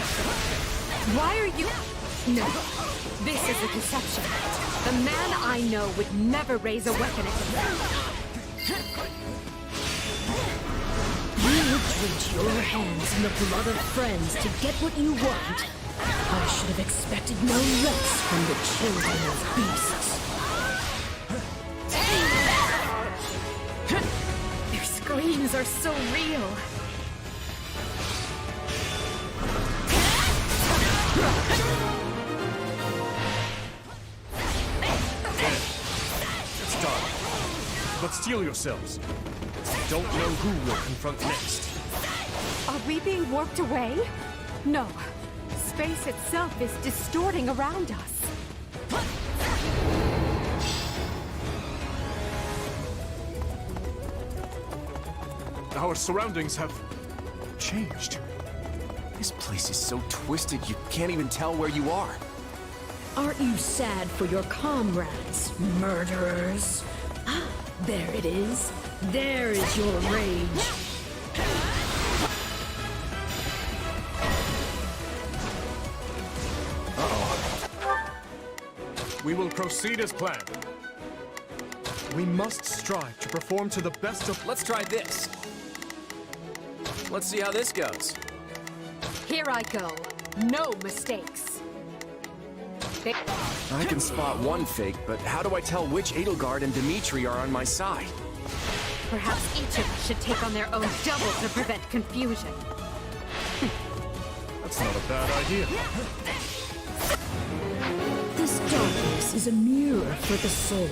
Why are you... No. This is a deception. The man I know would never raise a weapon against me. You would drench your hands in the blood of friends to get what you want. I should have expected no less from the children of beasts. Their screams are so real. It's done. But steel yourselves. Don't know who we'll confront next. Are we being warped away? No. Space itself is distorting around us. Our surroundings have... changed. This place is so twisted you can't even tell where you are. Aren't you sad for your comrades, murderers? Ah, there it is. There is your rage. We will proceed as planned. We must strive to perform to the best of... Let's try this. Let's see how this goes. Here I go. No mistakes. I can spot one fake, but how do I tell which Edelgard and Dimitri are on my side? Perhaps each of us should take on their own double to prevent confusion. That's not a bad idea. This darkness is a mirror for the soul.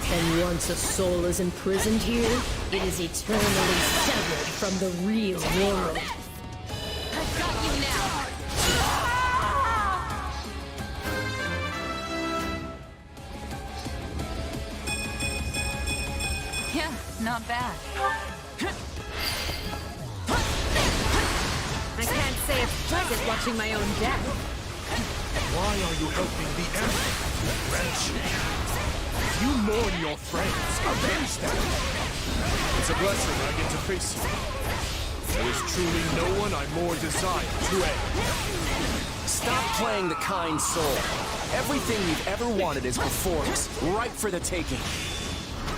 And once a soul is imprisoned here, it is eternally severed from the real world. I've got you now! Yeah, not bad. I can't say it's pleasant watching my own death. Why are you helping the Emperor, you wretch? You mourn your friends. Avenge them. It's a blessing I get to face you. There is truly no one I more desire to end. Stop playing the kind soul. Everything you've ever wanted is before us, ripe for the taking.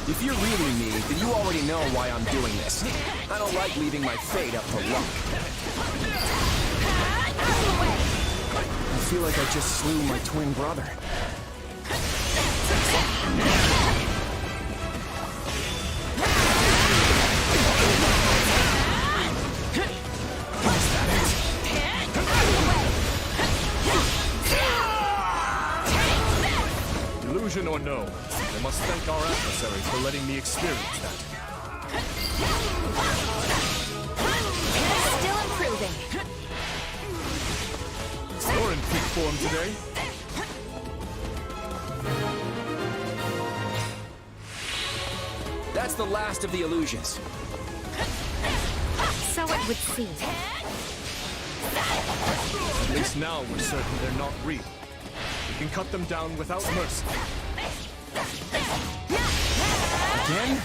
If you're really me, then you already know why I'm doing this. I don't like leaving my fate up to luck. I feel like I just slew my twin brother. Illusion or no, I must thank our adversary for letting me experience that. Still improving. You're in peak form today. That's the last of the illusions. So it would seem. At least now we're certain they're not real. We can cut them down without mercy. Again?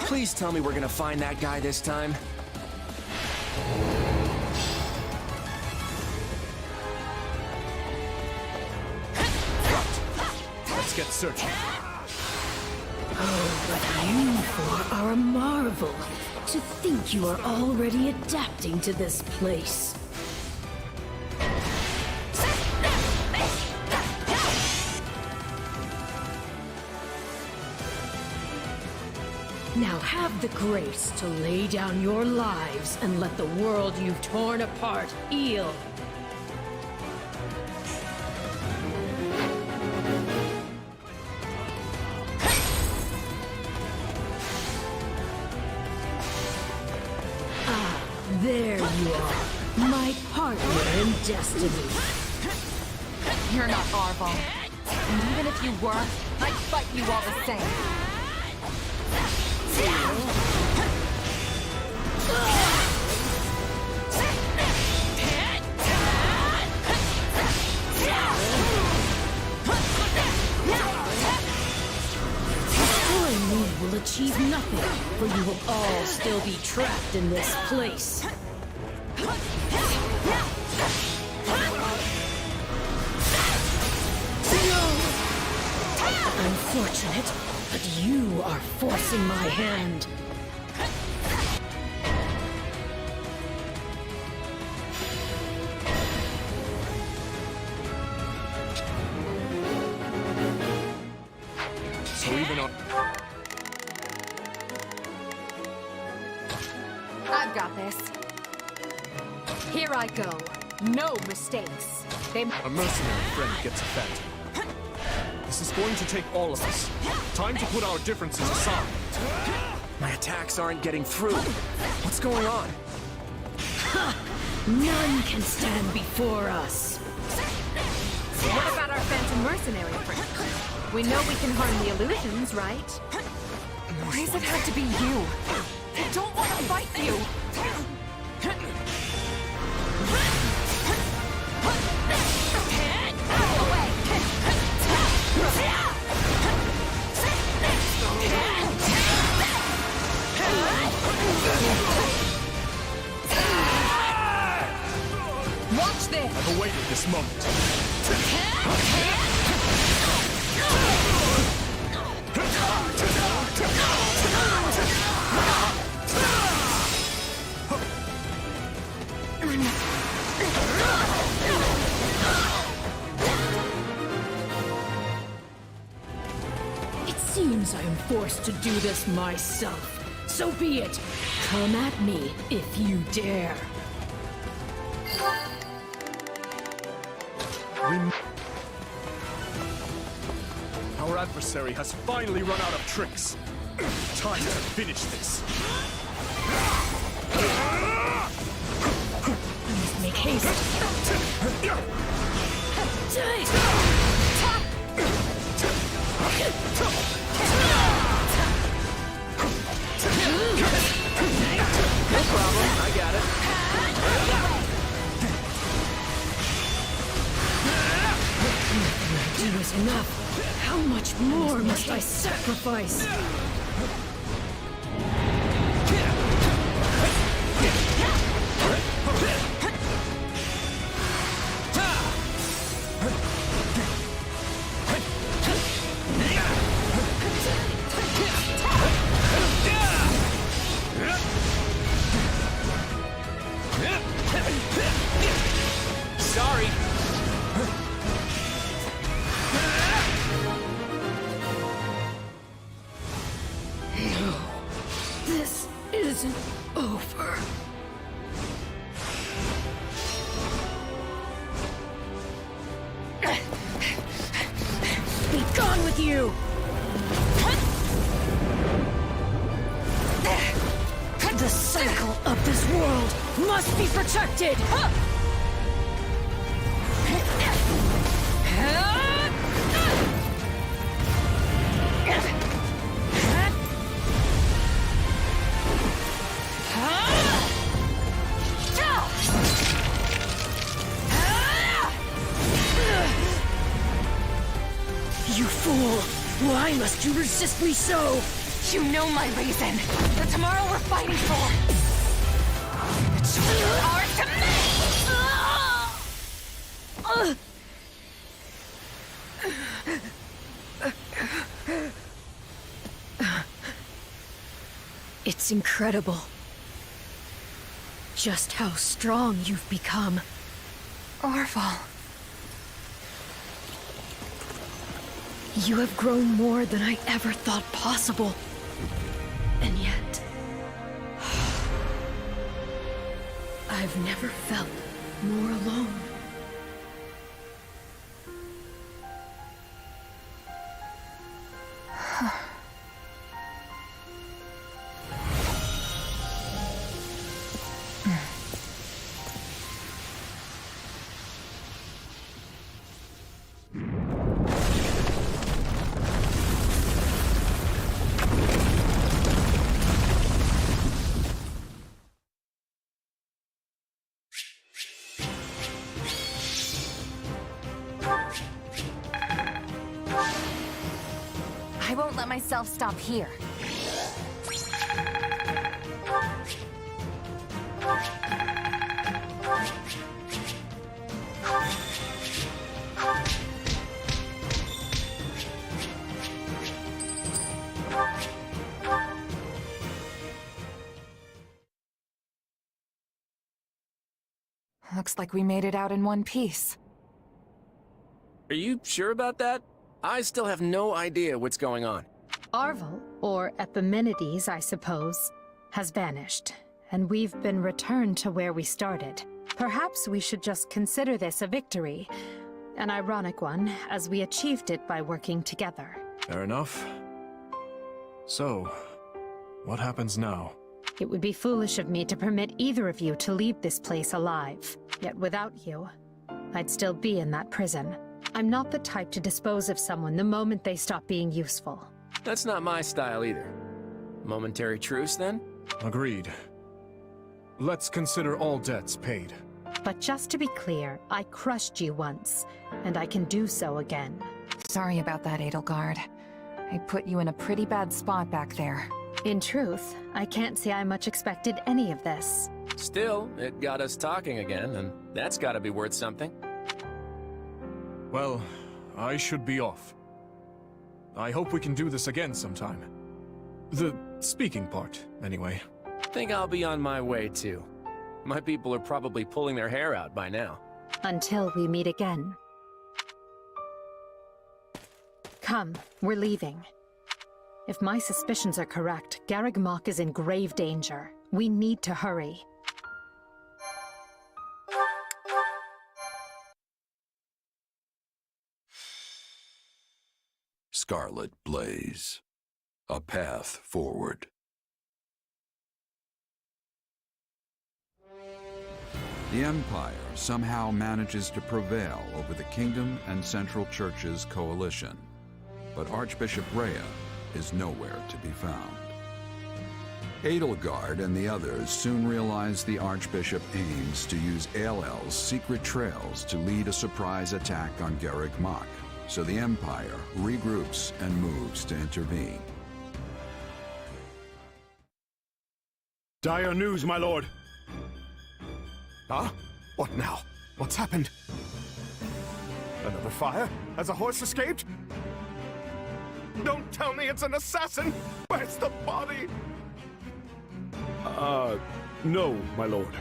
Please tell me we're gonna find that guy this time. Right. Let's get searching. Oh, but you four are a marvel. To think you are already adapting to this place. Now have the grace to lay down your lives and let the world you've torn apart heal. Ah, there you are, my partner in destiny. You're not Arval. And even if you were, I'd fight you all the same. Destroying me will achieve nothing, for you will all still be trapped in this place. Unfortunate, but you are forcing my hand. So even on... I've got this. Here I go. No mistakes. A mercenary friend gets offended. This is going to take all of us. Time to put our differences aside. My attacks aren't getting through. What's going on? Ha! None can stand before us. What about our phantom mercenary friend? We know we can harm the illusions, right? Why does it have to be you? I don't want to fight you! Watch this! I've awaited this moment. It seems I am forced to do this myself. So be it. Come at me if you dare. Our adversary has finally run out of tricks. Time to finish this. I must make haste. No problem, I got it. Do is enough. How much more must I sacrifice? Sorry. No, this isn't over. Be gone with you! The cycle of this world must be protected! You fool! Why must you resist me so? You know my reason. The tomorrow we're fighting for. The choices are to make! It's incredible. Just how strong you've become. Orval. You have grown more than I ever thought possible. And yet... I've never felt more alone. I won't let myself stop here. Looks like we made it out in one piece. Are you sure about that? I still have no idea what's going on. Arvel, or Epimenides, I suppose, has vanished, and we've been returned to where we started. Perhaps we should just consider this a victory. An ironic one, as we achieved it by working together. Fair enough. So, what happens now? It would be foolish of me to permit either of you to leave this place alive. Yet without you, I'd still be in that prison. I'm not the type to dispose of someone the moment they stop being useful. That's not my style either. Momentary truce, then? Agreed. Let's consider all debts paid. But just to be clear, I crushed you once, and I can do so again. Sorry about that, Edelgard. I put you in a pretty bad spot back there. In truth, I can't say I much expected any of this. Still, it got us talking again, and that's gotta be worth something. Well, I should be off. I hope we can do this again sometime. The speaking part, anyway. Think I'll be on my way, too. My people are probably pulling their hair out by now. Until we meet again. Come, we're leaving. If my suspicions are correct, Garreg Mach is in grave danger. We need to hurry. Scarlet blaze. A path forward. The Empire somehow manages to prevail over the Kingdom and Central Church's coalition, but Archbishop Rhea is nowhere to be found. Edelgard and the others soon realize the Archbishop aims to use Aelel's secret trails to lead a surprise attack on Garreg Mach, so the Empire regroups and moves to intervene. Dire news, my lord! Huh? What now? What's happened? Another fire? Has a horse escaped? Don't tell me it's an assassin! Where's the body? No, my lord.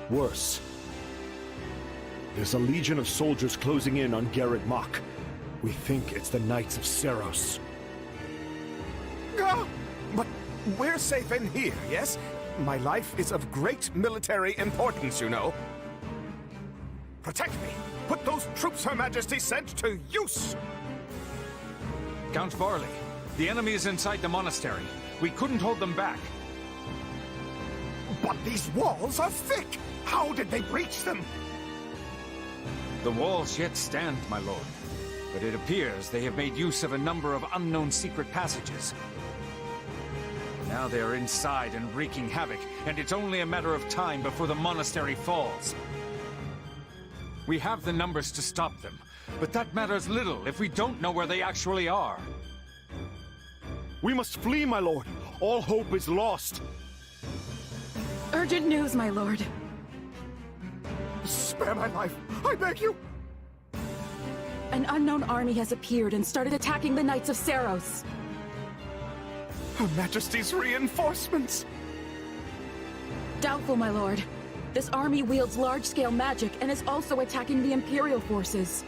Worse. There's a legion of soldiers closing in on Garreg Mach. We think it's the Knights of Seros. But we're safe in here, yes? My life is of great military importance, you know. Protect me! Put those troops Her Majesty sent to use! Count Varley, the enemy is inside the monastery. We couldn't hold them back. But these walls are thick! How did they breach them? The walls yet stand, my lord. But it appears they have made use of a number of unknown secret passages. Now they are inside and wreaking havoc, and it's only a matter of time before the monastery falls. We have the numbers to stop them, but that matters little if we don't know where they actually are. We must flee, my lord. All hope is lost. Urgent news, my lord. Spare my life, I beg you! An unknown army has appeared and started attacking the Knights of Seros. Her Majesty's reinforcements! Doubtful, my lord. This army wields large-scale magic and is also attacking the Imperial forces.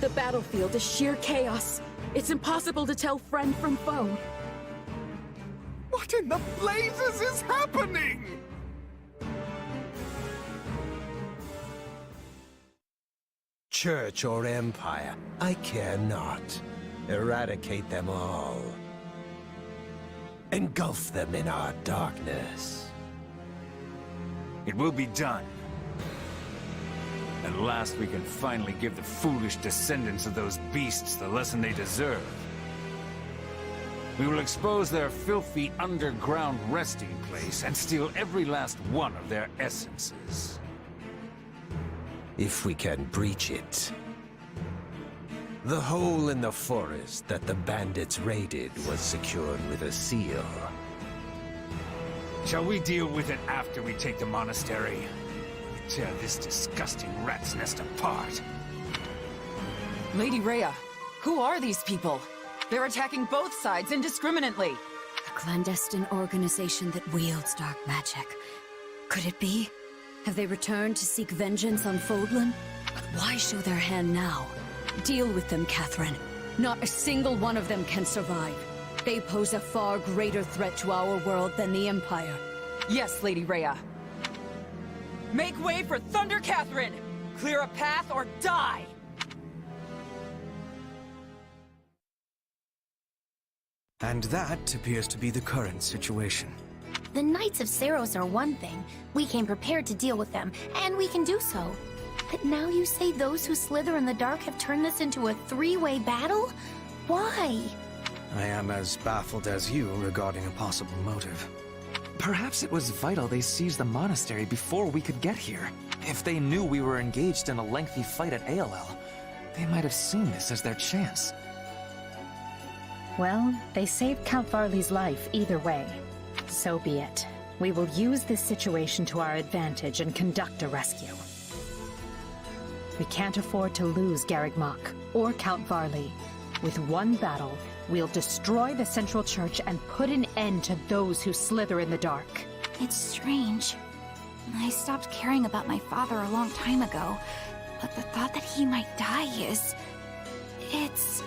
The battlefield is sheer chaos. It's impossible to tell friend from foe. What in the blazes is happening? Church or empire, I care not. Eradicate them all. Engulf them in our darkness. It will be done. At last we can finally give the foolish descendants of those beasts the lesson they deserve. We will expose their filthy underground resting place and steal every last one of their essences. If we can breach it. The hole in the forest that the bandits raided was secured with a seal. Shall we deal with it after we take the monastery? Tear this disgusting rat's nest apart. Lady Rhea, who are these people? They're attacking both sides indiscriminately. A clandestine organization that wields dark magic. Could it be? Have they returned to seek vengeance on Fodlan? But why show their hand now? Deal with them, Catherine. Not a single one of them can survive. They pose a far greater threat to our world than the Empire. Yes, Lady Rhea. Make way for Thunder Catherine! Clear a path or die! And that appears to be the current situation. The Knights of Saros are one thing. We came prepared to deal with them, and we can do so. But now you say those who slither in the dark have turned this into a three-way battle? Why? I am as baffled as you regarding a possible motive. Perhaps it was vital they seized the monastery before we could get here. If they knew we were engaged in a lengthy fight at ALL, they might have seen this as their chance. Well, they saved Count Varley's life either way. So be it. We will use this situation to our advantage and conduct a rescue. We can't afford to lose Garreg Mach or Count Varley. With one battle, we'll destroy the Central Church and put an end to those who slither in the dark. It's strange. I stopped caring about my father a long time ago, but the thought that he might die is... it's...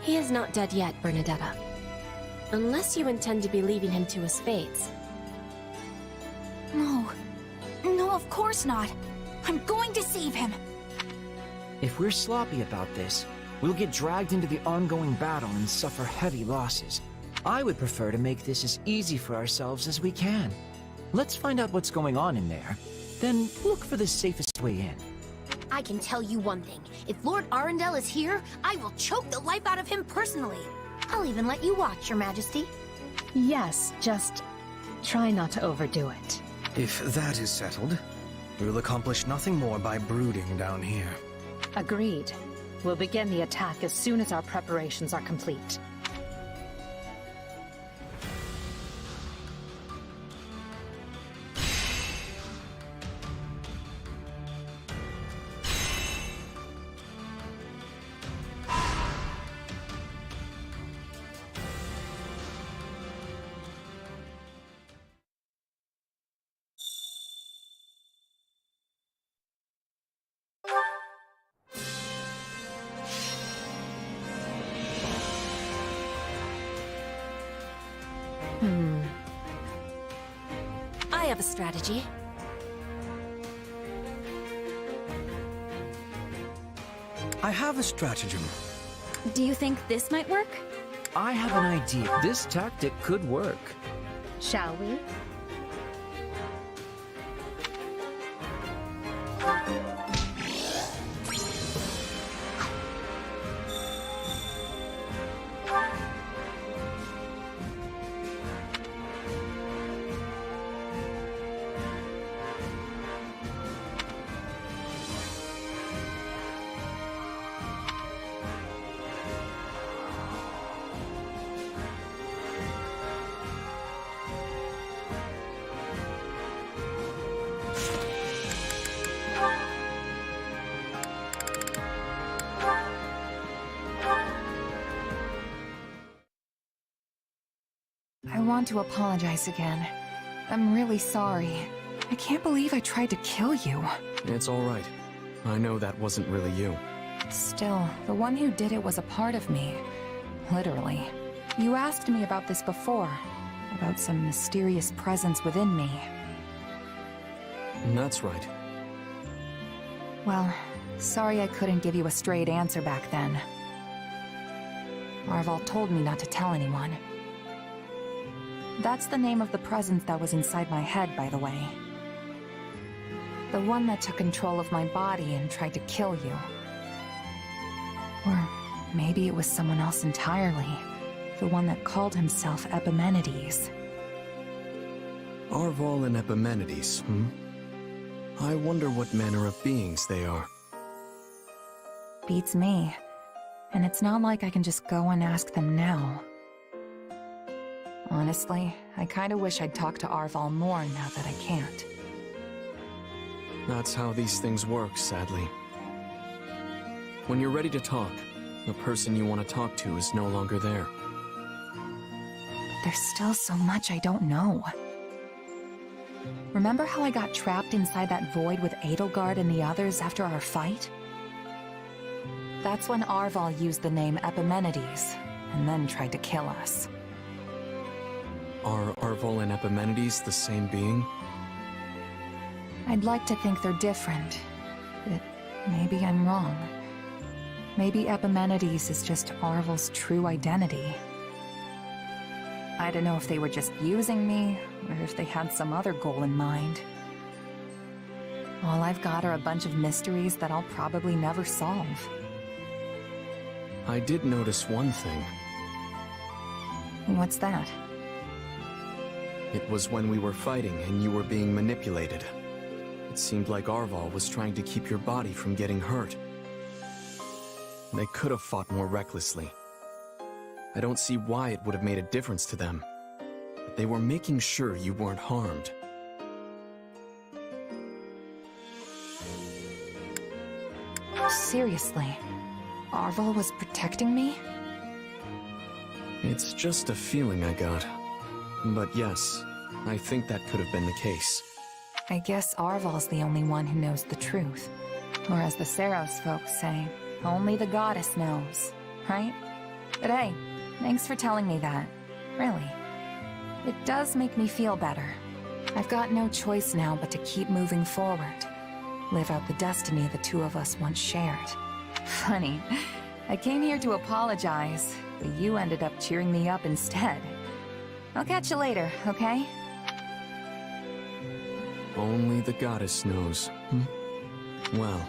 He is not dead yet, Bernadetta. Unless you intend to be leaving him to his fates. No. No, of course not. I'm going to save him. If we're sloppy about this, we'll get dragged into the ongoing battle and suffer heavy losses. I would prefer to make this as easy for ourselves as we can. Let's find out what's going on in there, then look for the safest way in. I can tell you one thing. If Lord Arundel is here, I will choke the life out of him personally. I'll even let you watch, Your Majesty. Yes, just try not to overdo it. If that is settled, we will accomplish nothing more by brooding down here. Agreed. We'll begin the attack as soon as our preparations are complete. I have a strategy. I have a stratagem. Do you think this might work? I have an idea. This tactic could work. Shall we? I want to apologize again. I'm really sorry. I can't believe I tried to kill you. It's all right. I know that wasn't really you. Still, the one who did it was a part of me. Literally. You asked me about this before. About some mysterious presence within me. That's right. Well, sorry I couldn't give you a straight answer back then. Arval told me not to tell anyone. That's the name of the presence that was inside my head, by the way. The one that took control of my body and tried to kill you. Or maybe it was someone else entirely. The one that called himself Epimenides. Arval and Epimenides, I wonder what manner of beings they are. Beats me. And it's not like I can just go and ask them now. Honestly, I kinda wish I'd talked to Arval more now that I can't. That's how these things work, sadly. When you're ready to talk, the person you want to talk to is no longer there. But there's still so much I don't know. Remember how I got trapped inside that void with Edelgard and the others after our fight? That's when Arval used the name Epimenides, and then tried to kill us. Are Arval and Epimenides the same being? I'd like to think they're different, but maybe I'm wrong. Maybe Epimenides is just Arval's true identity. I don't know if they were just using me, or if they had some other goal in mind. All I've got are a bunch of mysteries that I'll probably never solve. I did notice one thing. What's that? It was when we were fighting and you were being manipulated. It seemed like Arval was trying to keep your body from getting hurt. They could have fought more recklessly. I don't see why it would have made a difference to them. But they were making sure you weren't harmed. Seriously? Arval was protecting me? It's just a feeling I got. But yes, I think that could have been the case. I guess Arval's the only one who knows the truth. Or as the Seros folks say, only the goddess knows, right? But hey, thanks for telling me that. Really. It does make me feel better. I've got no choice now but to keep moving forward. Live out the destiny the two of us once shared. Funny, I came here to apologize, but you ended up cheering me up instead. I'll catch you later, okay? Only the goddess knows. Well,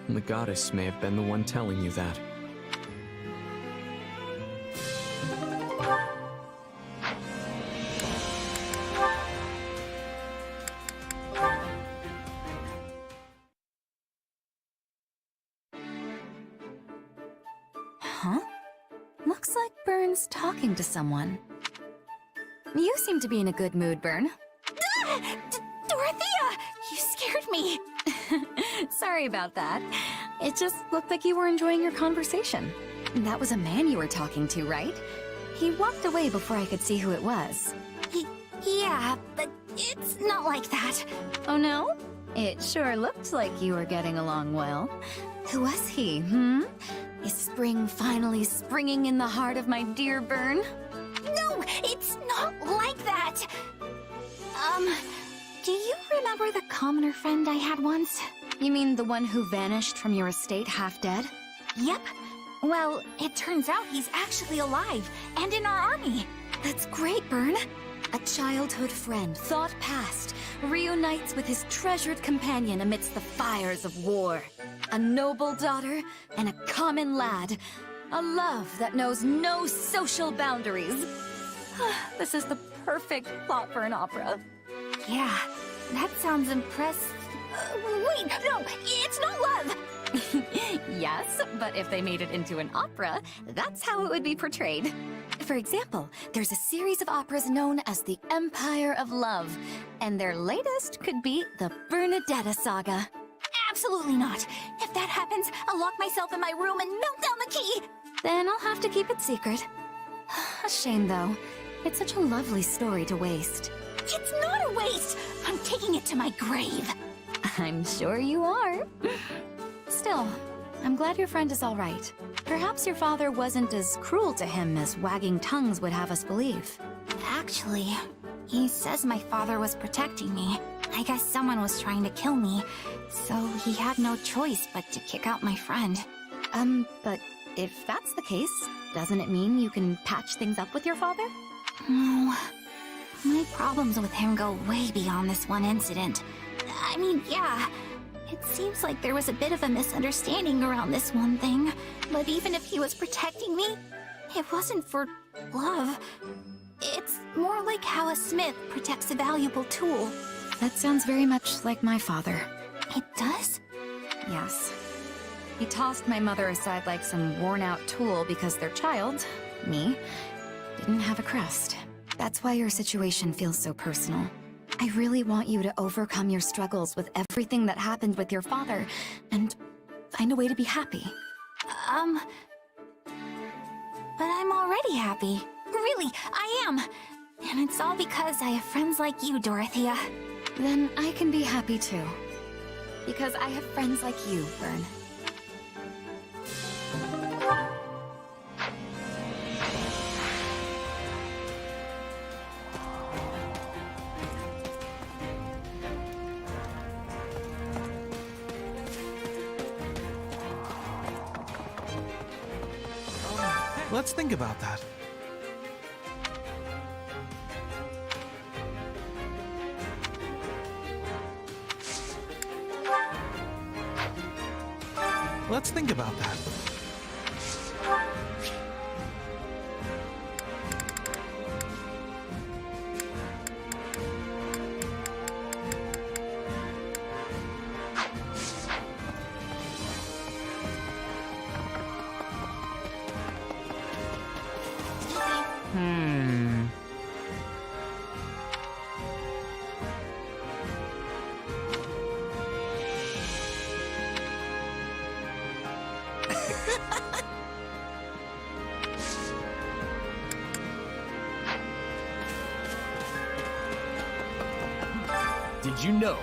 the goddess may have been the one telling you that. Huh? Looks like Burn's talking to someone. You seem to be in a good mood, Burn. Dorothea! You scared me! Sorry about that. It just looked like you were enjoying your conversation. That was a man you were talking to, right? He walked away before I could see who it was. Yeah, but it's not like that. Oh no? It sure looked like you were getting along well. Who was he, Is spring finally springing in the heart of my dear Burn? No, it's not like that! Do you remember the commoner friend I had once? You mean the one who vanished from your estate half dead? Yep. Well, it turns out he's actually alive, and in our army. That's great, Burn. A childhood friend, thought past, reunites with his treasured companion amidst the fires of war. A noble daughter and a common lad. A love that knows no social boundaries. This is the perfect plot for an opera. Yeah, that sounds impressive. Wait, no, it's not love! Yes, but if they made it into an opera, that's how it would be portrayed. For example, there's a series of operas known as the Empire of Love, and their latest could be the Bernadetta Saga. Absolutely not. If that happens, I'll lock myself in my room and melt down the key. Then I'll have to keep it secret. A shame, though. It's such a lovely story to waste. It's not a waste! I'm taking it to my grave! I'm sure you are. Still, I'm glad your friend is all right. Perhaps your father wasn't as cruel to him as wagging tongues would have us believe. Actually, he says my father was protecting me. I guess someone was trying to kill me, so he had no choice but to kick out my friend. But if that's the case, doesn't it mean you can patch things up with your father? No. My problems with him go way beyond this one incident. I mean, yeah, it seems like there was a bit of a misunderstanding around this one thing. But even if he was protecting me, it wasn't for love. It's more like how a smith protects a valuable tool. That sounds very much like my father. It does? Yes. He tossed my mother aside like some worn-out tool because their child, me, didn't have a crest. That's why your situation feels so personal. I really want you to overcome your struggles with everything that happened with your father and find a way to be happy. But I'm already happy. Really, I am. And it's all because I have friends like you, Dorothea. Then I can be happy too. Because I have friends like you, Bern. Let's think about that. Let's think about that. Did you know?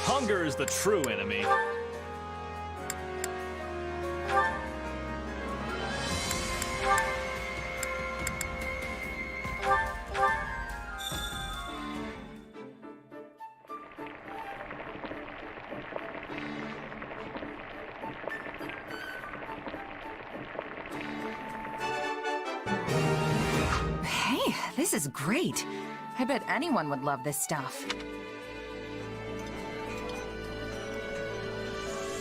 Hunger is the true enemy. Hey, this is great. I bet anyone would love this stuff.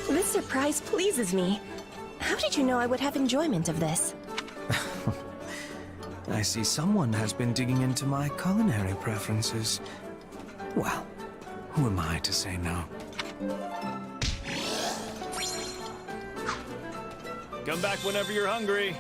This surprise pleases me. How did you know I would have enjoyment of this? I see someone has been digging into my culinary preferences. Well, who am I to say no? Come back whenever you're hungry.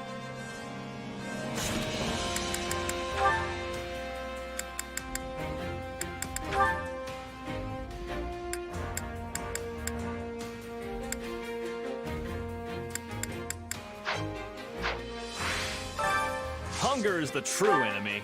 Hunger is the true enemy.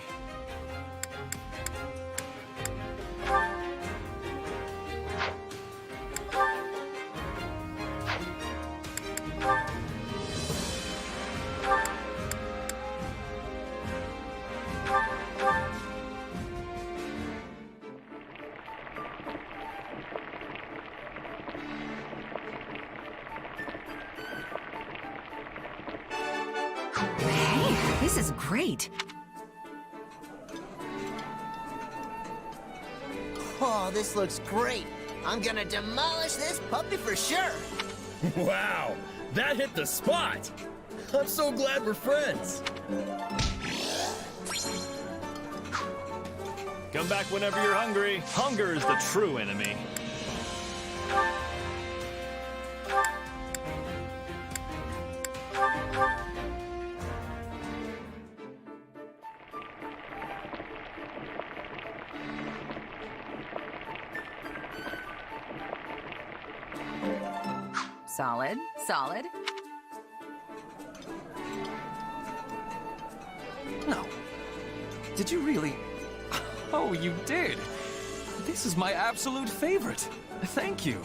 Hey, this is great. Oh, this looks great. I'm gonna demolish this puppy for sure. Wow, that hit the spot. I'm so glad we're friends. Come back whenever you're hungry. Hunger is the true enemy. Solid, solid. No. Did you really? Oh, you did. This is my absolute favorite. Thank you.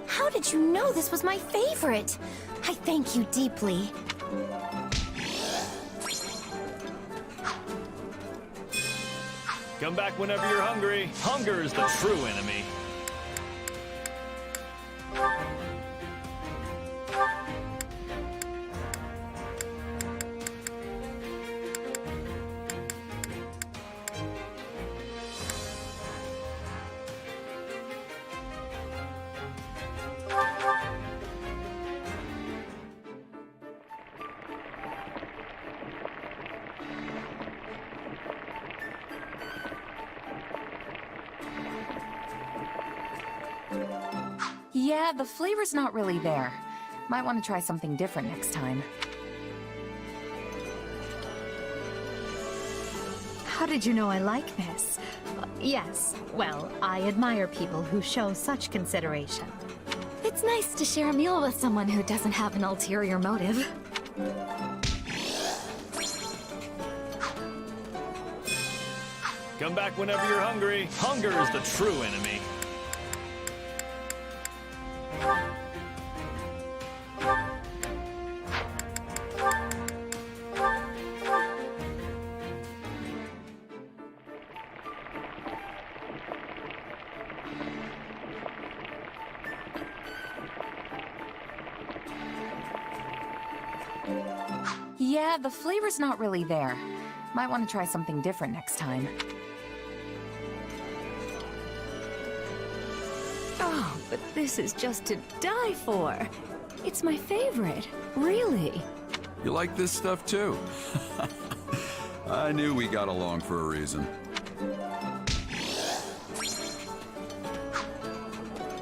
How did you know this was my favorite? I thank you deeply. Come back whenever you're hungry. Hunger is the true enemy. Yeah, the flavor's not really there. Might want to try something different next time. How did you know I like this? Yes, well, I admire people who show such consideration. It's nice to share a meal with someone who doesn't have an ulterior motive. Come back whenever you're hungry. Hunger is the true enemy. Yeah, the flavor's not really there. Might want to try something different next time. Oh, but this is just to die for. It's my favorite, really. You like this stuff too? I knew we got along for a reason.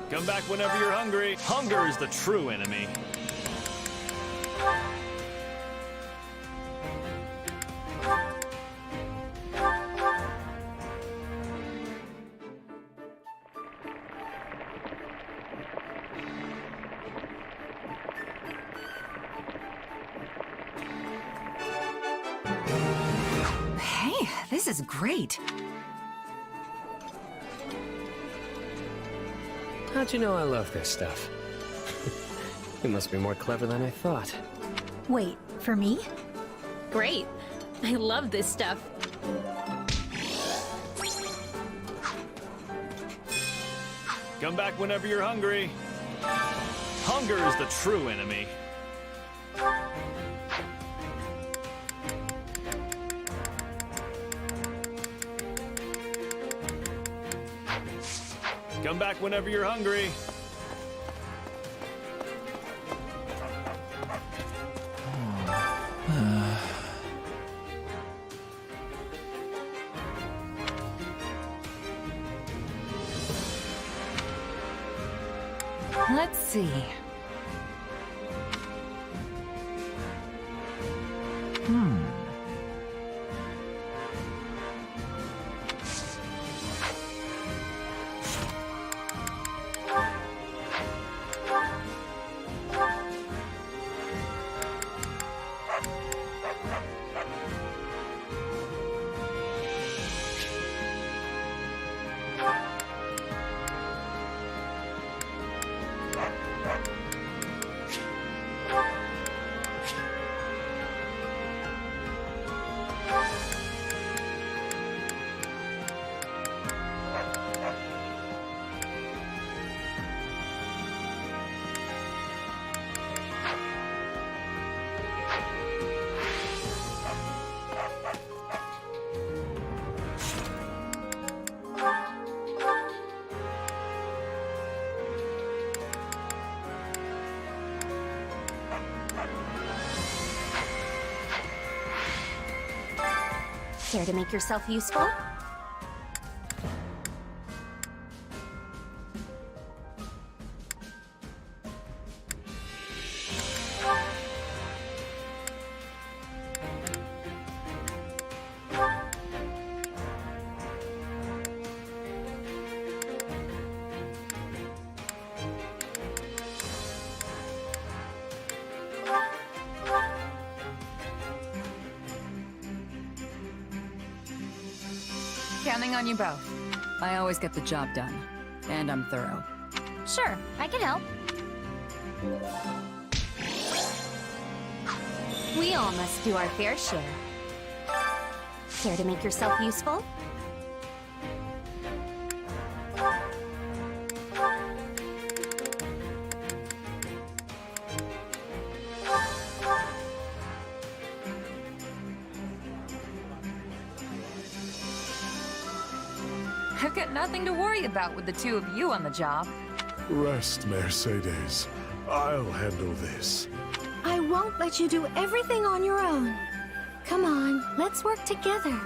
Come back whenever you're hungry. Hunger is the true enemy. Hey, this is great. How'd you know I love this stuff? You must be more clever than I thought. Wait, for me? Great. I love this stuff. Come back whenever you're hungry. Hunger is the true enemy. Come back whenever you're hungry. Let's see. Care to make yourself useful? Counting on you both. I always get the job done. And I'm thorough. Sure, I can help. We all must do our fair share. Care to make yourself useful? I've got nothing to worry about with the two of you on the job. Rest, Mercedes. I'll handle this. I won't let you do everything on your own. Come on, let's work together.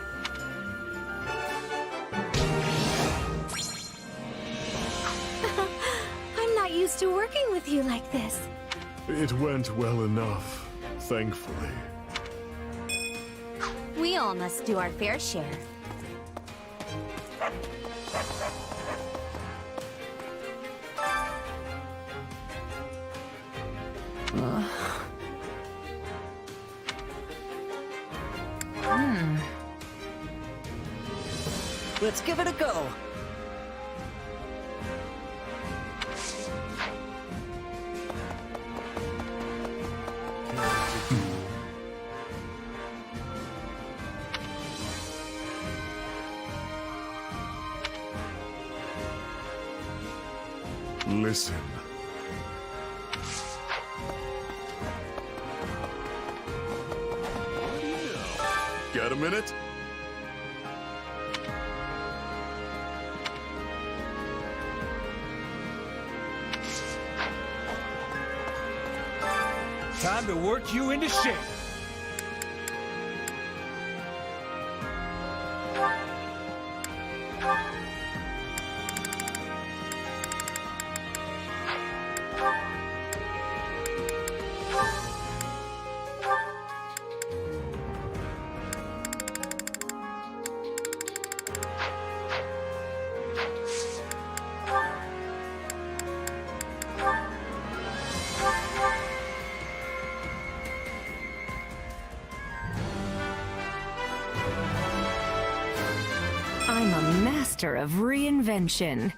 I'm not used to working with you like this. It went well enough, thankfully. We all must do our fair share. Let's give it a go. Listen. Got a minute? Time to work you into shape. I'm a master of reinvention.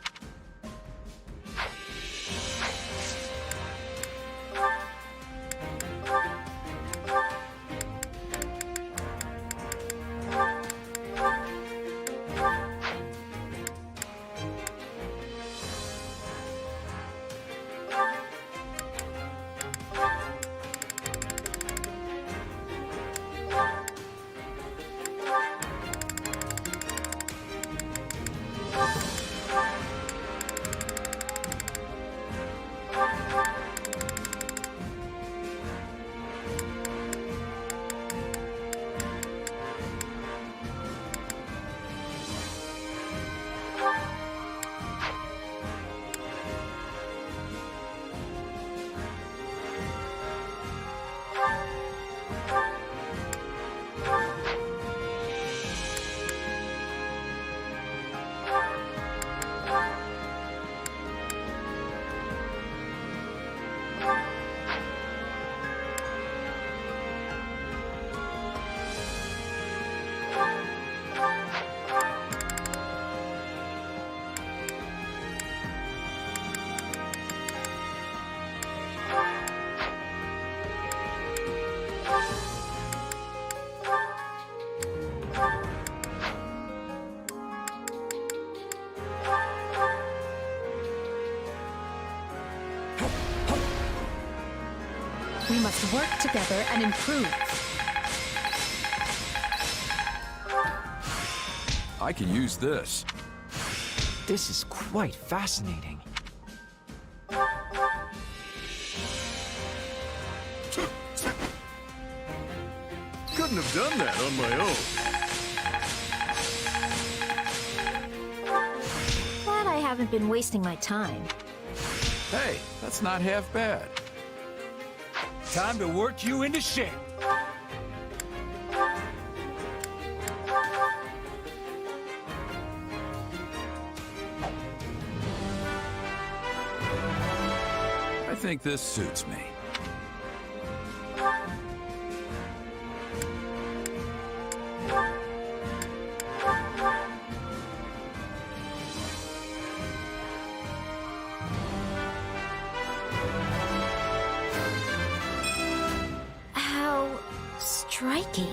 We must work together and improve. I can use this. This is quite fascinating. Couldn't have done that on my own. Glad I haven't been wasting my time. Hey, that's not half bad. Time to work you into shape. I think this suits me. striking.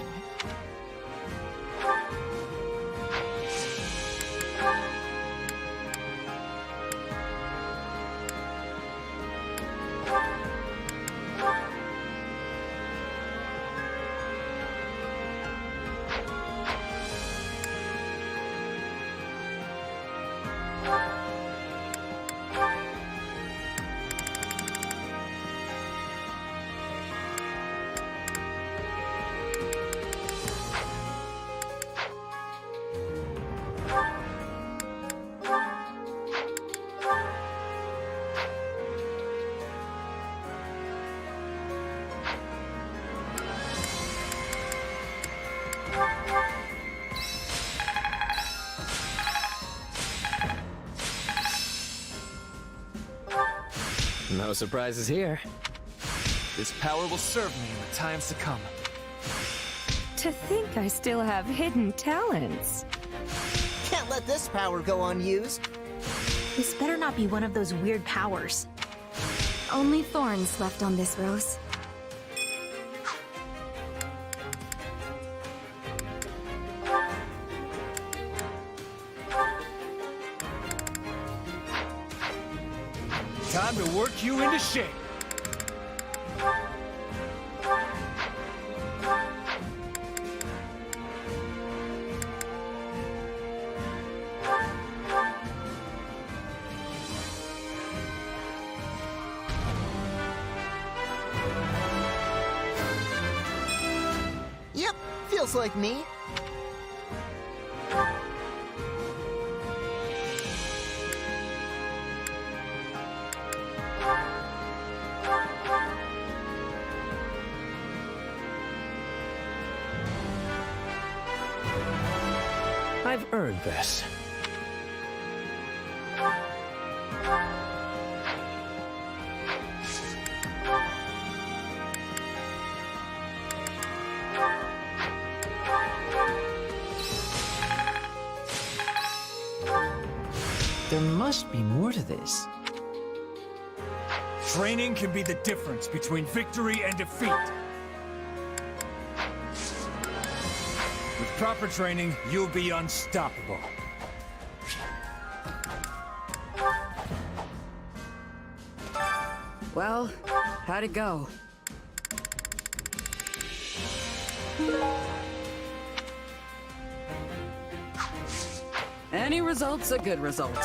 No surprises here. This power will serve me in the times to come. To think I still have hidden talents. Can't let this power go unused. This better not be one of those weird powers. Only thorns left on this rose. Time to work you into shape. Yep, feels like me. I've earned this. There must be more to this. Training can be the difference between victory and defeat. With proper training, you'll be unstoppable. Well, how'd it go? Any result's a good result.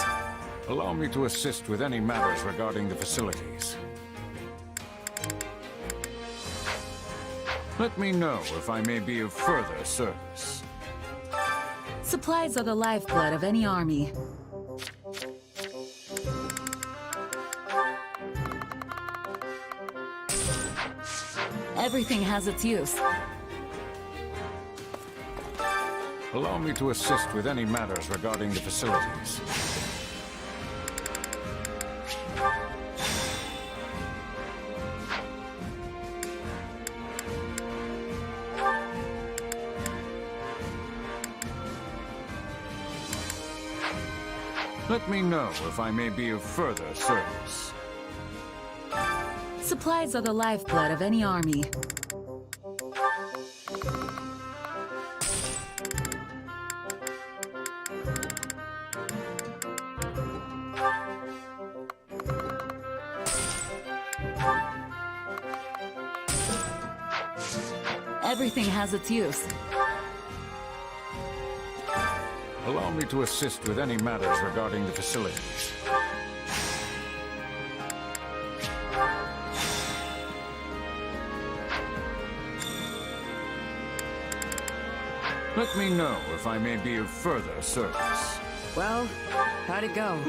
Allow me to assist with any matters regarding the facilities. Let me know if I may be of further service. Supplies are the lifeblood of any army. Everything has its use. Allow me to assist with any matters regarding the facilities. Let me know if I may be of further service. Supplies are the lifeblood of any army. Everything has its use. Allow me to assist with any matters regarding the facilities. Let me know if I may be of further service. Well, how'd it go?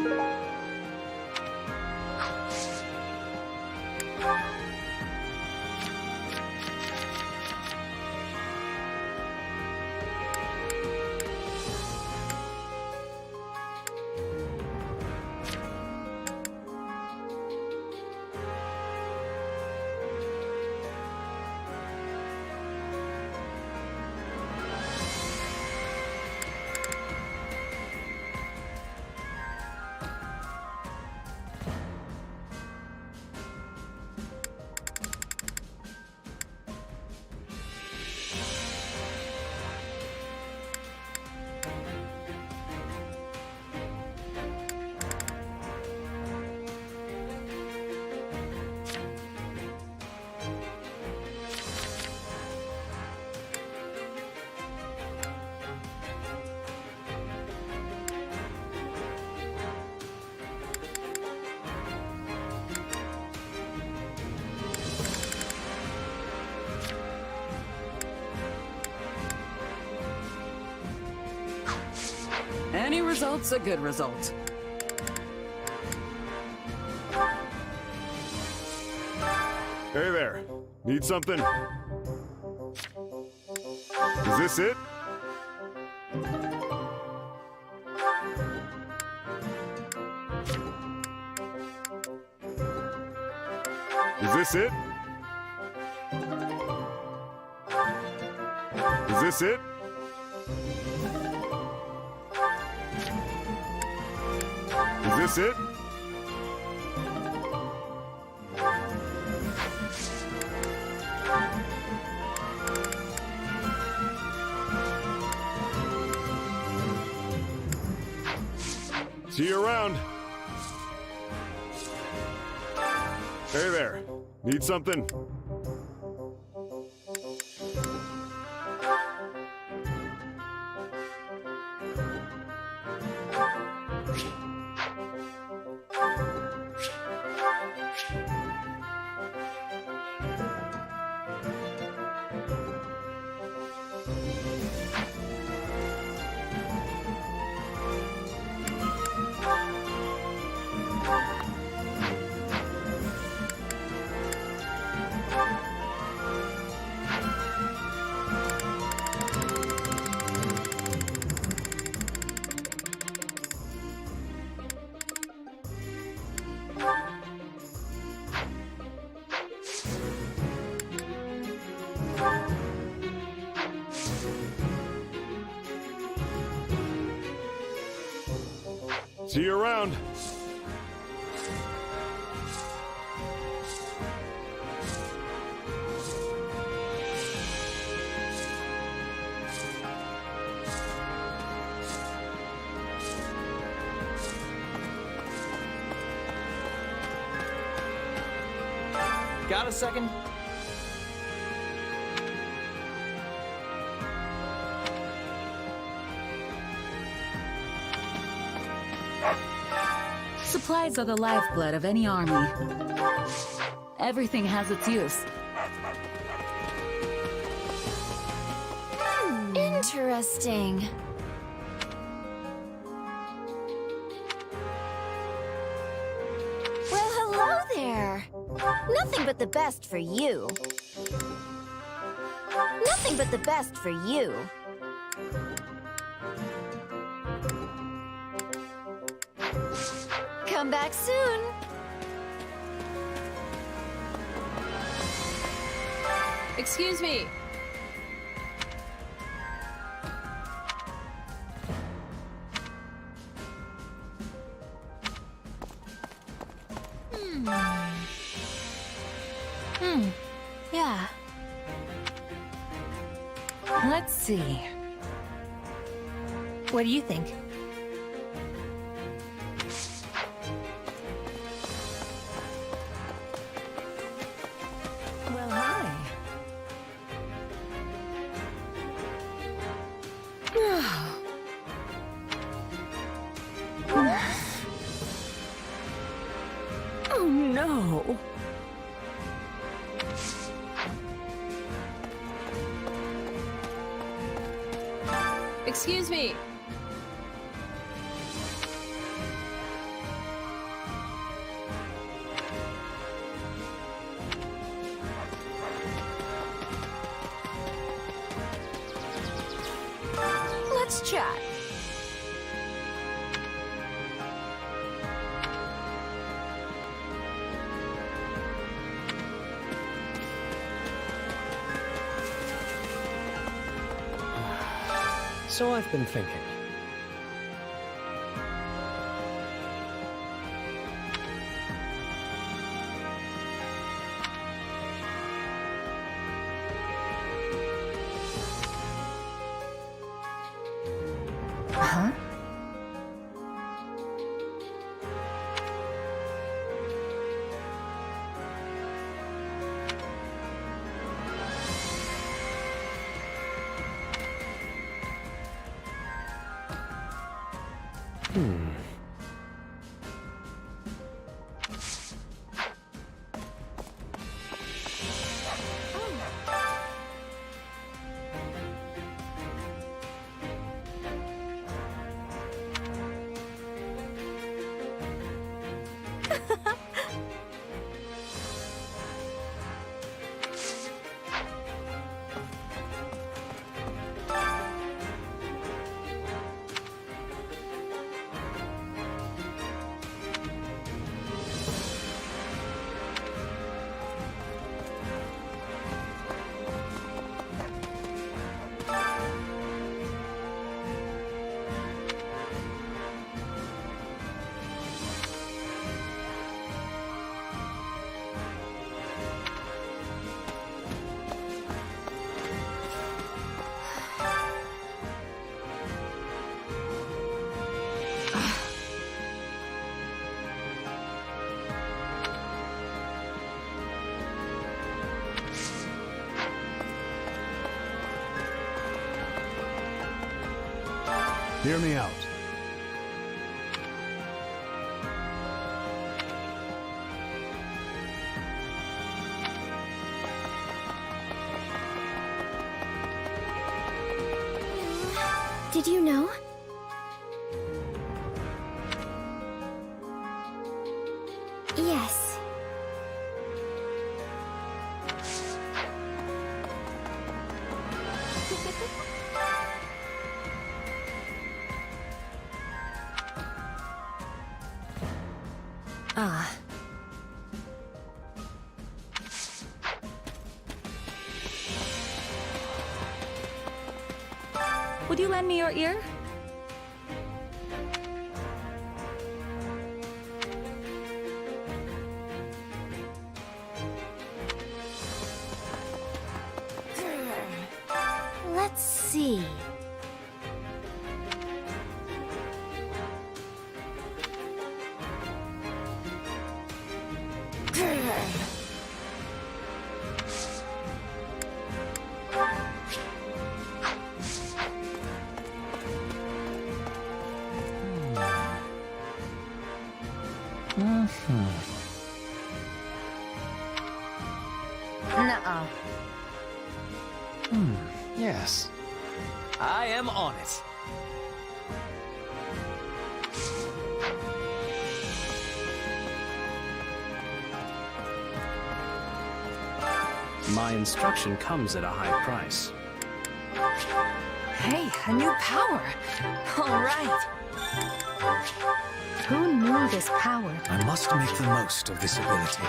Any result's a good result. Hey there. Need something? Is this it? Is this it? Is this it? Is this it? See you around. Hey there. Need something? See you around. Got a second? Supplies are the lifeblood of any army. Everything has its use. Interesting. Well, hello there. Nothing but the best for you. Nothing but the best for you. Come back soon. Excuse me. Yeah. Let's see. What do you think? Well, hi. Oh no! Excuse me. Let's chat. So I've been thinking. Huh? Hear me out. Did you know? Yes. Ah. Would you lend me your ear? Let's see. Nuh-uh. Yes. I am on it. My instruction comes at a high price. Hey, a new power. All right. Who knew this power? I must make the most of this ability.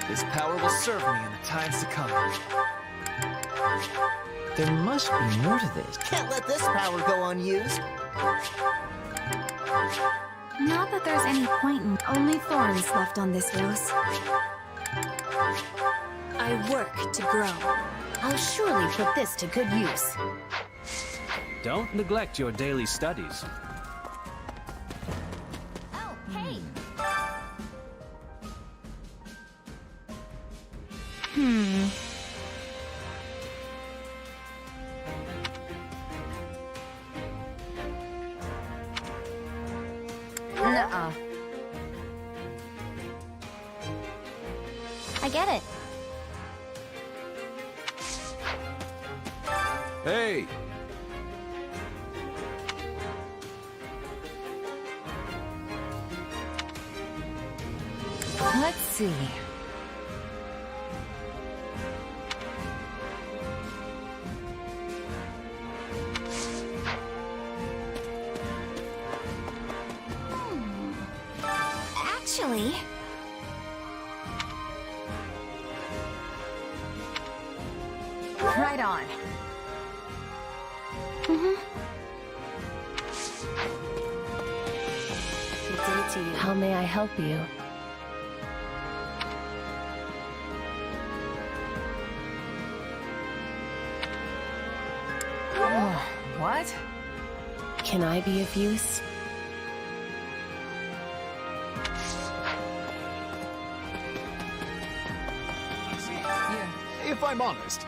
This power will serve me in the times to come. There must be more to this. Can't let this power go unused. Not that there's any point in only thorns left on this rose. I work to grow. I'll surely put this to good use. Don't neglect your daily studies. Oh, hey! Nuh-uh. I get it. Hey! Let's see. Actually... Right on. Good day to you. How may I help you? What? Can I be of use? If I'm honest.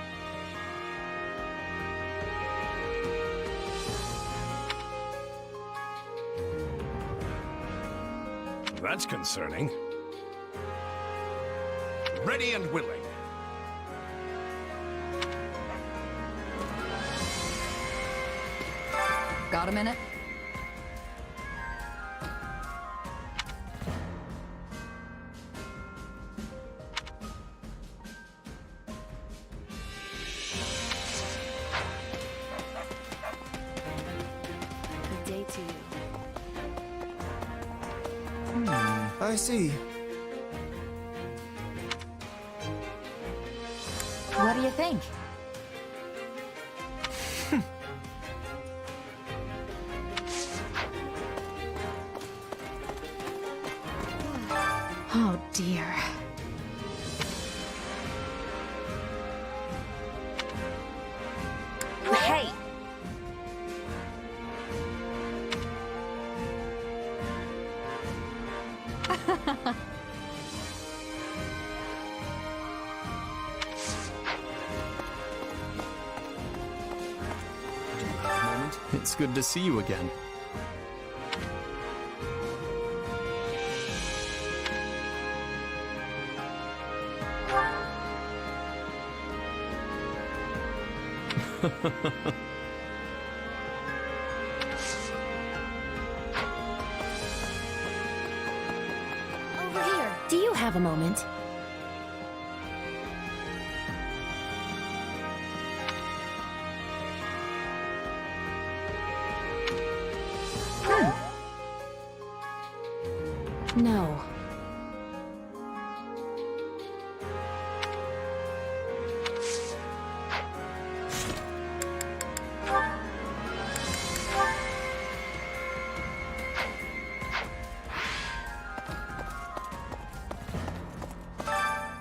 That's concerning. Ready and willing. Got a minute? Good day to you. I see. What do you think? Oh dear. Hey! It's good to see you again. Over here. Do you have a moment? No.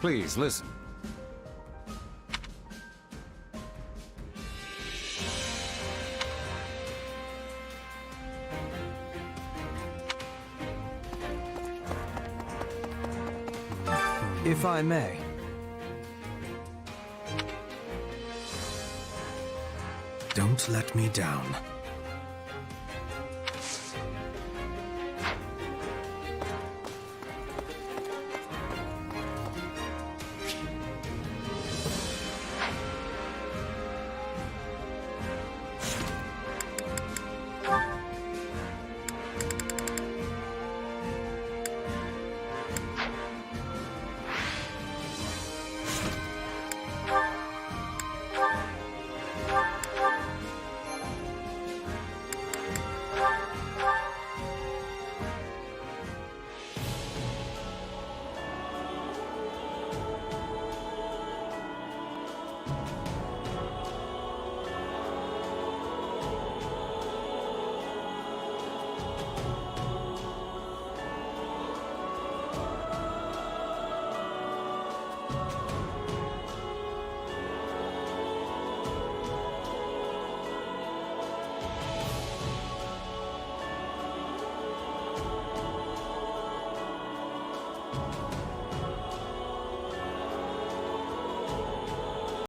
Please, listen. If I may. Don't let me down.